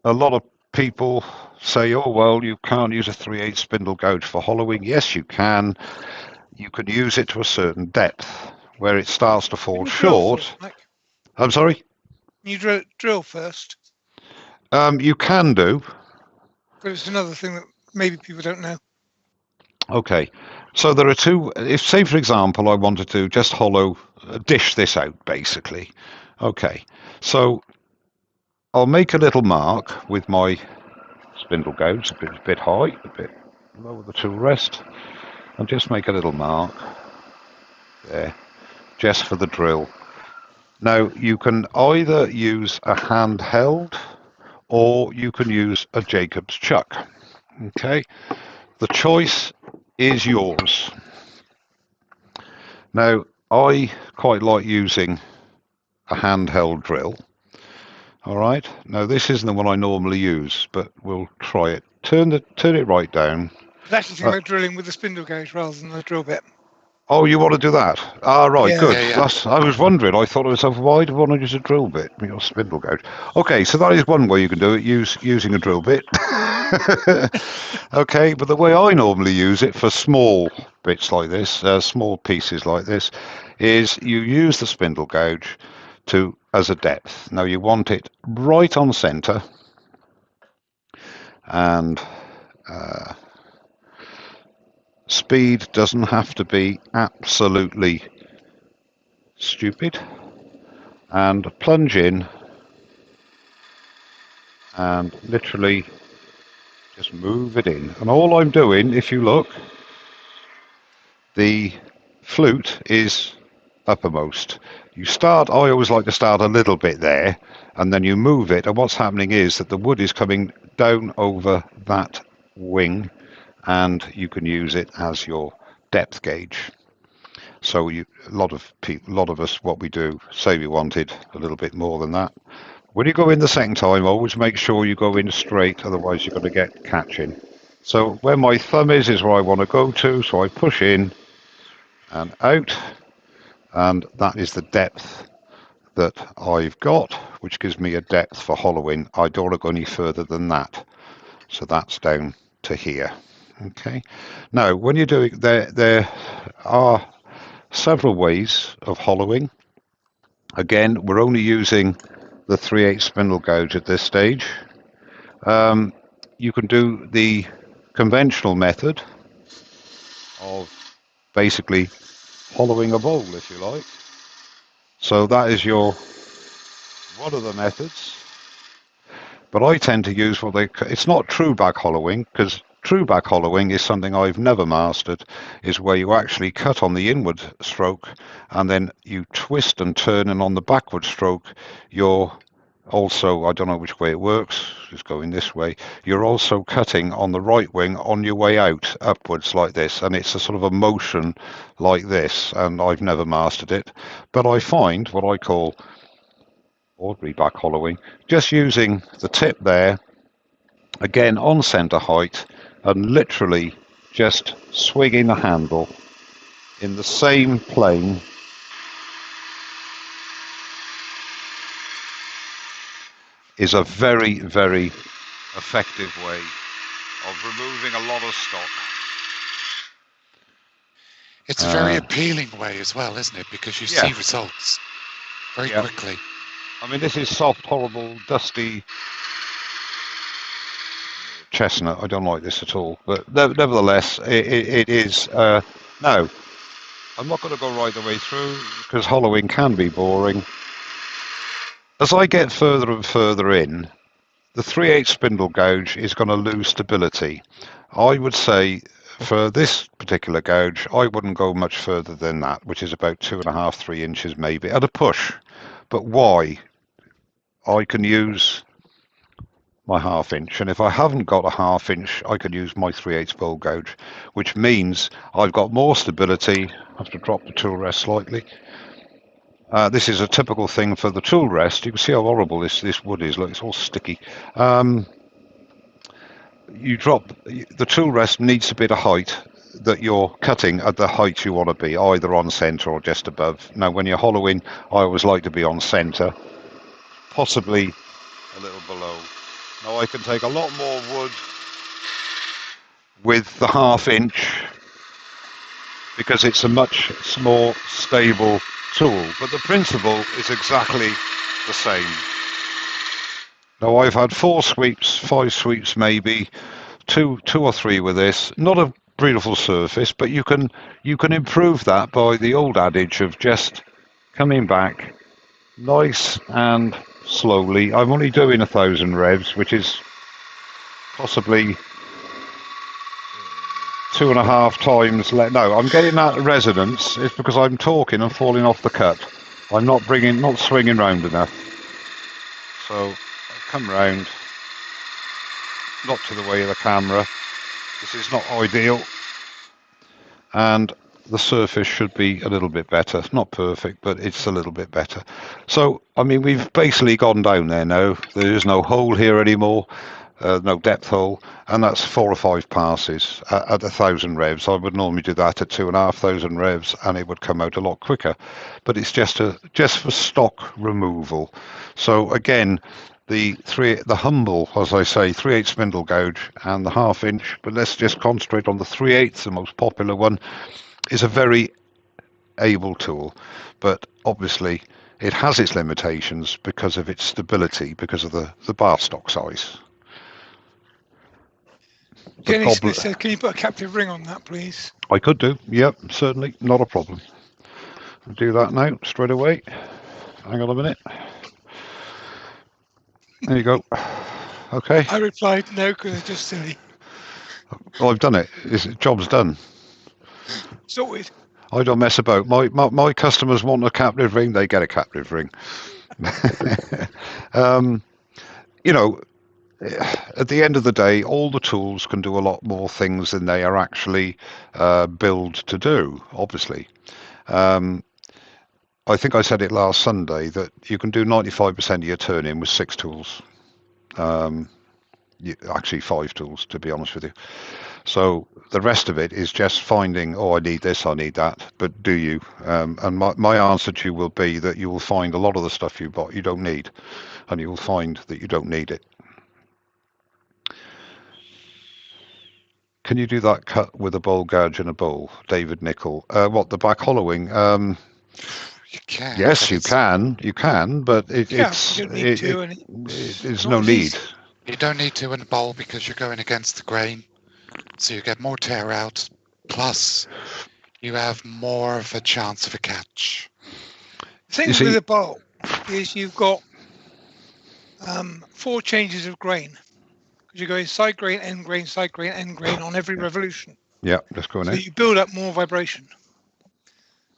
a lot of people say, oh, well, you can't use a 3/8 spindle gouge for hollowing. Yes, you can. You can use it to a certain depth where it starts to fall short. First, I'm sorry? You drill first. You can do. But it's another thing that maybe people don't know. Okay. So there are two. If, say, for example, I wanted to just dish this out, basically. Okay. So I'll make a little mark with my spindle gouge, a bit high, a bit lower the tool rest, and just make a little mark there, just for the drill. Now, you can either use a handheld or you can use a Jacob's chuck. Okay, the choice is yours. Now, I quite like using a handheld drill. All right, now this isn't the one I normally use, but we'll try it. Turn it right down. I was actually thinking about drilling with the spindle gauge rather than the drill bit. Oh, you want to do that? Ah, right, yeah, good. Yeah. I was wondering. I thought to myself, why do you want to use a drill bit? Your spindle gouge. Okay, so that is one way you can do it, using a drill bit. Okay, but the way I normally use it for small bits like this, small pieces like this, is you use the spindle gouge as a depth. Now you want it right on center, and speed doesn't have to be absolutely stupid, and plunge in and literally just move it in. And all I'm doing, if you look, the flute is uppermost. I always like to start a little bit there, and then you move it, and what's happening is that the wood is coming down over that wing, and you can use it as your depth gauge. So a lot of us, what we do, say we wanted a little bit more than that. When you go in the second time, always make sure you go in straight, otherwise you're going to get catching. So where my thumb is where I want to go to, so I push in and out, and that is the depth that I've got, which gives me a depth for hollowing. I don't want to go any further than that. So that's down to here. Okay. Now, when you're doing, there are several ways of hollowing. Again, we're only using the 3/8 spindle gouge at this stage. You can do the conventional method of basically hollowing a bowl, if you like. So that is one of the methods. But I tend to use it's not true back hollowing, because true back hollowing is something I've never mastered, is where you actually cut on the inward stroke and then you twist and turn, and on the backward stroke you're also, I don't know which way it works, it's going this way, you're also cutting on the right wing on your way out, upwards like this, and it's a sort of a motion like this, and I've never mastered it. But I find what I call ordinary back hollowing, just using the tip there, again on centre height, and literally just swinging the handle in the same plane is a very, very effective way of removing a lot of stock. It's a very appealing way as well, isn't it? Because you see results very quickly. I mean, this is soft, horrible, dusty chestnut. I don't like this at all. But nevertheless, it is... no, I'm not going to go right the way through because hollowing can be boring. As I get further and further in, the 3/8 spindle gouge is going to lose stability. I would say for this particular gouge, I wouldn't go much further than that, which is about 2.5, 3 inches maybe, at a push. But why? I can use my 1/2 inch, and if I haven't got a 1/2 inch, I can use my 3/8 bowl gouge, which means I've got more stability. I have to drop the tool rest slightly. This is a typical thing for the tool rest. You can see how horrible this wood is. Look, it's all sticky. You drop the tool rest needs to be the height that you're cutting at the height you want to be, either on centre or just above. Now, when you're hollowing, I always like to be on centre, possibly a little below. Now, I can take a lot more wood with the 1/2 inch because it's a much more stable tool, but the principle is exactly the same. Now, I've had 4 sweeps, 5 sweeps maybe, two or three with this. Not a beautiful surface, but you can improve that by the old adage of just coming back nice and slowly. I'm only doing 1,000 revs, which is possibly 2.5 times. No, I'm getting that resonance. It's because I'm talking and falling off the cut. I'm not swinging round enough. So I come round, not to the way of the camera. This is not ideal, and the surface should be a little bit better. Not perfect, but it's a little bit better. So, I mean, we've basically gone down there now. There is no hole here anymore, no depth hole, and that's 4 or 5 passes at 1,000 revs. I would normally do that at 2,500 revs, and it would come out a lot quicker. But it's just for stock removal. So again, the humble, as I say, 3/8 spindle gouge and the 1/2 inch, but let's just concentrate on the 3/8, the most popular one, is a very able tool, but obviously it has its limitations because of its stability, because of the bar stock size. Jenny Smith said, can you put a captive ring on that, please? I could do, yep, certainly, not a problem. I'll do that now, straight away. Hang on a minute. There you go. Okay. I replied no, because it's just silly. Well, I've done it. Job's done. Sorted. I don't mess about. My customers want a captive ring, they get a captive ring. You know, at the end of the day, all the tools can do a lot more things than they are actually built to do, obviously. I think I said it last Sunday that you can do 95% of your turning with 6 tools. Actually 5 tools, to be honest with you. So the rest of it is just finding, oh, I need this, I need that, but do you? And my answer to you will be that you will find a lot of the stuff you bought you don't need, and you will find that you don't need it. Can you do that cut with a bowl gouge and a bowl, David Nicol? What, the back hollowing? You can. Yes, you can. You can, but there's no need. You don't need to in a bowl because you're going against the grain, so you get more tear out. Plus, you have more of a chance of a catch. The thing with a bowl is you've got 4 changes of grain. Because you're going side grain, end grain, side grain, end grain on every revolution. Yeah, let's go in. So you build up more vibration.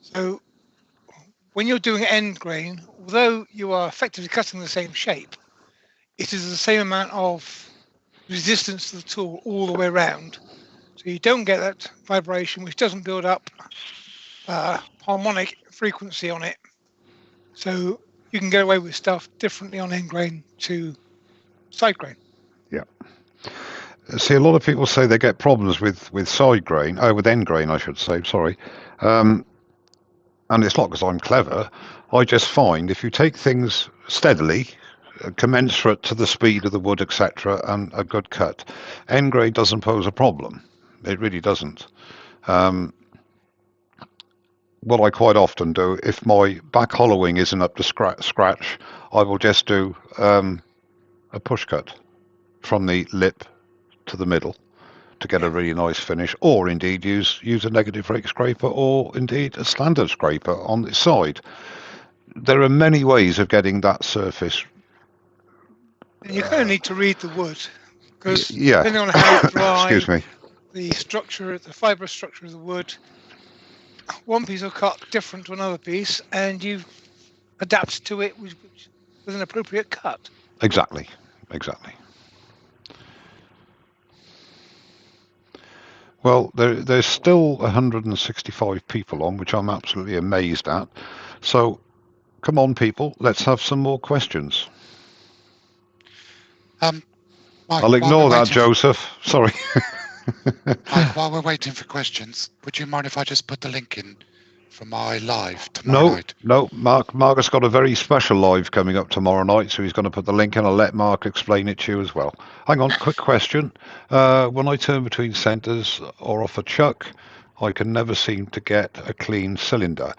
So when you're doing end grain, although you are effectively cutting the same shape, it is the same amount of resistance to the tool all the way around. So you don't get that vibration, which doesn't build up harmonic frequency on it. So you can get away with stuff differently on end grain to side grain. Yeah. See, a lot of people say they get problems with side grain, with end grain, I should say. Sorry, and it's not because I'm clever. I just find if you take things steadily, commensurate to the speed of the wood, etc., and a good cut, end grain doesn't pose a problem. It really doesn't. What I quite often do, if my back hollowing isn't up to scratch, I will just do a push cut from the lip to the middle to get a really nice finish, or indeed use a negative rake scraper, or indeed a standard scraper on the side. There are many ways of getting that surface. And you kind of need to read the wood, because Yeah. depending on how dry, Excuse me. the structure, the fibrous structure of the wood, one piece will cut different to another piece, and you adapt to it with an appropriate cut. Exactly. Well, there's still 165 people on, which I'm absolutely amazed at. So, come on, people, let's have some more questions. Mike, I'll ignore that, Joseph. Sorry. Mike, while we're waiting for questions, would you mind if I just put the link in for my live tomorrow night? No. Mark has got a very special live coming up tomorrow night, so he's going to put the link in. I'll let Mark explain it to you as well. Hang on, quick question. When I turn between centres or off a chuck, I can never seem to get a clean cylinder.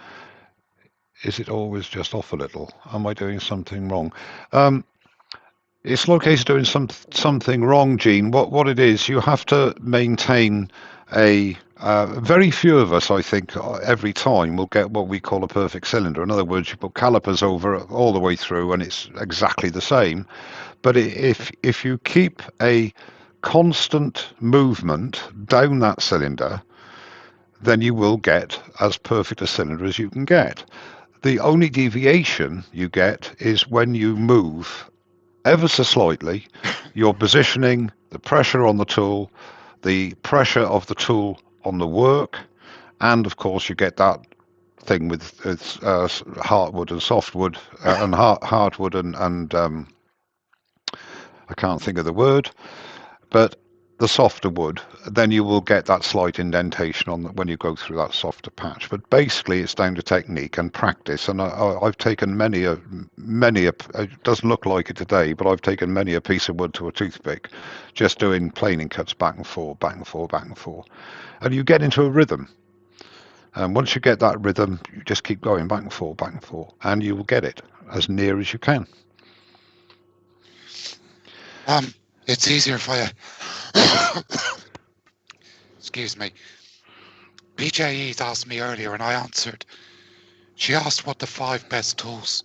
Is it always just off a little? Am I doing something wrong? It's no case of doing something wrong, Gene. What it is, you have to maintain a very few of us, I think, every time will get what we call a perfect cylinder. In other words, you put calipers over all the way through and it's exactly the same. But if you keep a constant movement down that cylinder, then you will get as perfect a cylinder as you can get. The only deviation you get is when you move ever so slightly, your positioning, the pressure on the tool, the pressure of the tool on the work, and of course you get that thing with hardwood and softwood and hardwood and I can't think of the word, but the softer wood, then you will get that slight indentation on when you go through that softer patch. But basically, it's down to technique and practice. And I've taken many a. It doesn't look like it today, but I've taken many a piece of wood to a toothpick, just doing planing cuts back and forth, and you get into a rhythm. And once you get that rhythm, you just keep going back and forth, and you will get it as near as you can. It's easier if I. Excuse me. PJE's asked me earlier and I answered. She asked what the 5 best tools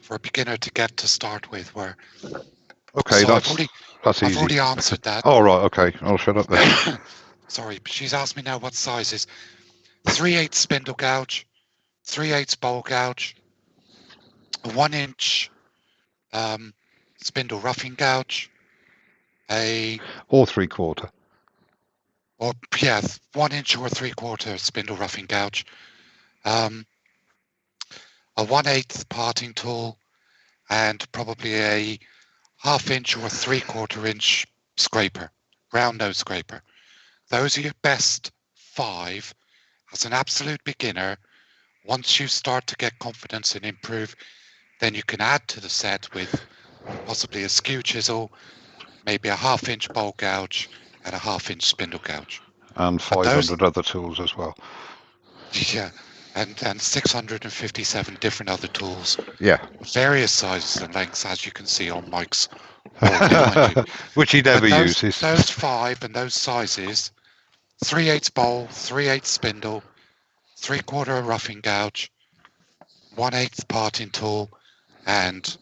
for a beginner to get to start with were. Okay, so that's easy. I've already answered that. Oh, right, okay. I'll shut up then. Sorry, but she's asked me now what sizes. 3/8 spindle gouge, 3/8 bowl gouge, a 1-inch spindle roughing gouge, or 3/4. Or, yeah, 1-inch or 3/4 spindle roughing gouge, a 1/8 parting tool, and probably a 1/2 inch or 3/4 inch scraper, round nose scraper. Those are your best 5 as an absolute beginner. Once you start to get confidence and improve, then you can add to the set with possibly a skew chisel, maybe a 1/2 inch bowl gouge, and a 1/2 inch spindle gouge. And 500 other tools as well. Yeah, and 657 different other tools. Yeah. Various sizes and lengths, as you can see on Mike's wall behind you. Which he never uses. Those 5 and those sizes, 3/8 bowl, 3/8 spindle, 3/4 roughing gouge, 1/8 parting tool, and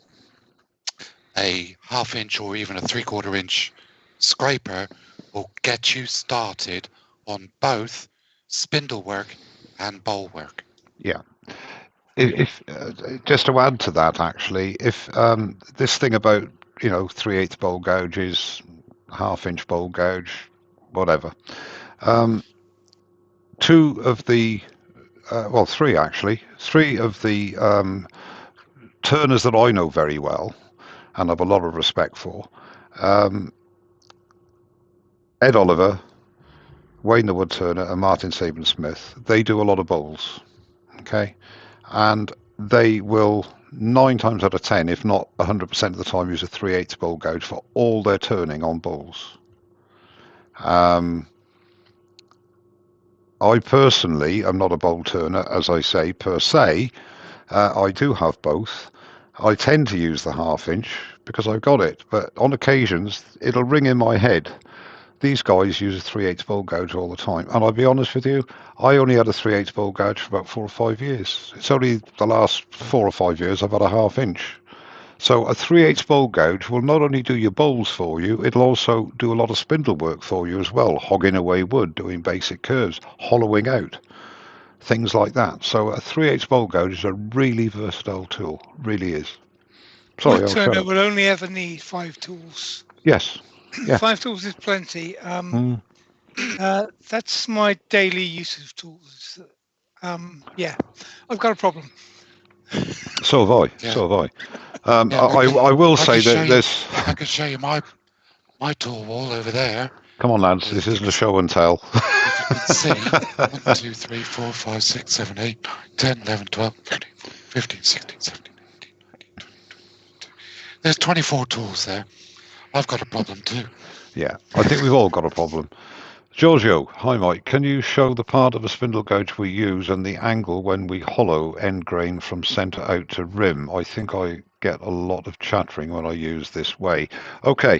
a 1/2 inch or even a 3/4 inch scraper will get you started on both spindle work and bowl work. Yeah. if just to add to that, actually, if this thing about 3/8 bowl gouges, half-inch bowl gouge, whatever, two of the well, three actually, three of the turners that I know very well and have a lot of respect for, Ed Oliver, Wayne the Woodturner, and Martin Saban Smith. They do a lot of bowls, okay, and they will 9 times out of 10, if not 100% of the time, use a 3/8 bowl gouge for all their turning on bowls. I personally am not a bowl turner, as I say, per se. I do have both. I tend to use the half-inch because I've got it, but on occasions it'll ring in my head. These guys use a 3/8 bowl gouge all the time, and I'll be honest with you, I only had a 3/8 bowl gouge for about 4 or 5 years. It's only the last 4 or 5 years I've had a half-inch. So a 3/8 bowl gouge will not only do your bowls for you, it'll also do a lot of spindle work for you as well, hogging away wood, doing basic curves, hollowing out, things like that. So a 3/8 bowl gouge is a really versatile tool, really is. Sorry, I'll shut Woodturner up. will only ever need 5 tools. Yes. Yeah. 5 tools is plenty. That's my daily use of tools. Yeah, I've got a problem. So have I. Yeah. So have I. Yeah, I will I say can show that you- this. I can show you my tool wall over there. Come on, lads. This isn't a show and tell. If you can see, 1, 2, 3, 4, 5, 6, 7, 8, 9, 10, 11, 12, 13, 15, 16, 17, 18, 19, 20, 22. There's 24 tools there. I've got a problem too. Yeah, I think we've all got a problem. Giorgio, hi Mike. Can you show the part of a spindle gouge we use and the angle when we hollow end grain from centre out to rim? I think I get a lot of chattering when I use this way. Okay.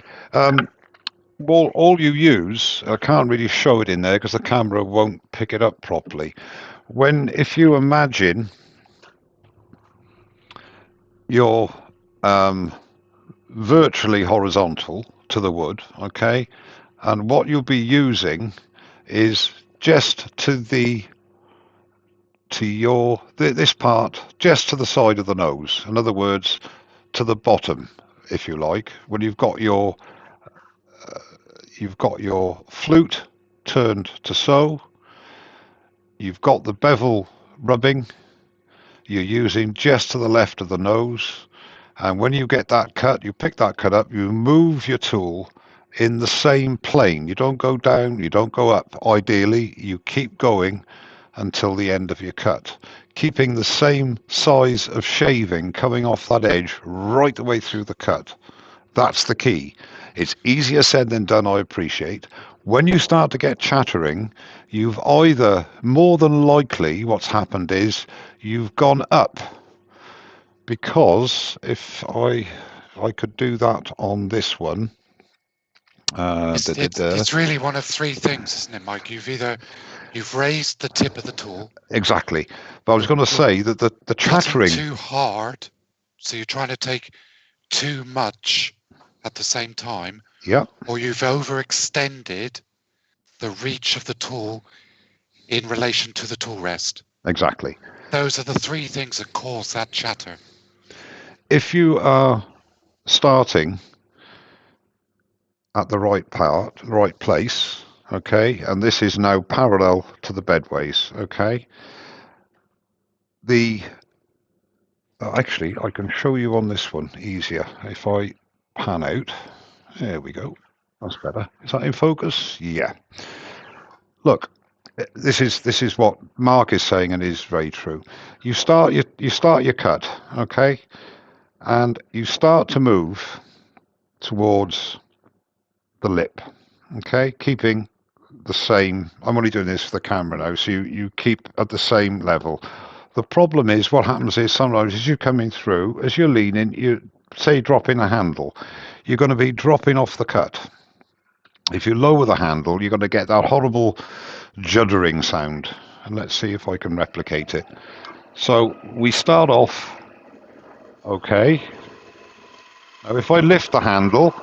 Well, all you use, I can't really show it in there because the camera won't pick it up properly. If you imagine you're virtually horizontal to the wood, okay, and what you'll be using is just this part, just to the side of the nose. In other words, to the bottom, if you like, when you've got your flute turned to so, you've got the bevel rubbing, you're using just to the left of the nose, and when you get that cut, you pick that cut up, you move your tool in the same plane. You don't go down, you don't go up. Ideally, you keep going until the end of your cut, keeping the same size of shaving coming off that edge right the way through the cut. That's the key. It's easier said than done, I appreciate. When you start to get chattering, you've either, more than likely, what's happened is you've gone up. Because if I could do that on this one. It's really one of 3 things, isn't it, Mike? You've raised the tip of the tool. Exactly. But I was going to say that the chattering too hard, so you're trying to take too much at the same time. Yeah. Or you've overextended the reach of the tool in relation to the tool rest. Exactly. Those are the 3 things that cause that chatter. If you are starting at the right place, okay, and this is now parallel to the bedways, okay. Actually, I can show you on this one easier if I pan out. There we go. That's better. Is that in focus? Yeah. Look, this is what Mark is saying, and is very true. You start your cut, okay, and you start to move towards the lip, okay, keeping the same. I'm only doing this for the camera now, so you keep at the same level. The problem is, what happens is sometimes as you're coming through, as you're leaning, you say dropping a handle, you're going to be dropping off the cut. If you lower the handle, you're going to get that horrible juddering sound. And let's see if I can replicate it. So we start off, okay. Now if I lift the handle,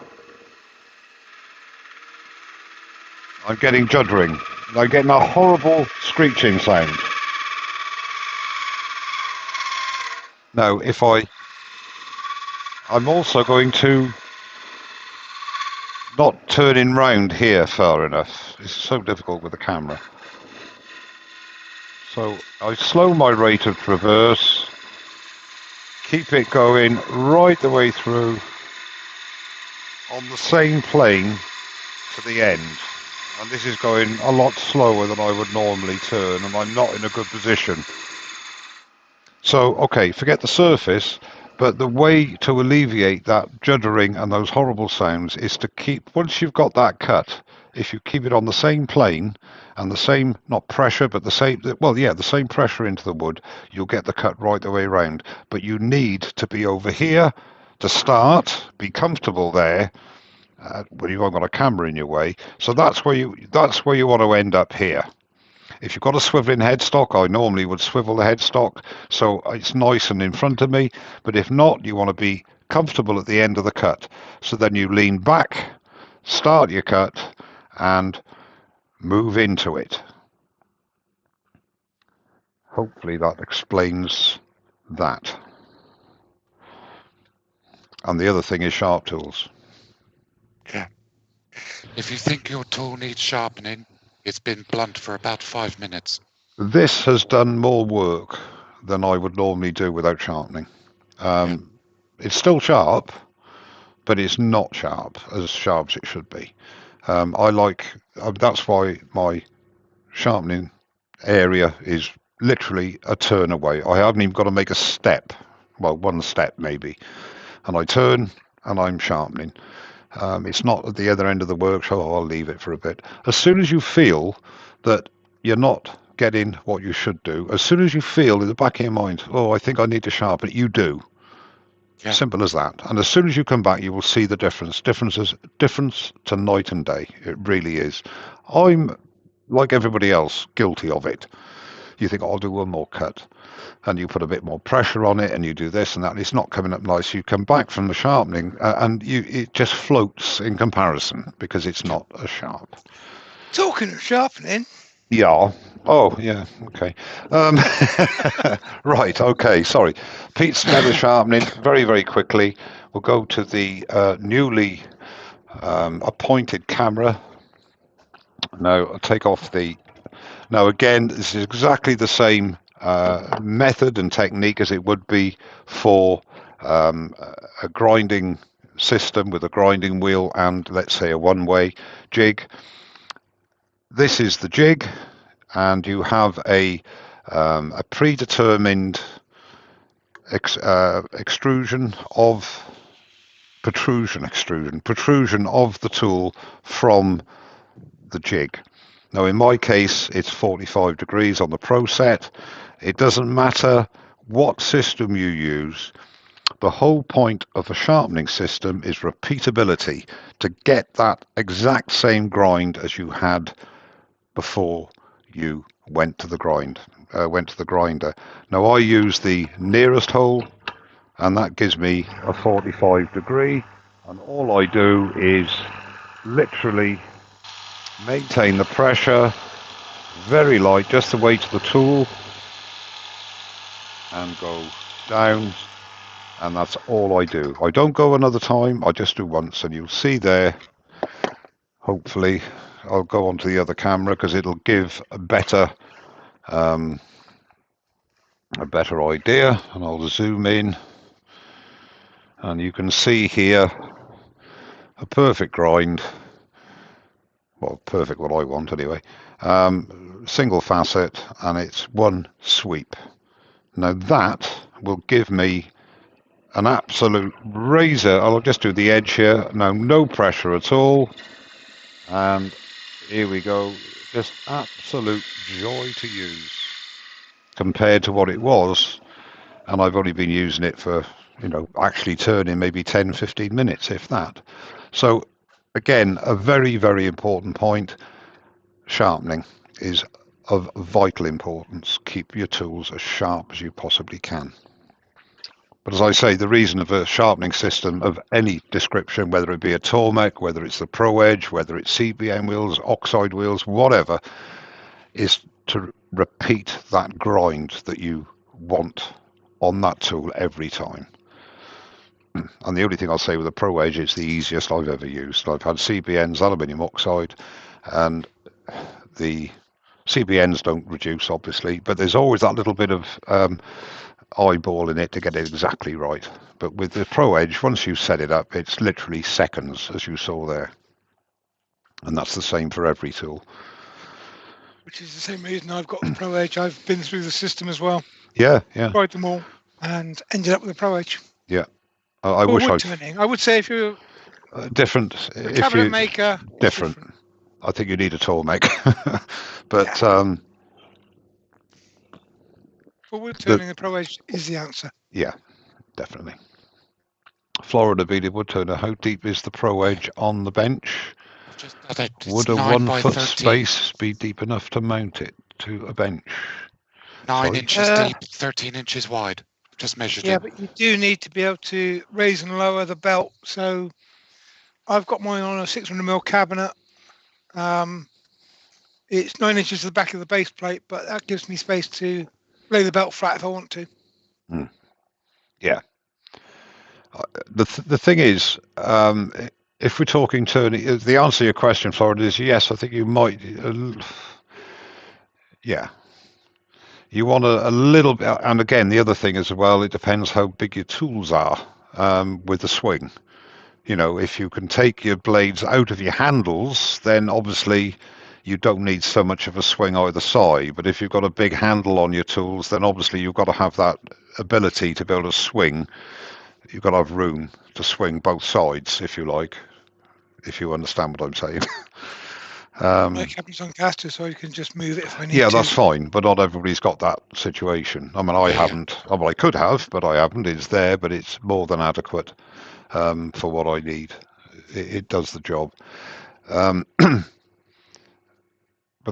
I'm getting juddering. I'm getting a horrible screeching sound. Now, I'm also going to not turning round here far enough. It's so difficult with the camera. So I slow my rate of traverse, keep it going right the way through on the same plane to the end. And this is going a lot slower than I would normally turn, and I'm not in a good position. So, okay, forget the surface, but the way to alleviate that juddering and those horrible sounds is to keep, once you've got that cut, if you keep it on the same plane and the same, not pressure, but the same, well, yeah, the same pressure into the wood, you'll get the cut right the way around. But you need to be over here to start, be comfortable there, when you haven't got a camera in your way. So that's where you want to end up here. If you've got a swiveling headstock, I normally would swivel the headstock so it's nice and in front of me. But if not, you want to be comfortable at the end of the cut. So then you lean back, start your cut, and move into it. Hopefully that explains that. And the other thing is sharp tools. Yeah. If you think your tool needs sharpening, it's been blunt for about 5 minutes. This has done more work than I would normally do without sharpening. It's still sharp, but it's not as sharp as it should be. That's why my sharpening area is literally a turn away. I haven't even got to make a step, well, one step maybe, and I turn and I'm sharpening. It's not at the other end of the workshop. I'll leave it for a bit. As soon as you feel that you're not getting what you should do, as soon as you feel in the back of your mind, oh, I think I need to sharpen it, you do. Yeah. Simple as that. And as soon as you come back, you will see the difference. Difference to night and day. It really is. I'm, like everybody else, guilty of it. You think, oh, I'll do one more cut. And you put a bit more pressure on it and you do this and that. And it's not coming up nice. You come back from the sharpening and it just floats in comparison because it's not as sharp. Talking of sharpening. Yeah. Oh, yeah. Okay. Right. Okay. Sorry. Pete's metal sharpening. Very, very quickly. We'll go to the newly appointed camera. Now, I'll take off the. Now, again, this is exactly the same method and technique as it would be for a grinding system with a grinding wheel and, let's say, a one-way jig. This is the jig, and you have a predetermined protrusion of the tool from the jig. Now, in my case, it's 45 degrees on the Pro set. It doesn't matter what system you use. The whole point of a sharpening system is repeatability, to get that exact same grind as you had before you went to the grinder. Now, I use the nearest hole, and that gives me a 45 degree, and all I do is literally maintain the pressure, very light, just the weight of the tool, and go down, and that's all I do. I don't go another time, I just do once, and you'll see there, hopefully, I'll go onto the other camera because it'll give a better idea, and I'll zoom in, and you can see here a perfect grind. Well, perfect what I want anyway. Single facet, and it's one sweep. Now that will give me an absolute razor. I'll just do the edge here. Now, no pressure at all. And here we go. Just absolute joy to use compared to what it was. And I've only been using it for, actually turning maybe 10, 15 minutes, if that. So again, a very, very important point. Sharpening is of vital importance. Keep your tools as sharp as you possibly can. But as I say, the reason of a sharpening system of any description, whether it be a Tormek, whether it's the Pro Edge, whether it's CBM wheels, oxide wheels, whatever, is to repeat that grind that you want on that tool every time. And the only thing I'll say with the Pro Edge, it's the easiest I've ever used. I've had CBNs, aluminium oxide, and the CBNs don't reduce, obviously, but there's always that little bit of eyeball in it to get it exactly right. But with the Pro Edge, once you set it up, it's literally seconds, as you saw there. And that's the same for every tool. Which is the same reason I've got the Pro Edge. I've been through the system as well. Yeah. Tried them all and ended up with the Pro Edge. Yeah. I wish wood turning. I would say if you're different. a cabinet maker, different. I think you need a tool maker. But for wood turning, the Pro Edge is the answer. Yeah, definitely. Florida Beaded Wood Turner, how deep is the Pro Edge on the bench? Would a 1 foot space be deep enough to mount it to a bench? 9 inches deep, 13 inches wide. Just measured it. Yeah, but you do need to be able to raise and lower the belt. So I've got mine on a 600mm cabinet. It's 9 inches to the back of the base plate, but that gives me space to lay the belt flat if I want to. Yeah. The thing is, if we're talking turning, the answer to your question, Florida, is yes. I think you might. Yeah. You want a little bit, and again, the other thing as well, it depends how big your tools are with the swing. You know, if you can take your blades out of your handles, then obviously you don't need so much of a swing either side. But if you've got a big handle on your tools, then obviously you've got to have that ability to be able to swing. You've got to have room to swing both sides, if you like, if you understand what I'm saying. My cabinet's on caster, so you can just move it if I need to. Yeah, that's fine, but not everybody's got that situation. I mean, I haven't. Well, I could have, but I haven't. It's there, but it's more than adequate for what I need. It does the job. But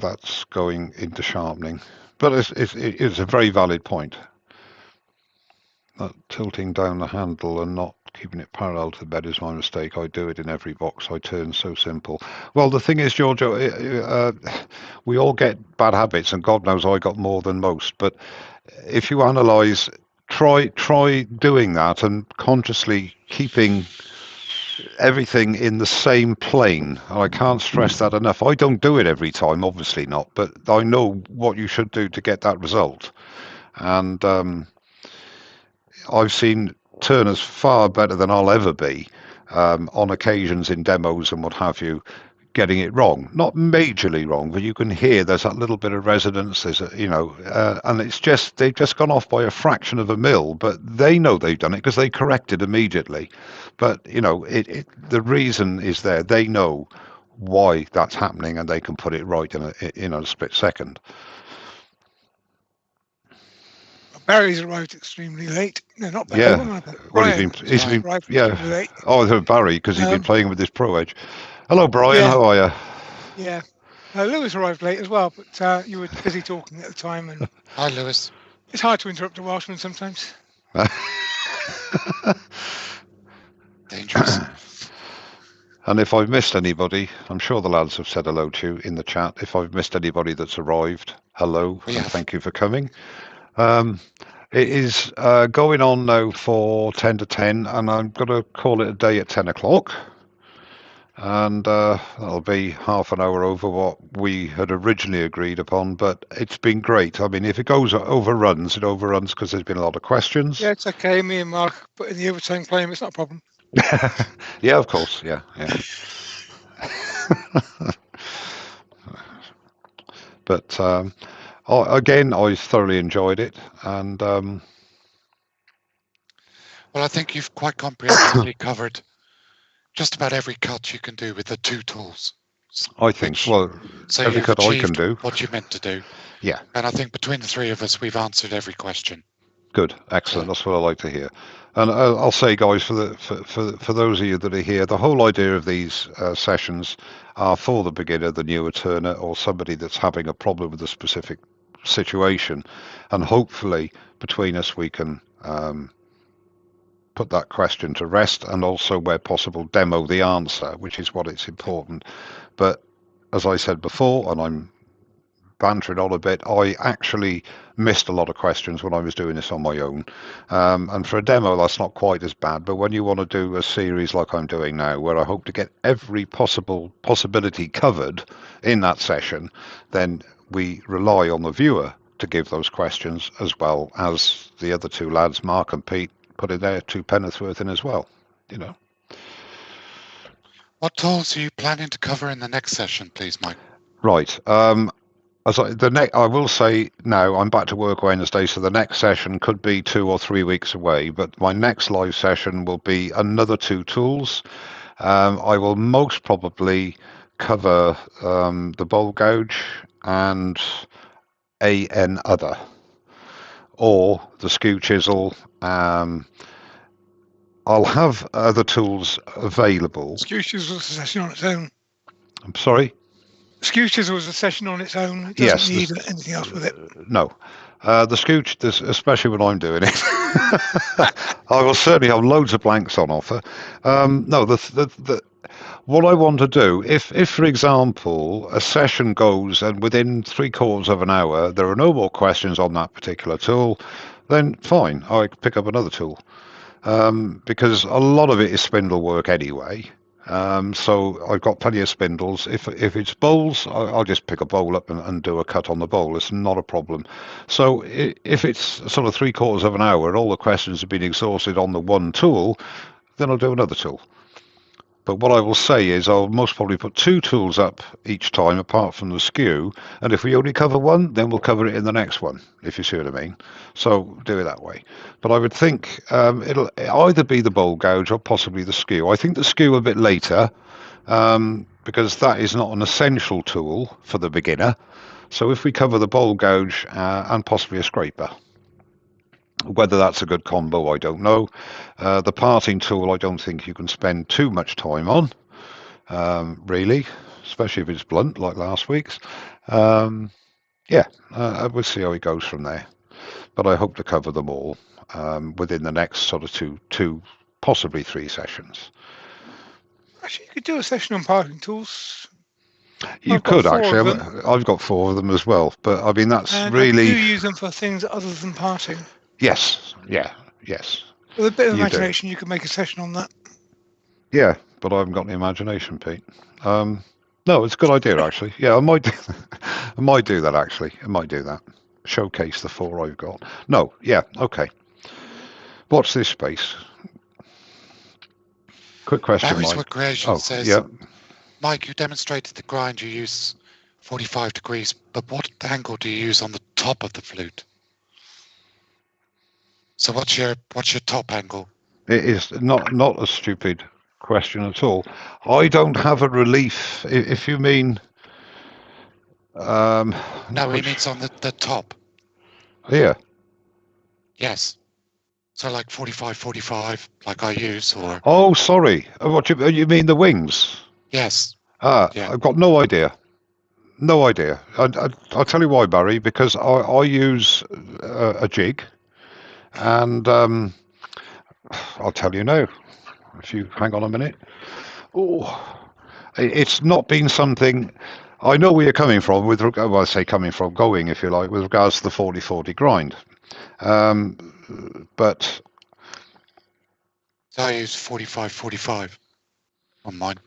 that's going into sharpening. But it's a very valid point. That tilting down the handle and not keeping it parallel to the bed is my mistake. I do it in every box I turn. So simple. Well, the thing is, Giorgio, we all get bad habits, and God knows I got more than most. But if you analyse, try doing that and consciously keeping everything in the same plane. And I can't stress that enough. I don't do it every time, obviously not, but I know what you should do to get that result. And I've seen turners far better than I'll ever be on occasions in demos and what have you, getting it wrong. Not majorly wrong, but you can hear there's that little bit of resonance. There's and it's just they've just gone off by a fraction of a mil, but they know they've done it because they corrected immediately. But the reason is there. They know why that's happening, and they can put it right in a split second. Barry's arrived extremely late. No, not Barry. Yeah. Well, he's been late. Oh, Barry, because he's been playing with this Pro Edge. Hello, Brian. How are you? Yeah. Lewis arrived late as well, but you were busy talking at the time. And hi, Lewis. It's hard to interrupt a Welshman sometimes. Dangerous. And if I've missed anybody, I'm sure the lads have said hello to you in the chat. If I've missed anybody that's arrived, hello, and thank you for coming. It is going on now for 10 to 10, and I'm going to call it a day at 10 o'clock. And that'll be half an hour over what we had originally agreed upon, but it's been great. I mean, if it overruns, it overruns because there's been a lot of questions. Yeah, it's okay. Me and Mark put in the overtime claim. It's not a problem. Yeah, of course. Yeah. But again, I thoroughly enjoyed it, and well, I think you've quite comprehensively covered just about every cut you can do with the two tools. I think so every cut I can do what you meant to do. Yeah, and I think between the three of us, we've answered every question. Good, excellent. That's what I like to hear. And I'll say, guys, for those of you that are here, the whole idea of these sessions are for the beginner, the newer turner, or somebody that's having a problem with a specific situation, and hopefully between us we can put that question to rest, and also where possible demo the answer, which is what it's important. But as I said before, and I'm bantering on a bit, I actually missed a lot of questions when I was doing this on my own. And for a demo, that's not quite as bad. But when you want to do a series like I'm doing now, where I hope to get every possibility covered in that session, then we rely on the viewer to give those questions, as well as the other two lads, Mark and Pete, put in their 2 penneth worth in as well. What tools are you planning to cover in the next session, please, Mike? Right. I will say now I'm back to work Wednesday, so the next session could be 2 or 3 weeks away. But my next live session will be another 2 tools. I will most probably cover the bowl gouge and an other, or the skew chisel. I'll have other tools available. Skew chisel was a session on its own. I'm sorry. Skew chisel was a session on its own. It Yes, doesn't need anything else with it. No. The scooch, especially when I'm doing it, I will certainly have loads of blanks on offer. No, what I want to do, if for example a session goes and within 3/4 of an hour there are no more questions on that particular tool, then fine, I pick up another tool, because a lot of it is spindle work anyway. So I've got plenty of spindles. If it's bowls, I'll just pick a bowl up and do a cut on the bowl. It's not a problem. So if it's sort of 3/4 of an hour and all the questions have been exhausted on the one tool, then I'll do another tool. But what I will say is I'll most probably put 2 tools up each time, apart from the skew. And if we only cover one, then we'll cover it in the next one, if you see what I mean. So do it that way. But I would think it'll either be the bowl gouge or possibly the skew. I think the skew a bit later, because that is not an essential tool for the beginner. So if we cover the bowl gouge and possibly a scraper. Whether that's a good combo, I don't know. The parting tool, I don't think you can spend too much time on, really, especially if it's blunt, like last week's. We'll see how it goes from there. But I hope to cover them all within the next sort of two, possibly 3 sessions. Actually, you could do a session on parting tools. You could actually. I've got 4 of them as well. But I mean, that's and really. I do use them for things other than parting. Yes. Yeah. Yes. With a bit of imagination, you could make a session on that. Yeah, but I haven't got the imagination, Pete. No, it's a good idea, actually. Yeah, I might do that, actually. I might do that. Showcase the 4 I've got. No, yeah, okay. Watch this space. Quick question, Barry's Mike. Creation says, yeah. Mike, you demonstrated the grind you use 45 degrees, but what angle do you use on the top of the flute? So what's your top angle? It is not a stupid question at all. I don't have a relief, if you mean. No, he means on the top. Here. Yes. So like 45, like I use, or. Oh, sorry. What you mean the wings? Yes. Yeah. I've got no idea. No idea. I'll tell you why, Barry. Because I use a jig. And I'll tell you now, if you hang on a minute. Oh, it's not been something. I know where you're coming from with regard. Well, I say coming from, going, if you like, with regards to the 40/40 grind. But so I use 45 on mine.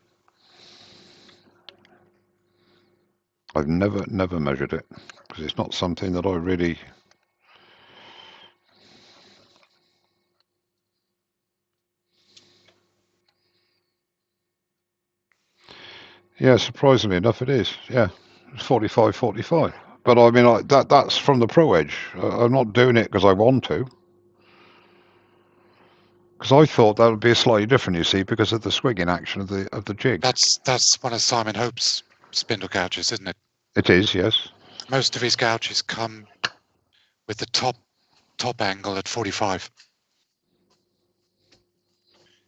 I've never measured it because it's not something that I really. Yeah, surprisingly enough, it is. Yeah, it's 45/45. But I mean, that's from the Pro Edge. I'm not doing it because I want to. Because I thought that would be slightly different, you see, because of the swinging action of the jig. That's one of Simon Hope's spindle gouges, isn't it? It is, yes. Most of his gouges come with the top angle at 45.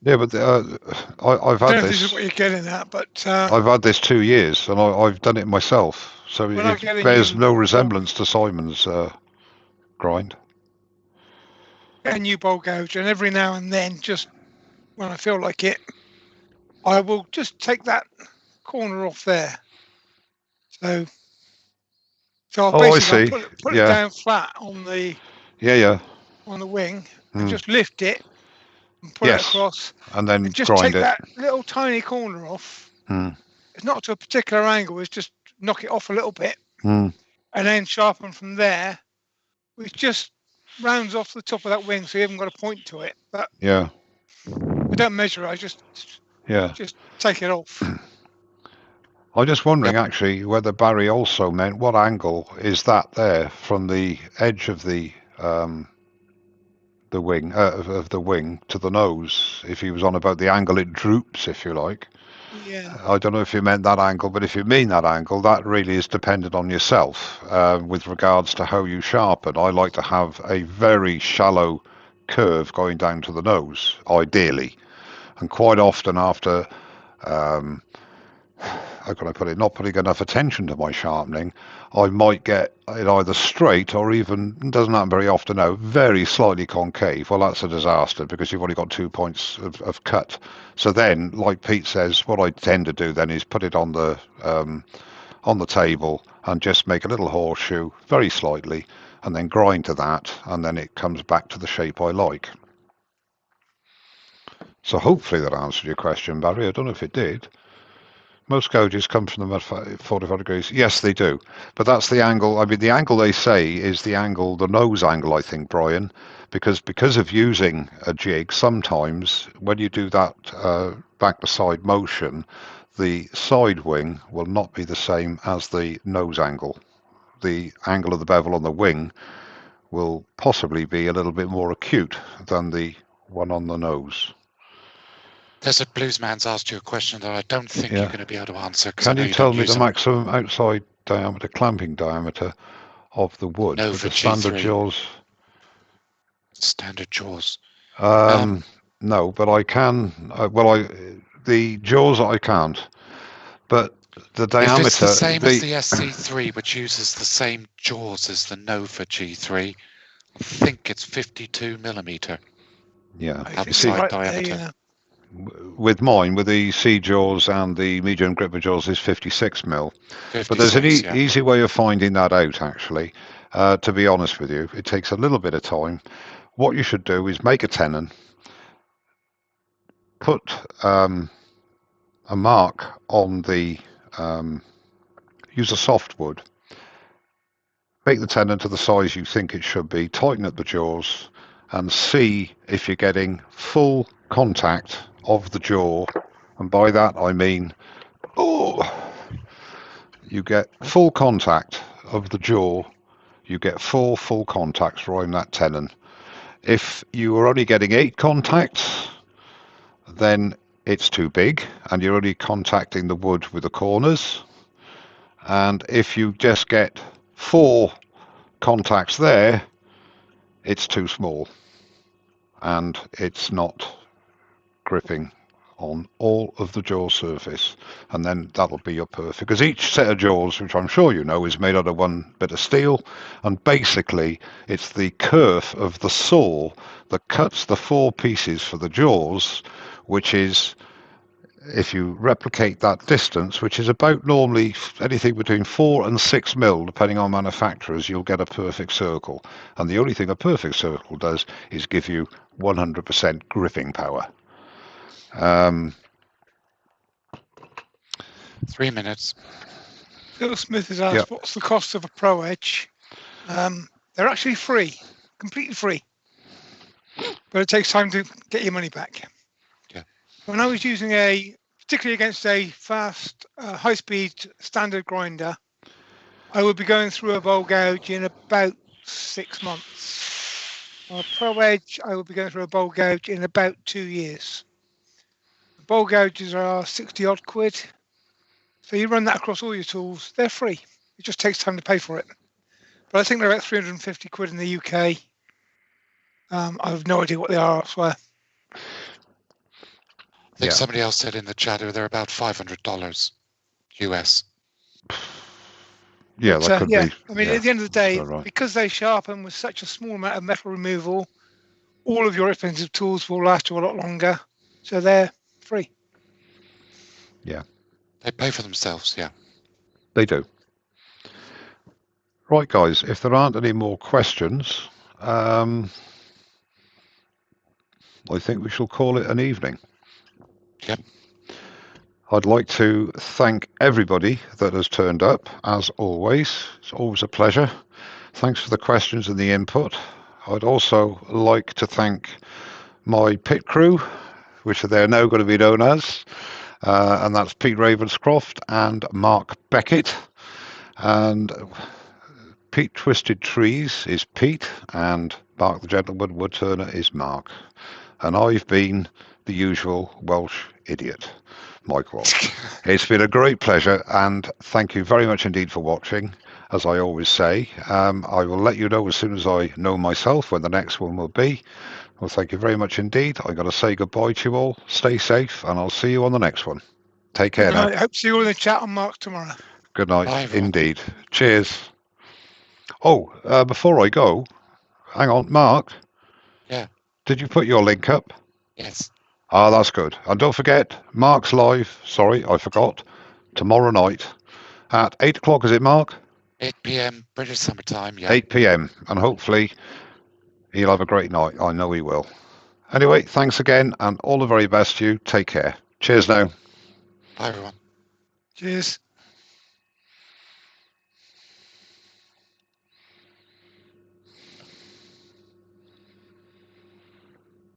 Yeah, but I've had this. I don't know if this is what you're getting at, but I've had this 2 years, and I've done it myself, so it bears no resemblance to Simon's grind. A new bowl gouge, and every now and then, just when I feel like it, I will just take that corner off there. So So Oh, I basically, I see. put it Yeah. down flat on the Yeah. wing and Mm. just lift it and put it Yes. across, And then and just grind take it. that little tiny corner off. Mm. It's not to a particular angle. It's just knock it off a little bit, Mm. and then sharpen from there, which just rounds off the top of that wing, so you haven't got a point to it. But Yeah. I don't measure it. I just Yeah. take it off. I'm just wondering Yep. actually whether Barry also meant what angle is that there from the edge of the wing of the wing to the nose. If he was on about the angle it droops, if you like. Yeah. I don't know if you meant that angle, but if you mean that angle, that really is dependent on yourself with regards to how you sharpen. I like to have a very shallow curve going down to the nose, ideally. And quite often after, how can I put it, not putting enough attention to my sharpening, I might get it either straight or even, it doesn't happen very often now, very slightly concave. Well, that's a disaster because you've only got 2 points of cut. So then, like Pete says, what I tend to do then is put it on the table and just make a little horseshoe very slightly and then grind to that, and then it comes back to the shape I like. So hopefully that answered your question, Barry. I don't know if it did. Most gouges come from them at 45 degrees. Yes, they do. But that's the angle. I mean, the angle they say is the angle, the nose angle, I think, Brian, because of using a jig, sometimes when you do that back to side motion, the side wing will not be the same as the nose angle. The angle of the bevel on the wing will possibly be a little bit more acute than the one on the nose. Desert Bluesman's asked you a question that I don't think Yeah. you're going to be able to answer because I Can know you you tell don't me use the them. maximum outside diameter, clamping diameter of the wood No with for the standard G3. jaws? Standard jaws. No, but I can. The jaws I can't. But the diameter. If it's the same as the SC3, which uses the same jaws as the Nova G3, I think it's 52 millimeter Yeah. outside diameter. Yeah. With mine, with the C jaws and the medium gripper jaws, is 56 mil. 56, But there's an yeah. easy way of finding that out, actually. To be honest with you, it takes a little bit of time. What you should do is make a tenon, put a mark on the, use a softwood, make the tenon to the size you think it should be, tighten at the jaws, and see if you're getting full contact of the jaw. And by that I mean, you get full contact of the jaw, you get 4 full contacts around that tenon. If you are only getting 8 contacts, then it's too big and you're only contacting the wood with the corners. And if you just get 4 contacts there, it's too small and it's not gripping on all of the jaw surface, and then that'll be your perfect, because each set of jaws, which I'm sure you know, is made out of one bit of steel, and basically it's the kerf of the saw that cuts the 4 pieces for the jaws, which is, if you replicate that distance, which is about normally anything between 4 and 6 mil, depending on manufacturers, you'll get a perfect circle. And the only thing a perfect circle does is give you 100% gripping power. 3 minutes. Phil Smith has asked, what's the cost of a Pro Edge? They're actually free, completely free. But it takes time to get your money back. Yeah. When I was using particularly against a fast, high-speed standard grinder, I would be going through a bowl gouge in about 6 months. On a Pro Edge, I would be going through a bowl gouge in about 2 years. The bowl gouges are 60 odd quid. So you run that across all your tools, they're free. It just takes time to pay for it. But I think they're about 350 quid in the UK. I have no idea what they are elsewhere. I think somebody else said in the chat they're about $500 US. Yeah, that could be. I mean, at the end of the day, because they sharpen with such a small amount of metal removal, all of your expensive tools will last you a lot longer. So they're free. Yeah. They pay for themselves, yeah. They do. Right, guys, if there aren't any more questions, I think we shall call it an evening. Yep. I'd like to thank everybody that has turned up, as always. It's always a pleasure. Thanks for the questions and the input. I'd also like to thank my pit crew, which are there now going to be known as, and that's Pete Ravenscroft and Mark Beckett. And Pete Twisted Trees is Pete, and Mark the Gentleman Wood Turner is Mark. And I've been the usual Welsh idiot, Mike Walsh. It's been a great pleasure, and thank you very much indeed for watching. As I always say, I will let you know as soon as I know myself when the next one will be. Well, thank you very much indeed. I've got to say goodbye to you all. Stay safe, and I'll see you on the next one. Take care now. I hope to see you all in the chat on Mark tomorrow. Good night, Bye, everyone. indeed. Cheers. Oh, before I go, hang on, Mark. Yeah. Did you put your link up? Yes. Ah, that's good. And don't forget, Mark's live. Sorry, I forgot. Tomorrow night at 8 o'clock, is it, Mark? 8 p.m. British summertime. Yeah. 8 p.m. And hopefully he'll have a great night. I know he will. Anyway, thanks again, and all the very best to you. Take care. Cheers now. Bye, everyone. Cheers.